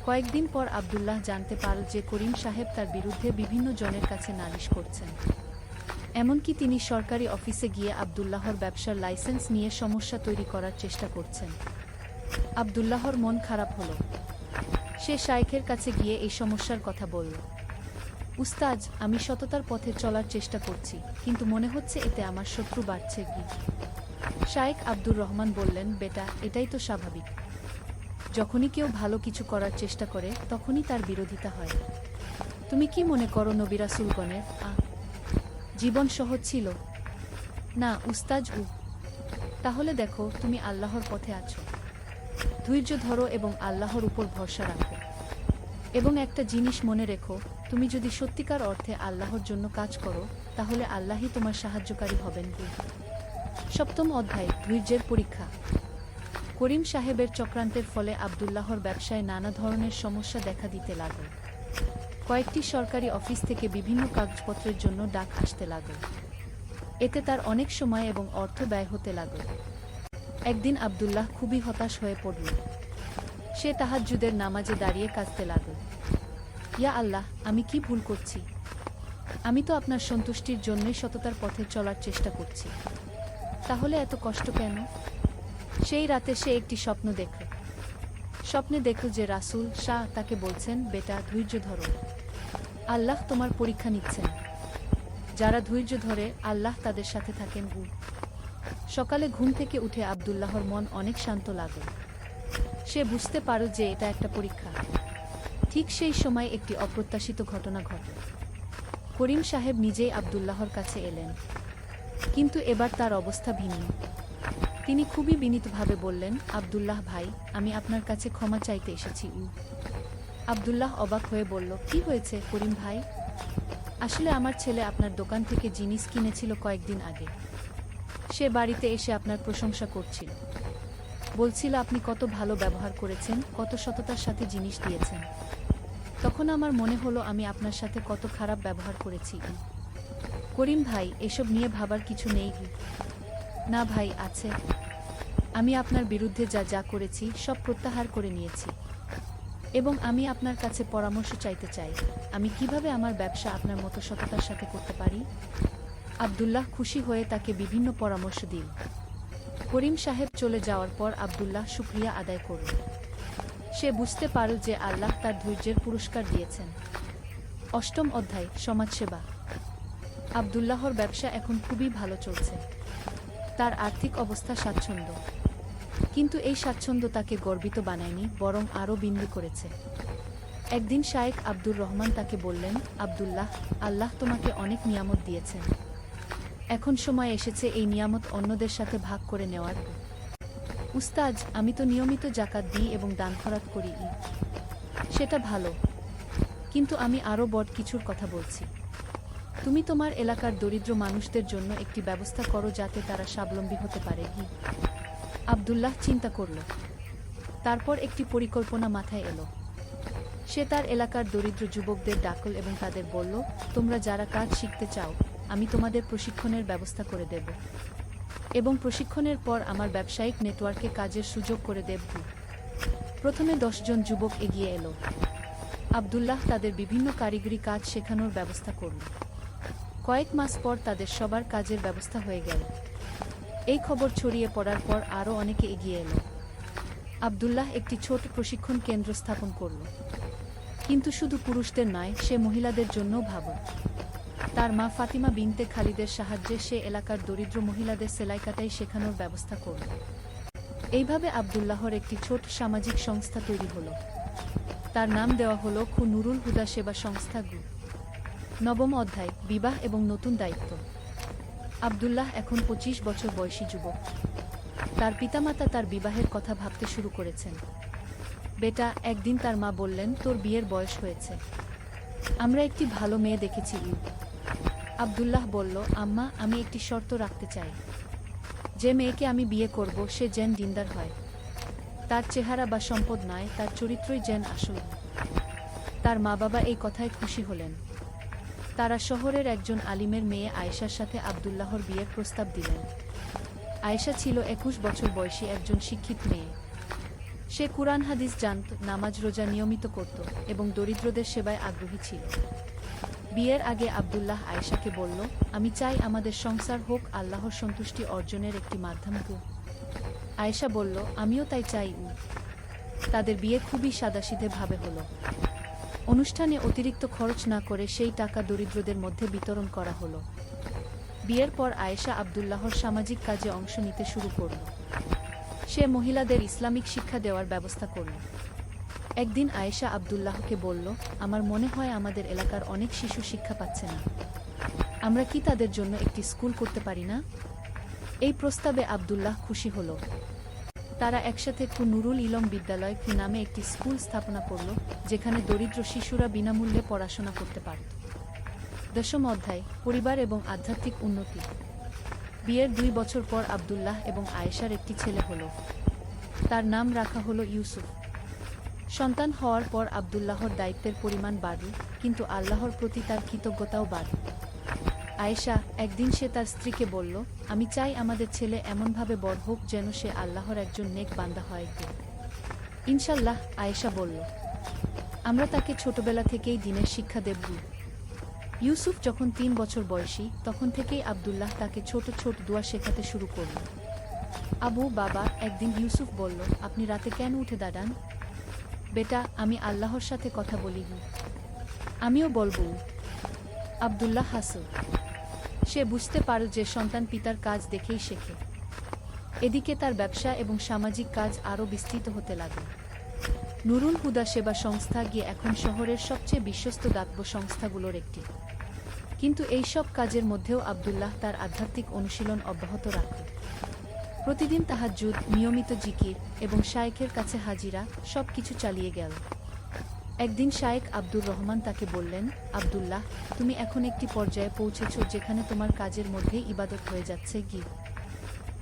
কয়েকদিন পর আব্দুল্লাহ জানতে পারল যে করিম সাহেব তার বিরুদ্ধে বিভিন্ন জনের কাছে নালিশ করছেন। এমনকি তিনি সরকারি অফিসে গিয়ে আব্দুল্লাহর ব্যবসার লাইসেন্স নিয়ে সমস্যা তৈরি করার চেষ্টা করছেন। আব্দুল্লাহর মন খারাপ হলো। সে শায়েখের কাছে গিয়ে এই সমস্যার কথা বলল। উস্তাজ, আমি সততার পথে চলার চেষ্টা করছি, কিন্তু মনে হচ্ছে এতে আমার শত্রু বাড়ছে। শায়েখ আব্দুর রহমান বললেন, বেটা, এটাই তো স্বাভাবিক। যখনই কেউ ভালো কিছু করার চেষ্টা করে, তখনই তার বিরোধিতা হয়। তুমি কি মনে করো নবী রাসূলগণের জীবন সহজ ছিল? না উস্তাজ। তাহলে দেখো, তুমি আল্লাহর পথে আছো। ধৈর্য ধরো এবং আল্লাহর উপর ভরসা রাখো। এবং একটা জিনিস মনে রেখো, তুমি যদি সত্যিকার অর্থে আল্লাহর জন্য কাজ করো, তাহলে আল্লাহই তোমার সাহায্যকারী হবেন। 7ম অধ্যায়, ধৈর্যের পরীক্ষা। করিম সাহেবের চক্রান্তের ফলে আব্দুল্লাহর ব্যবসায় নানা ধরনের সমস্যা দেখা দিতে লাগল। কয়েকটি সরকারি অফিস থেকে বিভিন্ন কাগজপত্রের জন্য ডাক আসতে লাগল। এতে তার অনেক সময় এবং অর্থ ব্যয় হতে লাগল। একদিন আব্দুল্লাহ খুবই হতাশ হয়ে পড়ল। সে তাহাজ্জুদের নামাজে দাঁড়িয়ে কাঁদতে লাগল। ইয়া আল্লাহ, আমি কি ভুল করছি? আমি তো আপনার সন্তুষ্টির জন্যই সততার পথে চলার চেষ্টা করছি, তাহলে এত কষ্ট কেন? সেই রাতে সে একটি স্বপ্ন দেখল। স্বপ্নে দেখল যে রাসূল শাহ তাকে বলছেন, বেটা, ধৈর্য ধরো, আল্লাহ তোমার পরীক্ষা নিচ্ছেন। যারা ধৈর্য ধরে, আল্লাহ তাদের সাথে থাকেন। সকালে ঘুম থেকে উঠে আব্দুল্লাহর মন অনেক শান্ত লাগল। সে বুঝতে পারল যে এটা একটা পরীক্ষা। ঠিক সেই সময় একটি অপ্রত্যাশিত ঘটনা ঘটে। করিম সাহেব নিজেই আব্দুল্লাহর কাছে এলেন, কিন্তু এবার তার অবস্থা ভিন্ন। তিনি খুবই বিনীতভাবে বললেন, আব্দুল্লাহ ভাই, আমি আপনার কাছে ক্ষমা চাইতে এসেছি। আব্দুল্লাহ অবাক হয়ে বলল, কি হয়েছে করিম ভাই? আসলে আমার ছেলে আপনার দোকান থেকে জিনিস কিনেছিল কয়েকদিন আগে। সে বাড়িতে এসে আপনার প্রশংসা করছিল, বলছিল আপনি কত ভালো ব্যবহার করেছেন, কত সততার সাথে জিনিস দিয়েছেন। তখন আমার মনে হলো আমি আপনার সাথে কত খারাপ ব্যবহার করেছি। করিম ভাই, এসব নিয়ে ভাবার কিছু নেই। না ভাই, আছে। আমি আপনার বিরুদ্ধে যা যা করেছি সব প্রত্যাহার করে নিয়েছি, এবং আমি আপনার কাছে পরামর্শ চাইতে চাই, আমি কিভাবে আমার ব্যবসা আপনার মতো সততার সাথে করতে পারি। আব্দুল্লাহ খুশি হয়ে তাকে বিভিন্ন পরামর্শ দিল। করিম সাহেব চলে যাওয়ার পর আব্দুল্লাহ শুকরিয়া আদায় করল। সে বুঝতে পারল যে আল্লাহ তার ধৈর্যের পুরস্কার দিয়েছেন। অষ্টম অধ্যায়, সমাজসেবা। আব্দুল্লাহর ব্যবসা এখন খুবই ভালো চলছে। তার আর্থিক অবস্থা স্বাচ্ছন্দ্য। কিন্তু এই স্বাচ্ছন্দ্য তাকে গর্বিত বানায়নি, বরং আরও বিন্দু করেছে। একদিন শায়েখ আব্দুর রহমান তাকে বললেন, আব্দুল্লাহ, আল্লাহ তোমাকে অনেক নিয়ামত দিয়েছেন। এখন সময় এসেছে এই নিয়ামত অন্যদের সাথে ভাগ করে নেওয়ার। উস্তাজ, আমি তো নিয়মিত জাকাত দিই এবং দান খয়রাত করি। সেটা ভালো, কিন্তু আমি আরও বড় কিছুর কথা বলছি। তুমি তোমার এলাকার দরিদ্র মানুষদের জন্য একটি ব্যবস্থা করো যাতে তারা স্বাবলম্বী হতে পারে। আব্দুল্লাহ চিন্তা করল। তারপর একটি পরিকল্পনা মাথায় এলো। সে তার এলাকার দরিদ্র যুবকদের ডাকল এবং তাদের বলল, তোমরা যারা কাজ শিখতে চাও, আমি তোমাদের প্রশিক্ষণের ব্যবস্থা করে দেব এবং প্রশিক্ষণের পর আমার ব্যবসায়িক নেটওয়ার্কে কাজের সুযোগ করে দেব। প্রথমে 10 জন যুবক এগিয়ে এলো। আব্দুল্লাহ তাদের বিভিন্ন কারিগরি কাজ শেখানোর ব্যবস্থা করল। কয়েক মাস পর তাদের সবার কাজের ব্যবস্থা হয়ে গেল। এই খবর ছড়িয়ে পড়ার পর আরও অনেকে এগিয়ে এলো। আব্দুল্লাহ একটি ছোট প্রশিক্ষণ কেন্দ্র স্থাপন করল। কিন্তু শুধু পুরুষদের নয়, সে মহিলাদের জন্যও ভাবল। তার মা ফাতিমা বিনতে খালিদের সাহায্যে সে এলাকার দরিদ্র মহিলাদের সেলাই কাটাই শেখানোর ব্যবস্থা করল। এইভাবে আব্দুল্লাহর একটি ছোট সামাজিক সংস্থা তৈরি হল। তার নাম দেওয়া হল খু নুরুল হুদা সেবা সংস্থা গু। নবম অধ্যায়, বিবাহ এবং নতুন দায়িত্ব। আব্দুল্লাহ এখন 25 বছর বয়সী যুবক। তার পিতামাতা তার বিবাহের কথা ভাবতে শুরু করেছেন। বেটা, একদিন তার মা বললেন, তোর বিয়ের বয়স হয়েছে, আমরা একটি ভালো মেয়ে দেখেছি। আব্দুল্লাহ বলল, আম্মা, আমি একটি শর্ত রাখতে চাই। যে মেয়েকে আমি বিয়ে করব সে যেন দিনদার হয়। তার চেহারা বা সম্পদ নয়, তার চরিত্রই যেন আসল। তার মা বাবা এই কথায় খুশি হলেন। তারা শহরের একজন আলিমের মেয়ে আয়েশার সাথে আব্দুল্লাহর বিয়ের প্রস্তাব দিলেন। আয়েশা ছিল 21 বছর বয়সী একজন শিক্ষিত মেয়ে। সে কুরআন হাদিস জানত, নামাজ রোজা নিয়মিত করত এবং দরিদ্রদের সেবায় আগ্রহী ছিল। বিয়ের আগে আব্দুল্লাহ আয়েশাকে বলল, আমি চাই আমাদের সংসার হোক আল্লাহর সন্তুষ্টি অর্জনের একটি মাধ্যম। আয়েশা বলল, আমিও তাই চাই। তাদের বিয়ে খুবই সাদাসিধে ভাবে হল। অনুষ্ঠানে অতিরিক্ত খরচ না করে সেই টাকা দরিদ্রদের মধ্যে বিতরণ করা হলো। বিয়ের পর আয়েশা আব্দুল্লাহর সামাজিক কাজে অংশ নিতে শুরু করল। সে মহিলাদের ইসলামিক শিক্ষা দেওয়ার ব্যবস্থা করল। একদিন আয়েশা আব্দুল্লাহকে বলল, আমার মনে হয় আমাদের এলাকার অনেক শিশু শিক্ষা পাচ্ছে না। আমরা কি তাদের জন্য একটি স্কুল করতে পারি না? এই প্রস্তাবে আব্দুল্লাহ খুশি হল। তারা একসাথে খু নুরুল ইলম বিদ্যালয় কি নামে একটি স্কুল স্থাপনা করল, যেখানে দরিদ্র শিশুরা বিনামূল্যে পড়াশোনা করতে পারত। দশম অধ্যায়, পরিবার এবং আধ্যাত্মিক উন্নতি। বিয়ের 2 বছর পর আব্দুল্লাহ এবং আয়েশার একটি ছেলে হল। তার নাম রাখা হল ইউসুফ। সন্তান হওয়ার পর আব্দুল্লাহর দায়িত্বের পরিমাণ বাড়ল, কিন্তু আল্লাহর প্রতি তার কৃতজ্ঞতাও বাড়ল। আয়েশা, একদিন সে তার স্ত্রীকে বলল, আমি চাই আমাদের ছেলে এমনভাবে বড় হোক যেন সে আল্লাহর একজন নেক বান্দা হয়। ইনশাল্লাহ, আয়েশা বলল, আমরা তাকে ছোটবেলা থেকেই দ্বীনের শিক্ষা দেব। ইউসুফ যখন 3 বছর বয়সী, তখন থেকেই আব্দুল্লাহ তাকে ছোট ছোট দোয়া শেখাতে শুরু করল। আবু, বাবা, একদিন ইউসুফ বলল, আপনি রাতে কেন উঠে দাঁড়ান? বেটা, আমি আল্লাহর সাথে কথা বলি। আমিও বলবো। আব্দুল্লাহ হাসল। সে বুঝতে পারল যে সন্তান পিতার কাজ দেখেই শেখে। এদিকে তার ব্যবসা এবং সামাজিক কাজ আরও বিস্তৃত হতে লাগল। নুরুল হুদা সেবা সংস্থা গিয়ে এখন শহরের সবচেয়ে বিশ্বস্ত দাতব্য সংস্থাগুলোর একটি। কিন্তু এই সব কাজের মধ্যেও আব্দুল্লাহ তার আধ্যাত্মিক অনুশীলন অব্যাহত রাখল। প্রতিদিন তাহাজ্জুদ, নিয়মিত জিকির এবং শায়েখের কাছে হাজিরা, সব কিছু চালিয়ে গেল। একদিন শায়েখ আব্দুর রহমান তাকে বললেন, আব্দুল্লাহ, তুমি এখন একটি পর্যায়ে পৌঁছেছ যেখানে তোমার কাজের মধ্যেই ইবাদত হয়ে যাচ্ছে।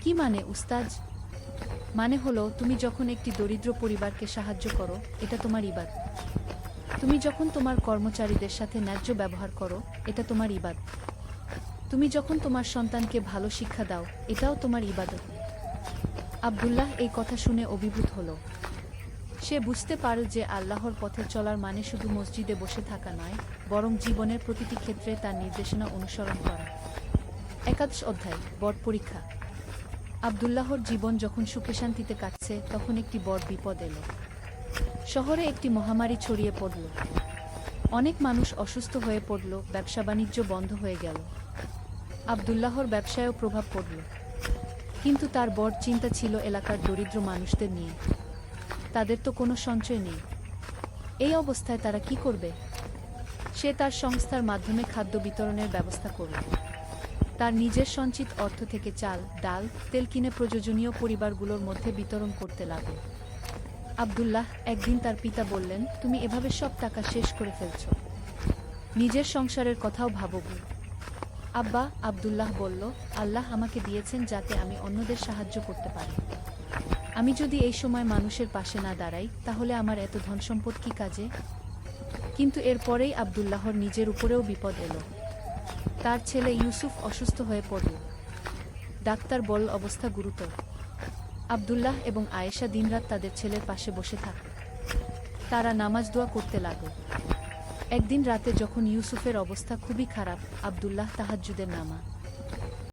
কি মানে উস্তাজ? মানে হলো, তুমি যখন একটি দরিদ্র পরিবারকে সাহায্য করো, এটা তোমার ইবাদত। তুমি যখন তোমার কর্মচারীদের সাথে ন্যায্য ব্যবহার করো, এটা তোমার ইবাদত। তুমি যখন তোমার সন্তানকে ভালো শিক্ষা দাও, এটাও তোমার ইবাদত। আব্দুল্লাহ এই কথা শুনে অভিভূত হল। সে বুঝতে পারল যে আল্লাহর পথে চলার মানে শুধু মসজিদে বসে থাকা নয়, বরং জীবনের প্রতিটি ক্ষেত্রে তার নির্দেশনা অনুসরণ করা। একাদশ অধ্যায়, বড় পরীক্ষা। আব্দুল্লাহর জীবন যখন সুখে শান্তিতে কাটছে তখন একটি বড় বিপদ এলো। শহরে একটি মহামারী ছড়িয়ে পড়ল। অনেক মানুষ অসুস্থ হয়ে পড়ল, ব্যবসা বাণিজ্য বন্ধ হয়ে গেল। আব্দুল্লাহর ব্যবসায়ও প্রভাব পড়ল। কিন্তু তার বড় চিন্তা ছিল এলাকার দরিদ্র মানুষদের নিয়ে। তাদের তো কোনো সঞ্চয় নেই। এই অবস্থায় তারা কি করবে? সে তার সংস্থার মাধ্যমে খাদ্য বিতরণের ব্যবস্থা করল। তার নিজের সঞ্চিত অর্থ থেকে চাল, ডাল, তেল কিনে প্রয়োজনীয় পরিবারগুলোর মধ্যে বিতরণ করতে লাগল। আব্দুল্লাহ একদিন তার পিতা বললেন, তুমি এভাবে সব টাকা শেষ করে ফেলছ। নিজের সংসারের কথাও ভাবো। আব্বা, আব্দুল্লাহ বলল, আল্লাহ আমাকে দিয়েছেন যাতে আমি অন্যদের সাহায্য করতে পারি। আমি যদি এই সময় মানুষের পাশে না দাঁড়াই তাহলে আমার এত ধনসম্পদ কি কাজে? কিন্তু এরপরেই আব্দুল্লাহর নিজের উপরেও বিপদ এলো। তার ছেলে ইউসুফ অসুস্থ হয়ে পড়ল। ডাক্তার বলল অবস্থা গুরুতর। আব্দুল্লাহ এবং আয়েশা দিনরাত তাদের ছেলের পাশে বসে থাকল। তারা নামাজ দোয়া করতে লাগল। একদিন রাতে যখন ইউসুফের অবস্থা খুবই খারাপ, আব্দুল্লাহ তাহাজ্জুদের নামাজ